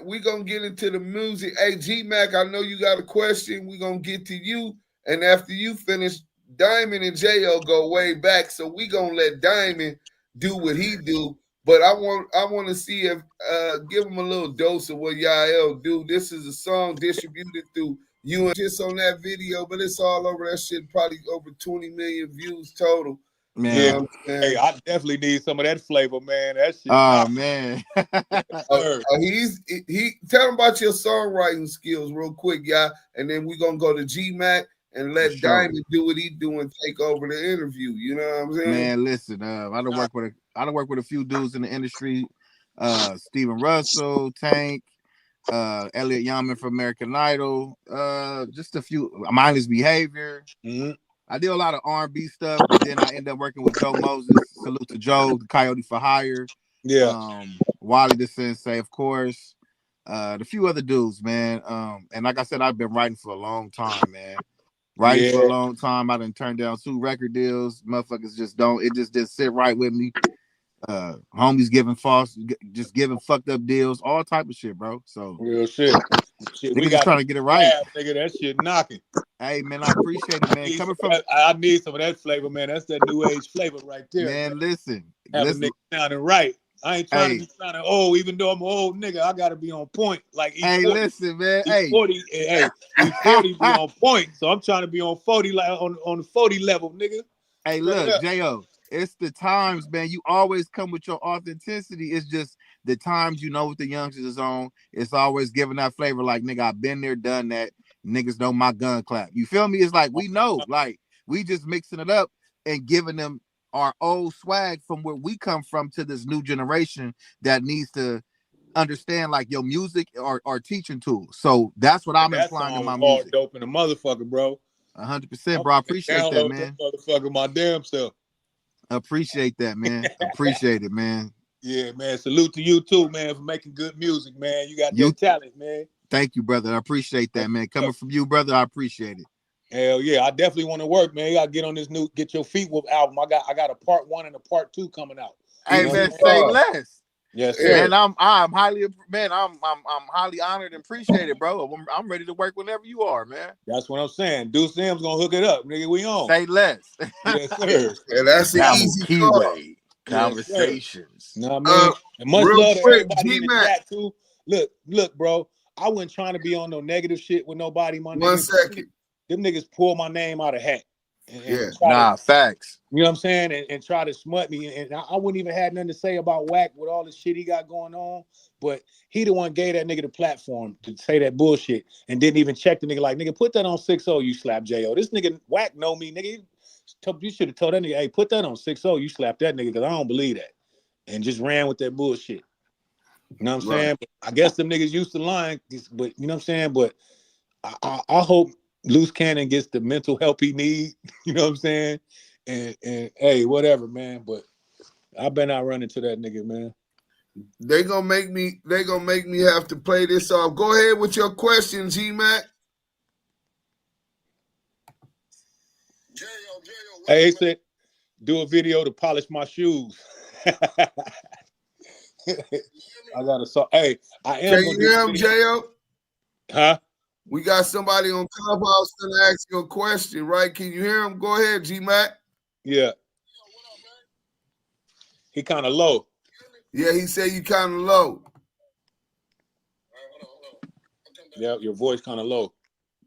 we gonna get into the music. Hey, G-Mac, I know you got a question. We gonna get to you, and after you finish, Diamond and Jayo go way back, so we gonna let Diamond do what he do. But I want to see if give him a little dose of what Yael do. This is a song distributed through you and just on that video, but it's all over that shit. Probably over 20 million views total. Man, you know hey, I definitely need some of that flavor, man. That shit. Oh man. He tell him about your songwriting skills real quick, y'all, and then we're gonna go to G-Mac and let Diamond do what he do and take over the interview. You know what I'm saying? Man, listen, I don't work with a few dudes in the industry. Steven Russell, Tank, Elliot Yaman from American Idol, just a few. Mindless Behavior. Mm-hmm. I did a lot of R&B stuff, but then I ended up working with Joe Moses. Salute to Joe, the Coyote for Hire. Yeah. Wally the Sensei, of course. The few other dudes, man. And like I said, I've been writing for a long time, man. Writing for a long time. I done turned down 2 record deals. Motherfuckers just didn't sit right with me. Homies giving fucked up deals, all type of shit, bro. So real shit. We just trying to get it right. Nigga, that shit knocking. Hey man, I appreciate it, man. Coming from I need some of that flavor, man. That's that new age flavor right there. Man, listen. Have a nigga sounding right. I ain't trying to be sounding old, even though I'm an old nigga. I gotta be on point. Like hey, listen, man. E40 be on point. So I'm trying to be on 40 on the 40 level, nigga. Hey, look, Jayo, it's the times, man. You always come with your authenticity. It's just the times you know what the youngsters is on. It's always giving that flavor like, nigga, I've been there, done that. Niggas know my gun clap. You feel me? It's like we know, like we just mixing it up and giving them our old swag from where we come from to this new generation that needs to understand like your music or teaching tools. So that's what I'm implying in my music. Dope in a motherfucker, bro. 100%, bro. I appreciate that, man. Motherfucker, my damn self. Appreciate that, man. Appreciate it, man. Yeah, man. Salute to you too, man, for making good music, man. You got that talent, man. Thank you, brother. I appreciate that, man. Coming from you, brother, I appreciate it. Hell yeah, I definitely want to work, man. You gotta get on this new Get Your Feet Whooped album. I got a part 1 and a part 2 coming out. Hey, man, say less. Yes, sir. Man, I'm highly honored and appreciated, bro. I'm ready to work whenever you are, man. That's what I'm saying. Deuce Sims gonna hook it up, nigga. We on. Say less. Yes, sir. And that's an Damu easy Kiwe conversations. Know what I mean? And much real love to quick, everybody in the chat too. Look, bro. I wasn't trying to be on no negative shit with nobody, my nigga. 1 second. Them niggas pull my name out of hat. Facts. You know what I'm saying? And try to smut me. And I wouldn't even have nothing to say about Wack with all the shit he got going on. But he the one gave that nigga the platform to say that bullshit and didn't even check the nigga like, nigga, put that on 6-0, you slap Jayo. This nigga Wack know me, nigga. You should have told that nigga, hey, put that on 6-0, you slap that nigga, because I don't believe that. And just ran with that bullshit. You know what I'm saying? But I guess them niggas used to lying, but you know what I'm saying? But I hope Luce Cannon gets the mental help he need. You know what I'm saying? And hey, whatever, man. But I better not run into that nigga, man. They gonna make me have to play this off. Go ahead with your question, G-Mac. Hey, he said, do a video to polish my shoes. I got a song. Hey, I am. Can you hear him, Jayo? Huh? We got somebody on Clubhouse gonna ask you a question, right? Can you hear him? Go ahead, G-Mac. Yeah. He kind of low. Yeah, he said you kind of low. Yeah, your voice kind of low.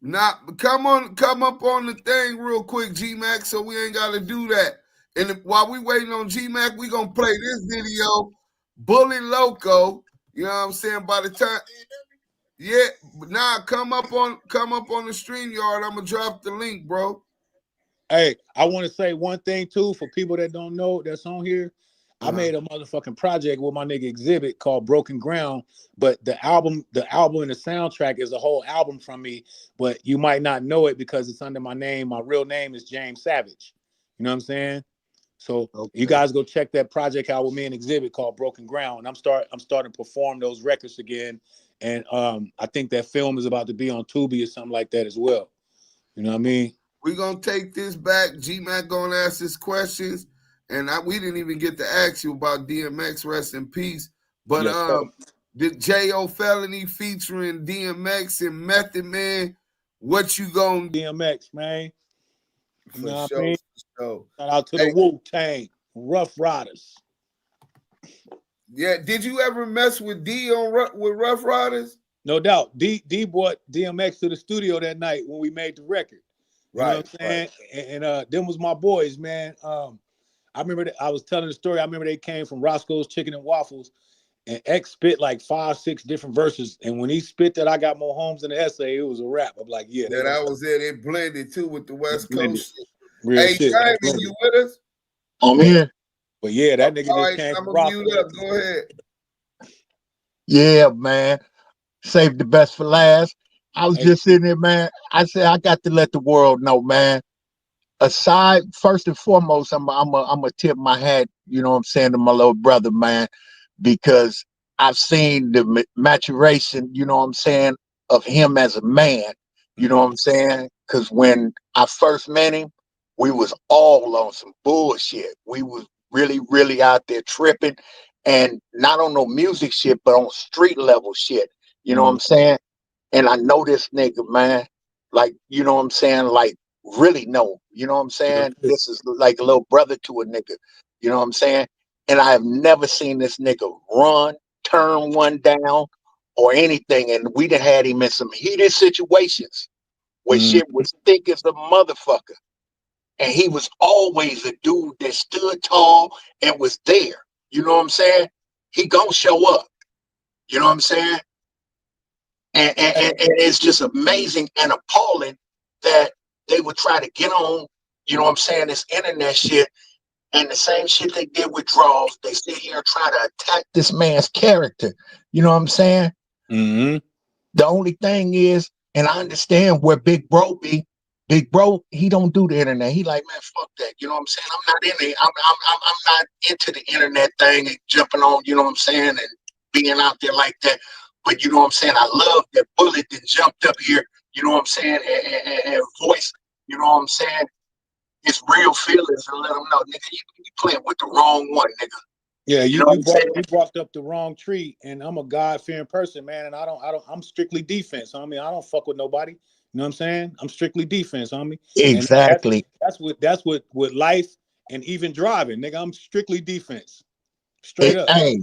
Nah, come up on the thing real quick, G-Mac, so we ain't got to do that. And while we waiting on G-Mac, we gonna play this video, Bully Loco. You know what I'm saying? By the time, yeah, nah, come up on the StreamYard. I'm gonna drop the link, bro. Hey, I want to say one thing too for people that don't know that's on here. I made a motherfucking project with my nigga Exhibit called Broken Ground, but the album and the soundtrack is a whole album from me, but you might not know it because it's under my name. My real name is James Savage. You know what I'm saying? So you guys go check that project out with me and Exhibit called Broken Ground. And I'm starting to perform those records again. And I think that film is about to be on Tubi or something like that as well. You know what I mean? We're gonna take this back. G-Mac gonna ask his questions. And we didn't even get to ask you about DMX, rest in peace. But the Jayo Felony featuring DMX and Method Man, what you gonna DMX, man? You know what I mean? Shout out to the Wu-Tang, Rough Riders. Yeah, did you ever mess with D with Rough Riders? No doubt. D brought DMX to the studio that night when we made the record. You know what I'm saying? And them was my boys, man. I remember I was telling the story. I remember they came from Roscoe's Chicken and Waffles, and X spit like 5-6 different verses. And when he spit that I got more homes than the essay, it was a rap. I'm like, yeah. That was it. It blended too with the West Coast shit. Real hey, shit. Simon, you with us? I'm here. But yeah, that nigga All just came I'm from gonna mute Roscoe. up. Go ahead. Yeah, man. Save the best for last. I was just sitting there, man. I said I got to let the world know, man. Aside, first and foremost, I'm a tip my hat, you know what I'm saying, to my little brother, man, because I've seen the maturation, you know what I'm saying, of him as a man, you know what I'm saying? Because when I first met him, we was all on some bullshit. We was really, really out there tripping, and not on no music shit, but on street level shit, you know what I'm saying? And I know this nigga, man, like, you know what I'm saying, like, really know, you know what I'm saying? This is like a little brother to a nigga, you know what I'm saying? And I have never seen this nigga run, turn one down, or anything. And we done had him in some heated situations where shit was thick as a motherfucker. And he was always a dude that stood tall and was there. You know what I'm saying? He gonna show up. You know what I'm saying? And it's just amazing and appalling that they would try to get on, you know what I'm saying, this internet shit, and the same shit they did with draws, they sit here and try to attack this man's character. You know what I'm saying? The only thing is, and I understand where Big Bro be, Big bro, he don't do the internet. He like, man, fuck that. You know what I'm saying? I'm not in it. I'm not into the internet thing and jumping on, you know what I'm saying, and being out there like that. But you know what I'm saying? I love that bullet that jumped up here, you know what I'm saying, and voice, you know what I'm saying, his real feelings and let them know, nigga, you playing with the wrong one, nigga. Yeah, You know what I'm saying? you brought up the wrong tree, and I'm a God-fearing person, man, and I'm strictly defense. I mean, I don't fuck with nobody. You know what I'm saying? I'm strictly defense, homie. Exactly. And that's what life and even driving, nigga. I'm strictly defense. Straight up. Hey,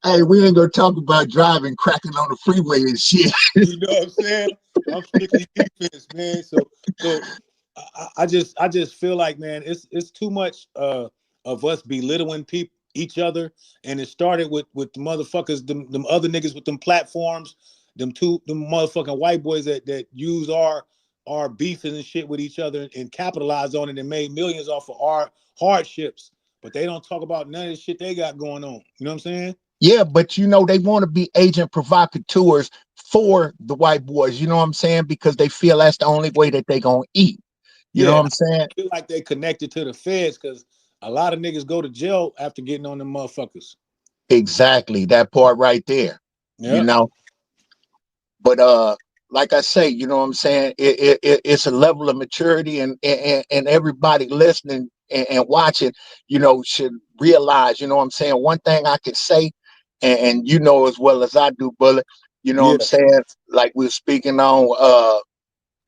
hey, we ain't gonna talk about driving, cracking on the freeway and shit. You know what I'm saying? I'm strictly defense, man. So I just feel like, man, it's too much of us belittling each other, and it started with the motherfuckers, them other niggas with them platforms, them motherfucking white boys that use our beefs and shit with each other and capitalized on it and made millions off of our hardships, but they don't talk about none of the shit they got going on. You know what I'm saying? Yeah, but you know, they want to be agent provocateurs for the white boys, you know what I'm saying? Because they feel that's the only way that they gonna eat. You know what I'm saying? I feel like they connected to the feds because a lot of niggas go to jail after getting on them motherfuckers. Exactly, that part right there. You know. But like I say, you know what I'm saying? It's a level of maturity, and everybody listening and watching, you know, should realize, you know what I'm saying? One thing I can say, and you know as well as I do, Bullet, you know what I'm saying? Like we were speaking on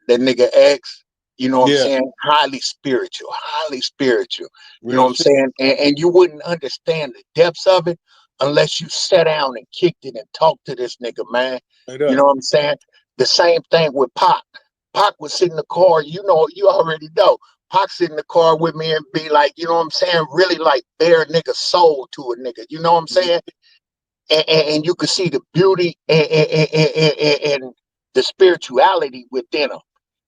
that nigga X, you know what I'm saying? Highly spiritual. You know what I'm saying? And you wouldn't understand the depths of it unless you sat down and kicked it and talked to this nigga, man. You know what I'm saying? The same thing with Pac. Pac would sit in the car, you know, you already know. Pac sit in the car with me and be like, you know what I'm saying? Really like bare nigga soul to a nigga. You know what I'm saying? And you could see the beauty and the spirituality within them.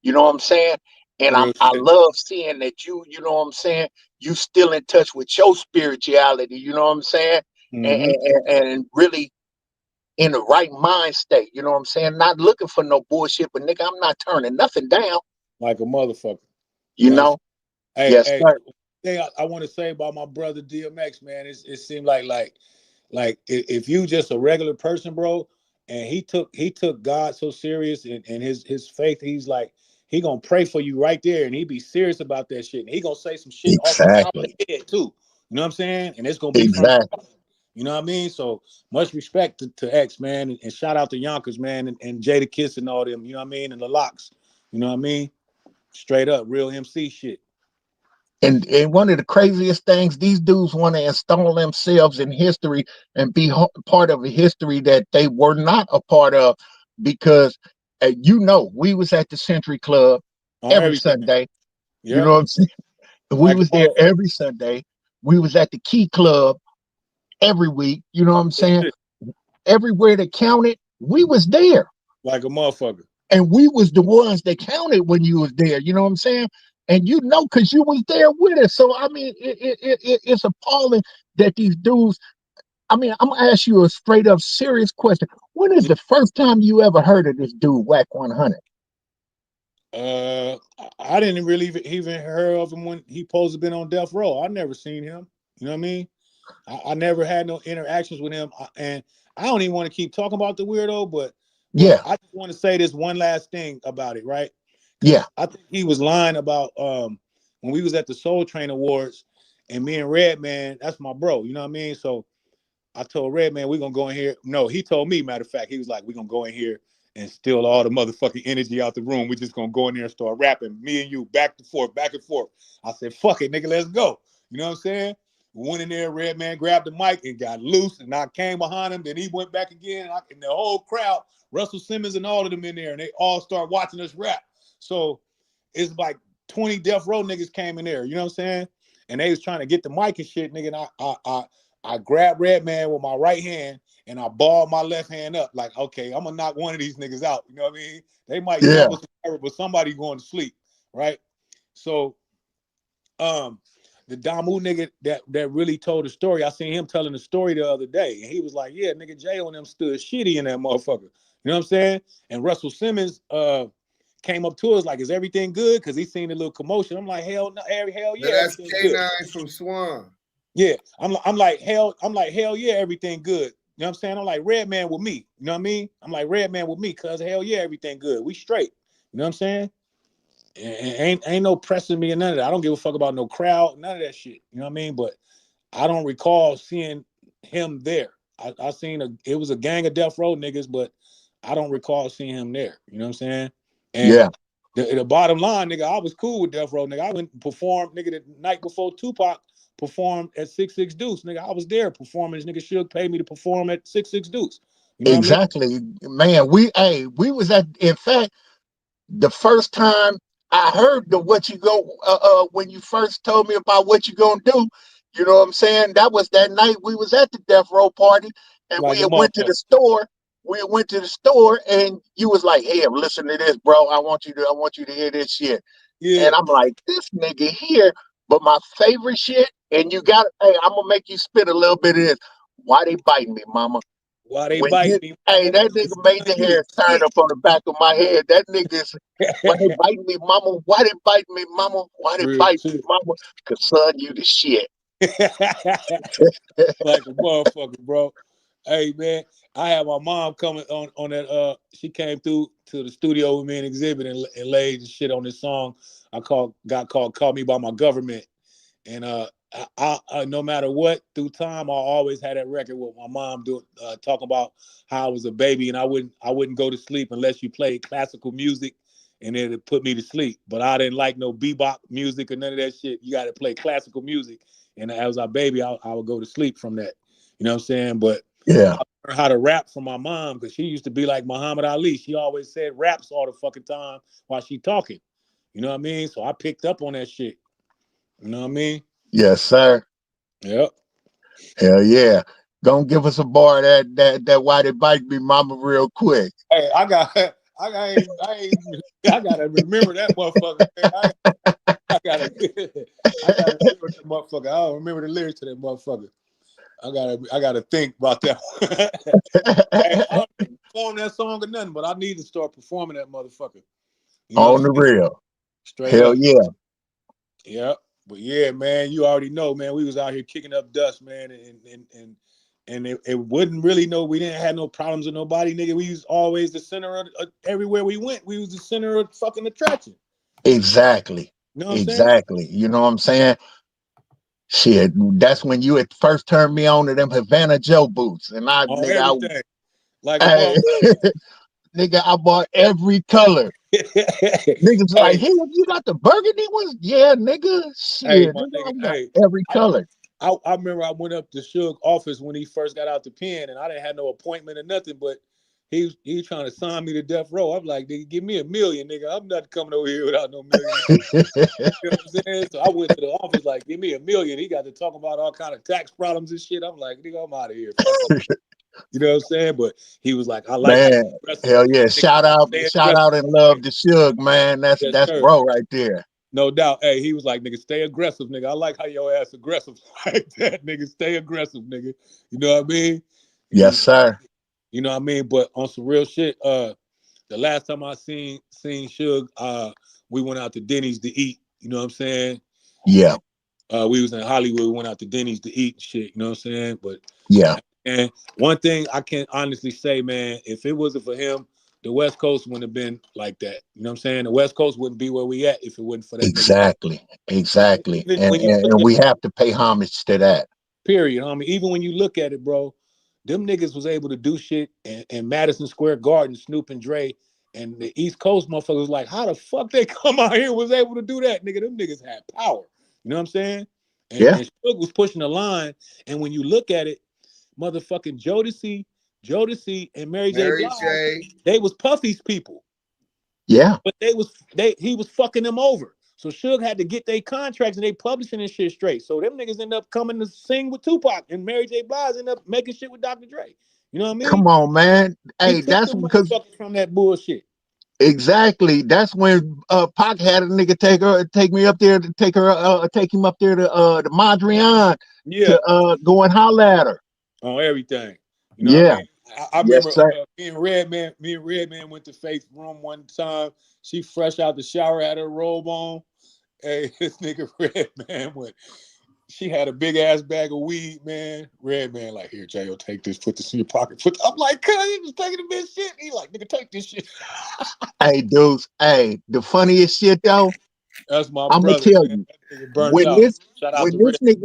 You know what I'm saying? And I love seeing that you know what I'm saying, you still in touch with your spirituality, you know what I'm saying? And really in the right mind state, you know what I'm saying? Not looking for no bullshit, but nigga, I'm not turning nothing down. Like a motherfucker. You know? Hey, yes, sir. Thing I want to say about my brother DMX, man, it seemed like if you just a regular person, bro, and he took God so serious and his faith, he's like, he gonna pray for you right there, and he be serious about that shit, and he gonna say some shit off the top of the head too. You know what I'm saying? And it's gonna be from, you know what I mean? So much respect to X, man, and shout out to Yonkers, man, and Jada Kiss and all them, you know what I mean, and the Locks, you know what I mean? Straight up, real MC shit. And one of the craziest things, these dudes want to install themselves in history and be part of a history that they were not a part of, because you know, we was at the Century Club every Sunday. You know what I'm saying? We was there every Sunday. We was at the Key Club every week. You know what I'm saying? Everywhere that counted, we was there. Like a motherfucker. And we was the ones that counted when you was there. You know what I'm saying? And you know, because you was there with us. So, I mean, it's appalling that these dudes, I mean, I'm going to ask you a straight up serious question. When is the first time you ever heard of this dude, Wack 100? I didn't really even heard of him when he supposed to been on death row. I never seen him. You know what I mean? I never had no interactions with him. And I don't even want to keep talking about the weirdo, but I just want to say this one last thing about it, right? Yeah. I think he was lying about when we was at the Soul Train Awards, and me and Redman, that's my bro, you know what I mean? So I told Redman, we're gonna go in here. No, he told me, matter of fact, he was like, we're gonna go in here and steal all the motherfucking energy out the room. We just gonna go in there and start rapping, me and you, back and forth, back and forth. I said, fuck it, nigga, let's go. You know what I'm saying? We went in there, Redman grabbed the mic and got loose, and I came behind him, then he went back again, and the whole crowd, Russell Simmons and all of them in there, and they all start watching us rap. So it's like 20 death row niggas came in there, you know what I'm saying? And they was trying to get the mic and shit, nigga, and I grabbed Redman with my right hand and I balled my left hand up like, okay, I'm gonna knock one of these niggas out. You know what I mean? They might jump us, but somebody going to sleep, right? So, the Damu nigga that really told the story, I seen him telling the story the other day, and he was like, yeah, nigga, Jayo and them stood shitty in that motherfucker. You know what I'm saying? And Russell Simmons came up to us like, "Is everything good?" Because he seen a little commotion. I'm like, "Hell no, hell yeah, that's everything good." K9 from Swan. Yeah, I'm like hell yeah, everything good. You know what I'm saying? I'm like Red Man with me. You know what I mean? I'm like Red Man with me, cuz hell yeah, everything good. We straight. You know what I'm saying? And ain't no pressing me or none of that. I don't give a fuck about no crowd, none of that shit. You know what I mean? But I don't recall seeing him there. I seen it was a gang of Death Row niggas, but I don't recall seeing him there. You know what I'm saying? And Yeah. The bottom line, nigga, I was cool with Death Row, nigga. I went and performed, nigga, the night before Tupac performed at 66 Deuce, nigga. I was there performing. This nigga Suge paid me to perform at 66 Deuce. You know exactly, what I mean? man. We was at. In fact, the first time I heard the what you go when you first told me about what you gonna do, you know what I'm saying? That was that night we was at the Death Row party, and Like we a went to the store. We went to the store, and you was like, "Hey, listen to this, bro. I want you to hear this shit." Yeah. And I'm like, "This nigga here." But my favorite shit, and you got, hey, I'm gonna make you spit a little bit of this. Why they biting me, mama? Why they When biting you, me? hey, that nigga made the hair stand up on the back of my head. That nigga's, why they biting me, mama? Why they biting me, mama? Why they biting me, mama? Cause son, you the shit. Like a motherfucker, bro. Hey man, I had my mom coming on that. She came through to the studio with me and Exhibit and laid shit on this song. Got called "Call Me by My Government," and I no matter what through time, I always had that record with my mom doing talking about how I was a baby and I wouldn't go to sleep unless you played classical music, and it'd put me to sleep. But I didn't like no bebop music or none of that shit. You got to play classical music, and as a baby, I would go to sleep from that. You know what I'm saying? But yeah, I learned how to rap from my mom because she used to be like Muhammad Ali. She always said raps all the fucking time while she talking. You know what I mean? So I picked up on that shit. You know what I mean? yes, sir. Yep. Hell yeah. Gonna give us a bar that why they bite me, mama, real quick. Hey, I gotta remember that motherfucker. I gotta remember that motherfucker. I don't remember the lyrics to that motherfucker. I gotta think about that. Hey, I don't perform that song or nothing, but I need to start performing that motherfucker. You know On the real. Straight Hell up. yeah. Yeah. But yeah, man, you already know, man. We was out here kicking up dust, man, and it wouldn't really know we didn't have no problems with nobody, nigga. We was always the center of everywhere we went. We was the center of fucking attraction. Exactly. You know what I'm saying? Exactly. You know what I'm saying? Shit, that's when you had first turned me on to them Havana Joe boots, and Everything. Nigga, I bought every color. Niggas like, hey, you got the burgundy ones? Yeah, nigga. Shit, hey, my nigga, nigga, I got every color. I remember I went up to Suge's office when he first got out the pen, and I didn't have no appointment or nothing, but he was trying to sign me to Death Row. I'm like, nigga, give me $1 million, nigga. I'm not coming over here without no million. You know what I'm saying? So I went to the office like, give me $1 million. He got to talk about all kind of tax problems and shit. I'm like, nigga, I'm out of here. You know what I'm saying? But he was like, I like man. Hell yeah. Shout out and love to Suge, man. That's bro right there. No doubt. Hey, he was like, nigga, stay aggressive, nigga. I like how your ass aggressive like that, nigga. Stay aggressive, nigga. You know what I mean? Yes, sir. You know what I mean? But on some real shit, the last time I seen Suge, we went out to Denny's to eat. You know what I'm saying? Yeah. We was in Hollywood, we went out to Denny's to eat and shit, you know what I'm saying? But yeah. And one thing I can honestly say, man, if it wasn't for him, the West Coast wouldn't have been like that. You know what I'm saying? The West Coast wouldn't be where we at if it wasn't for that. Exactly. Nigga. Exactly. And we have to pay homage to that. Period. I mean, even when you look at it, bro, them niggas was able to do shit in Madison Square Garden, Snoop and Dre, and the East Coast motherfuckers like, how the fuck they come out here and was able to do that, nigga? Them niggas had power. You know what I'm saying? And Suge was pushing the line. And when you look at it, motherfucking Jodeci and Mary J. Blige, they was Puffy's people. Yeah. But he was fucking them over. So Suge had to get their contracts and they publishing this shit straight. So them niggas end up coming to sing with Tupac, and Mary J. Blige end up making shit with Dr. Dre. You know what I mean? Come on, man. Hey, that's because from that bullshit. Exactly. That's when Pac had a nigga take him up there to Mondrian to go and holler at her. On everything. You know what I mean? I Yes, remember sir. me and Redman went to Faith's room one time. She fresh out the shower, had her robe on. Hey, this nigga Redman went. She had a big ass bag of weed, man. Redman, like, here, Jayo, take this, put this in your pocket. I'm like, cuz he was taking the bitch shit. He like, nigga, take this shit. Hey, dudes. Hey, the funniest shit though, That's my I'm gonna brother, tell man. you. That nigga burnt When out. this Shout out when to this Red.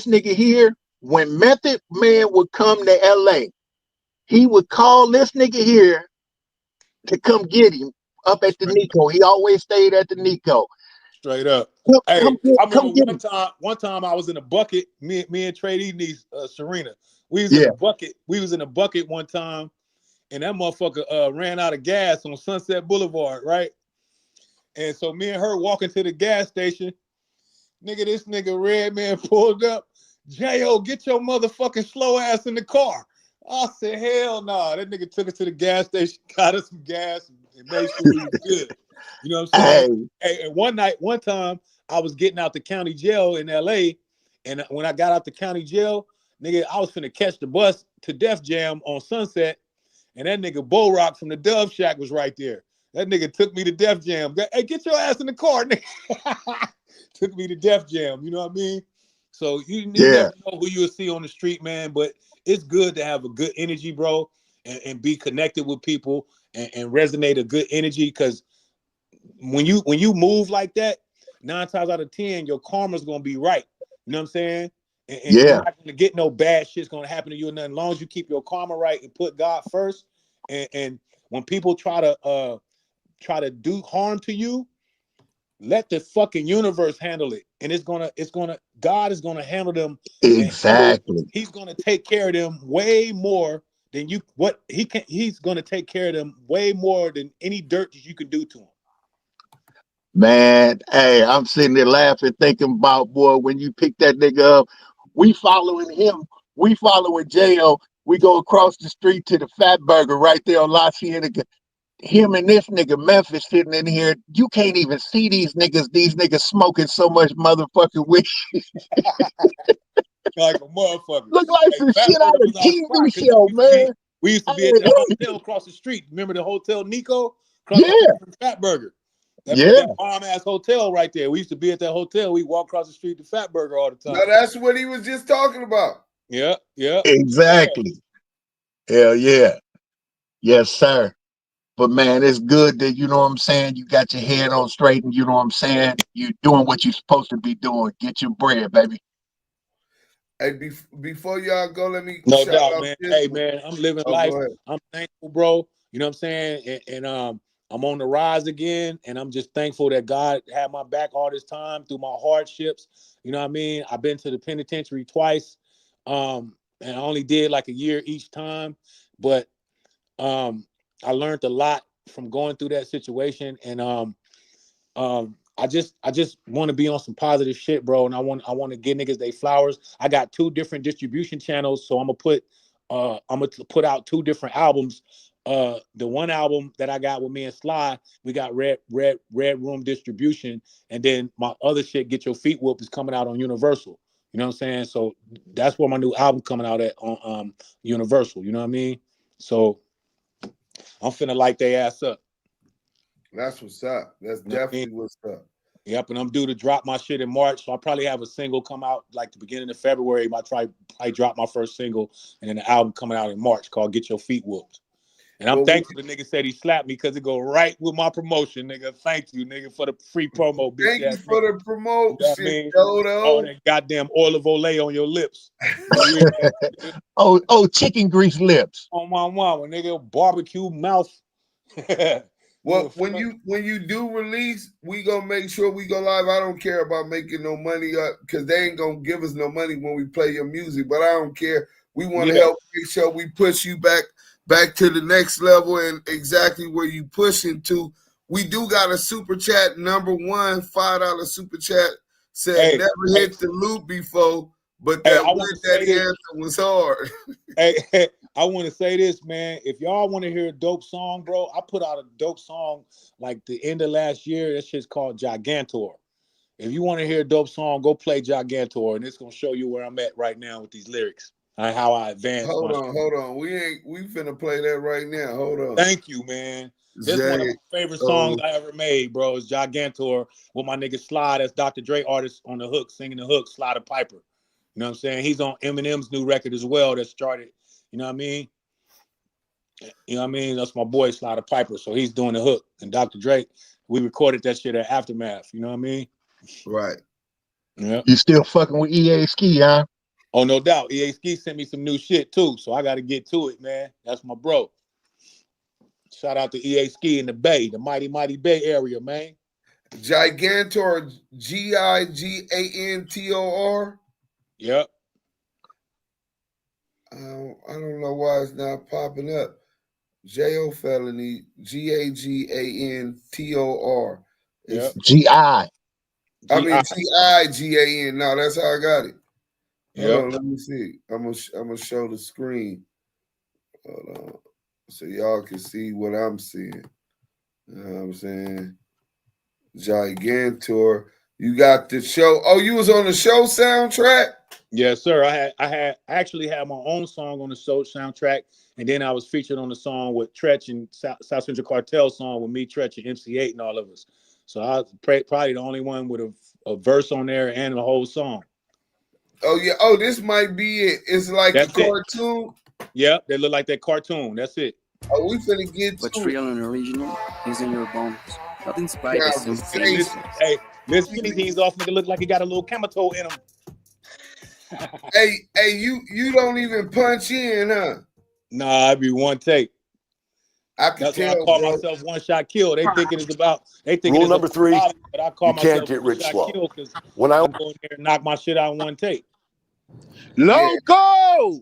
nigga here, when Method Man would come to LA, he would call this nigga here to come get him up at the Nico. He always stayed at the Nico. Straight up. Come, Hey, I remember come get him. one time I was in a bucket, me and Trey niece, Serena. We was Yeah. in a bucket. We was in a bucket one time, and that motherfucker ran out of gas on Sunset Boulevard, right? And so me and her walking to the gas station. Nigga, this nigga Redman pulled up. Jayo, get your motherfucking slow ass in the car. I said, hell nah. That nigga took us to the gas station, got us some gas, and made sure we was good. You know what I'm saying? Hey, and one time, I was getting out the county jail in LA, and when I got out the county jail, nigga, I was finna catch the bus to Def Jam on Sunset, and that nigga Bo Rock from the Dove Shack was right there. That nigga took me to Def Jam. Hey, get your ass in the car, nigga. Took me to Def Jam, you know what I mean? So you never know who you'll see on the street, man, but it's good to have a good energy, bro, and be connected with people and resonate a good energy, because when you move like that, 9 times out of 10, your karma's gonna be right. You know what I'm saying? And you're not gonna get no bad shit's gonna happen to you or nothing. As long as you keep your karma right and put God first. And when people try to do harm to you, let the fucking universe handle it. And God is gonna handle them. Exactly. He's gonna take care of them way more than he's gonna take care of them way more than any dirt that you can do to them. Man, hey, I'm sitting there laughing, thinking about, boy, when you pick that nigga up, we following him, we following Jayo, we go across the street to the Fat Burger right there on La Cienega. Him and this nigga Memphis sitting in here, you can't even see these niggas smoking so much motherfucking weed. Like a motherfucker. Look like some shit out of TV show, man. We used to be at that hotel across the street. Remember the Hotel Nico? Across the street from Fat Burger. That bomb-ass hotel right there. We used to be at that hotel. We walk across the street to Fat Burger all the time. No, that's what he was just talking about. Yeah. Exactly. Hell yeah. Yes, sir. But man, it's good that, you know what I'm saying, you got your head on straight, and you know what I'm saying, you're doing what you're supposed to be doing. Get your bread, baby. Hey, before y'all go, let me no shout doubt, out man. this Hey, one. man, I'm living life. I'm thankful, bro. You know what I'm saying? And I'm on the rise again, and I'm just thankful that God had my back all this time through my hardships. You know what I mean? I've been to the penitentiary twice, and I only did like a year each time, but I learned a lot from going through that situation, and I just want to be on some positive shit, bro. And I want to give niggas they flowers. I got 2 different distribution channels, so I'm gonna put out 2 different albums. The one album that I got with me and Sly, we got Red Room Distribution, and then my other shit, Get Your Feet Whooped, is coming out on Universal. You know what I'm saying? So that's where my new album coming out at, on Universal. You know what I mean? So I'm finna light they ass up. That's what's up. That's definitely what's up. Yep, and I'm due to drop my shit in March, so I'll probably have a single come out like the beginning of February. I drop my first single, and then the album coming out in March called Get Your Feet Whooped. And I'm thankful the nigga said he slapped me because it go right with my promotion, nigga. Thank you, nigga, for the free promo, bitch. Thank you for the promotion, you know what I mean? Dodo. All that goddamn olive olay on your lips. oh, chicken grease lips. On my mama, nigga, barbecue mouth. Well, when you do release, we gonna make sure we go live. I don't care about making no money up, because they ain't gonna give us no money when we play your music. But I don't care. We want to help make sure we push you back to the next level and exactly where you pushing to. We do got a super chat, number 1 $5 super chat, said never hit the loop before, but that answer was hard. Hey, I want to say this, man. If y'all want to hear a dope song, bro, I put out a dope song like the end of last year. That shit's called Gigantor. If you want to hear a dope song, go play Gigantor, and it's gonna show you where I'm at right now with these lyrics. how I advance. Hold on. We finna play that right now. Hold on. Thank you, man. This is one of my favorite songs I ever made, bro. It's Gigantor with my nigga Sly, that's Dr. Dre artist on the hook, singing the hook, Sly the Piper. You know what I'm saying? He's on Eminem's new record as well that started, you know what I mean? You know what I mean? That's my boy Sly the Piper. So he's doing the hook. And Dr. Dre, we recorded that shit at Aftermath. You know what I mean? Right. Yeah. You still fucking with EA Ski, huh? Oh, no doubt. EA Ski sent me some new shit too. So I got to get to it, man. That's my bro. Shout out to EA Ski in the Bay, the mighty Bay area, man. Gigantor, Gigantor. Yep. I don't know why it's not popping up. Jayo Felony, Gagantor. Yep. G-I. I mean Tigan. No, that's how I got it. Hold Yep. on, let me see. I'm gonna show the screen. Hold on. So y'all can see what I'm seeing. You know what I'm saying? Gigantor. You got the show. Oh, you was on the show soundtrack? Yes, sir. I actually had my own song on the show soundtrack, and then I was featured on the song with Tretch and South Central Cartel song with me, Tretch, and MC8 and all of us. So I was probably the only one with a verse on there and the whole song. Oh yeah. Oh, this might be it. It's like a cartoon. Yep, they look like that cartoon. That's it. Oh, we finna get What's to real and original is in your bones. Nothing by the simple. Hey, this skinny jeans off nigga look like he got a little chemical in him. Hey, you don't even punch in, huh? Nah, I be one take. That's why I call myself one shot kill. They thinking it's about. They thinking Rule number 3. But I call you myself can't get one rich shot slow. kill because When I go in there and knock my shit out in one take. Loco.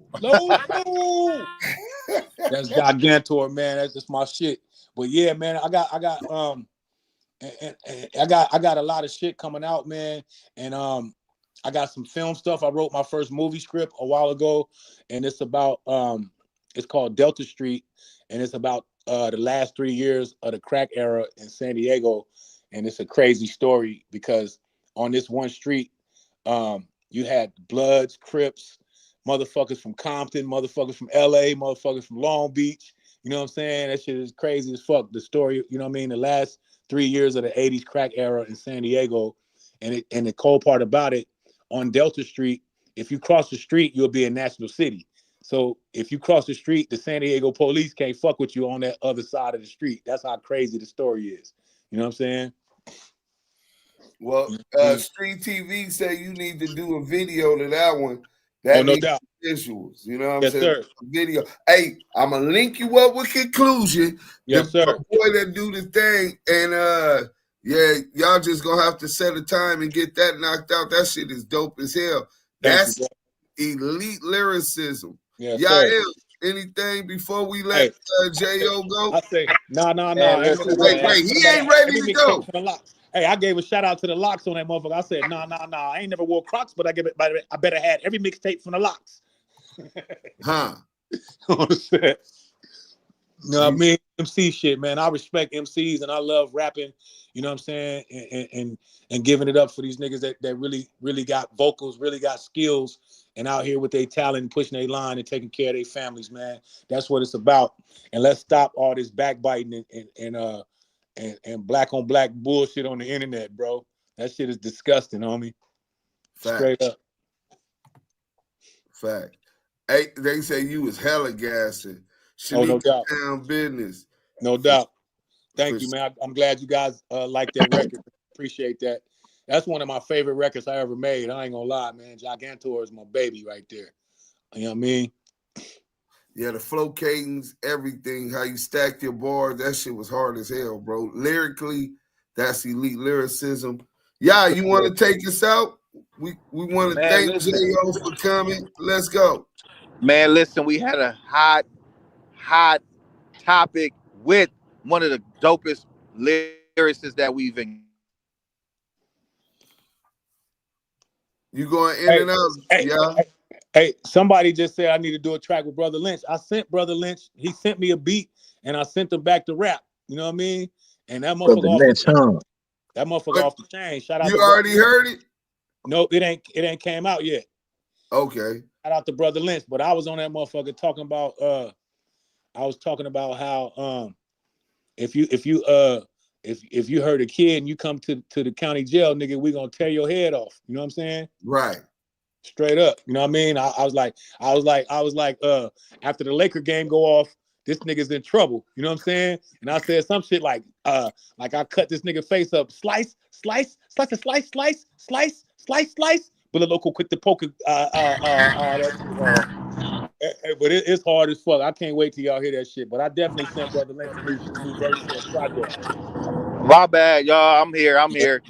That's Gigantor, man. That's just my shit. But yeah, man, I got a lot of shit coming out, man, and I got some film stuff. I wrote my first movie script a while ago, and it's about it's called Delta Street, and it's about the last 3 years of the crack era in San Diego, and it's a crazy story because on this one street, you had Bloods, Crips, motherfuckers from Compton, motherfuckers from LA, motherfuckers from Long Beach. You know what I'm saying? That shit is crazy as fuck. The story, you know what I mean? The last 3 years of the 80s crack era in San Diego. And the cold part about it, on Delta Street, if you cross the street, you'll be in National City. So if you cross the street, the San Diego police can't fuck with you on that other side of the street. That's how crazy the story is. You know what I'm saying? Well, Street TV say you need to do a video to that one. That Oh, no needs doubt. visuals. You know what I'm Yes, saying? sir. Video. Hey, I'm gonna link you up with Conclusion. Yes, the sir. boy that do the thing, and yeah, y'all just gonna have to set a time and get that knocked out. That shit is dope as hell. That's elite lyricism. Yes, Y'all sir. anything before we let Jayo go? I say, nah. Wait, he ain't ready to go. Hey, I gave a shout out to the Locks on that motherfucker. I said, nah. I ain't never wore Crocs, but I better had every mixtape from the Locks. Huh? No, I mean MC shit, man. I respect MCs and I love rapping. You know what I'm saying, and giving it up for these niggas that really got vocals, really got skills, and out here with their talent, pushing their line and taking care of their families, man. That's what it's about. And let's stop all this backbiting and black on black bullshit on the internet, bro. That shit is disgusting, homie. Fact. Straight up. Fact. Hey, they say you was hella gassing. Oh, no doubt. Town business. No doubt. Thank you, man. I'm glad you guys like that record. Appreciate that. That's one of my favorite records I ever made. I ain't gonna lie, man. Gigantor is my baby right there. You know what I mean? Yeah, the flow cadence, everything, how you stacked your bars, that shit was hard as hell, bro. Lyrically, that's elite lyricism. Yeah, you want to take us out? We want to thank Jayo for coming. Let's go. Man, listen, we had a hot topic with one of the dopest lyricists that we've been. You going in and out? Hey, somebody just said I need to do a track with Brother Lynch. I sent Brother Lynch. He sent me a beat, and I sent him back to rap. You know what I mean? And that motherfucker off the chain. Shout out. You already heard it? Nope, it ain't came out yet. Okay. Shout out to Brother Lynch, but I was on that motherfucker talking about I was talking about how if you hurt a kid and you come to the county jail, nigga, we gonna tear your head off. You know what I'm saying? Right. Straight up. You know what I mean? I was like, after the Laker game go off, this nigga's in trouble. You know what I'm saying? And I said some shit like I cut this nigga face up, slice. But the local quick to poke that shit. But it's hard as fuck. I can't wait till y'all hear that shit. But I definitely sent Brother Lynch some new verses of the project. My bad, y'all. I'm here.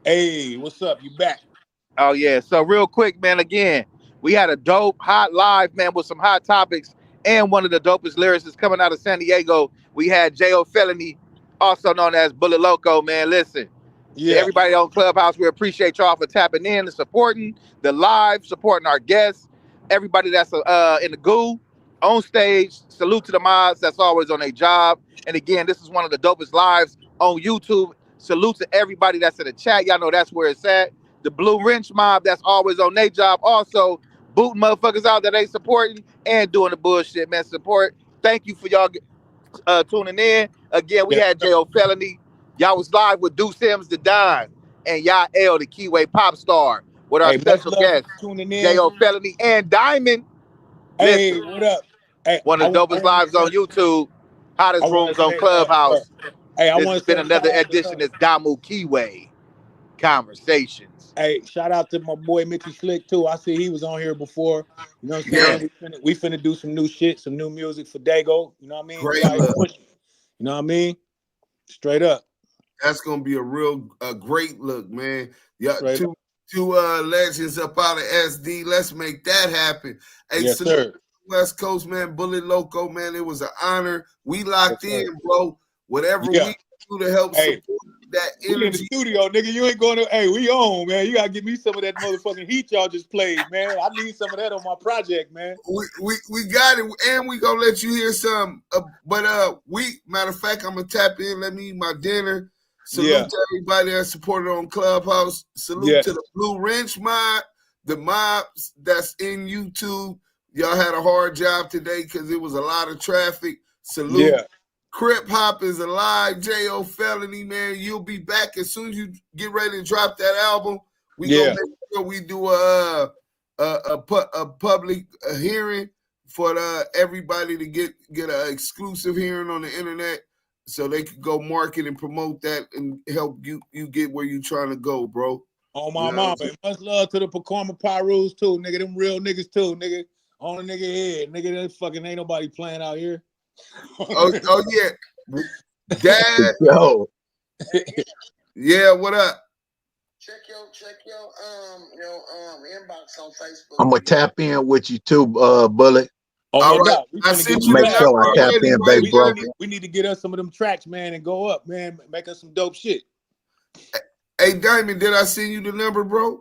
Hey, what's up? You back? Oh yeah. So real quick, man. Again, we had a dope, hot live, man, with some hot topics, and one of the dopest lyricists coming out of San Diego. We had Jayo Felony, also known as Bullet Loco. Man, listen. Yeah. To everybody on Clubhouse, we appreciate y'all for tapping in and supporting the live, supporting our guests. Everybody that's in the goo, on stage. Salute to the mods that's always on their job. And again, this is one of the dopest lives on YouTube. Salute to everybody that's in the chat. Y'all know that's where it's at. The Blue Wrench mob that's always on their job. Also, booting motherfuckers out that ain't supporting and doing the bullshit, man. Support. Thank you for y'all tuning in. Again, we had Jayo Felony. Y'all was live with Do Sims the Don and Y'all L the Kiwe pop star with our special guest, Jayo Felony and Diamond. Hey, listen, what up? Hey, one of the dopest lives on YouTube, hottest rooms on Clubhouse. Hey, this has been another edition of Damu Kiwe Conversations. Hey, shout out to my boy Mitchy Slick too. I see he was on here before. You know what I'm saying? Yeah. We finna do some new shit, some new music for Dago. You know what I mean? Great You look. know what I mean? Straight up. That's gonna be a great look, man. Yeah, two legends up out of SD. Let's make that happen. Hey, yes, sir. West Coast, man, Bullet Loco, man. It was an honor. We locked in, bro. Whatever we do to help support that energy. We in the studio, nigga. You ain't going to. Hey, we on, man. You gotta give me some of that motherfucking heat y'all just played, man. I need some of that on my project, man. We got it, and we gonna let you hear some. Matter of fact, I'm gonna tap in. Let me eat my dinner. Salute to everybody that supported on Clubhouse. Salute to the Blue Wrench mob, the mobs that's in YouTube. Y'all had a hard job today because it was a lot of traffic. Salute. Yeah. Crip Hop is alive. Jayo Felony, man. You'll be back as soon as you get ready to drop that album. We gonna make sure we do a public hearing for everybody to get an exclusive hearing on the internet, so they could go market and promote that and help you get where you trying to go, bro. Oh my mama, much love to the Pacoima Pyrus too, nigga. Them real niggas too, nigga. On the nigga head, nigga. That fucking ain't nobody playing out here. oh yeah, Dad. Yo. Yeah, what up? Check your inbox on Facebook. I'm gonna tap in with you too, Bullet. Oh, all no right. doubt. I sent you make sure I tap in, baby, bro. We need to get us some of them tracks, man, and go up, man. Make us some dope shit. Hey, Diamond, did I send you the number, bro?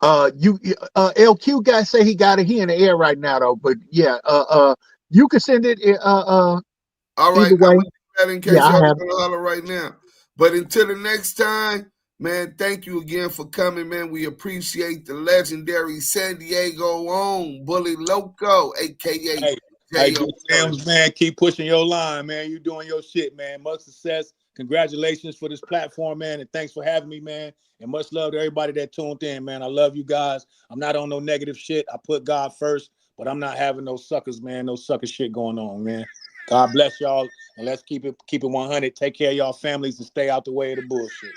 LQ guy say he got it. He in the air right now though, but yeah, you can send it. All right, I'm gonna do that in case y'all gonna holler right now. But until the next time, man, thank you again for coming, man. We appreciate the legendary San Diego own Bullet Loco, aka Hey, James, man, keep pushing your line, man. You doing your shit, man. Much success. Congratulations for this platform, man, and thanks for having me, man. And much love to everybody that tuned in, man. I love you guys. I'm not on no negative shit. I put God first, but I'm not having no suckers, man. No sucker shit going on, man. God bless y'all, and let's keep it 100. Take care of y'all families and stay out the way of the bullshit.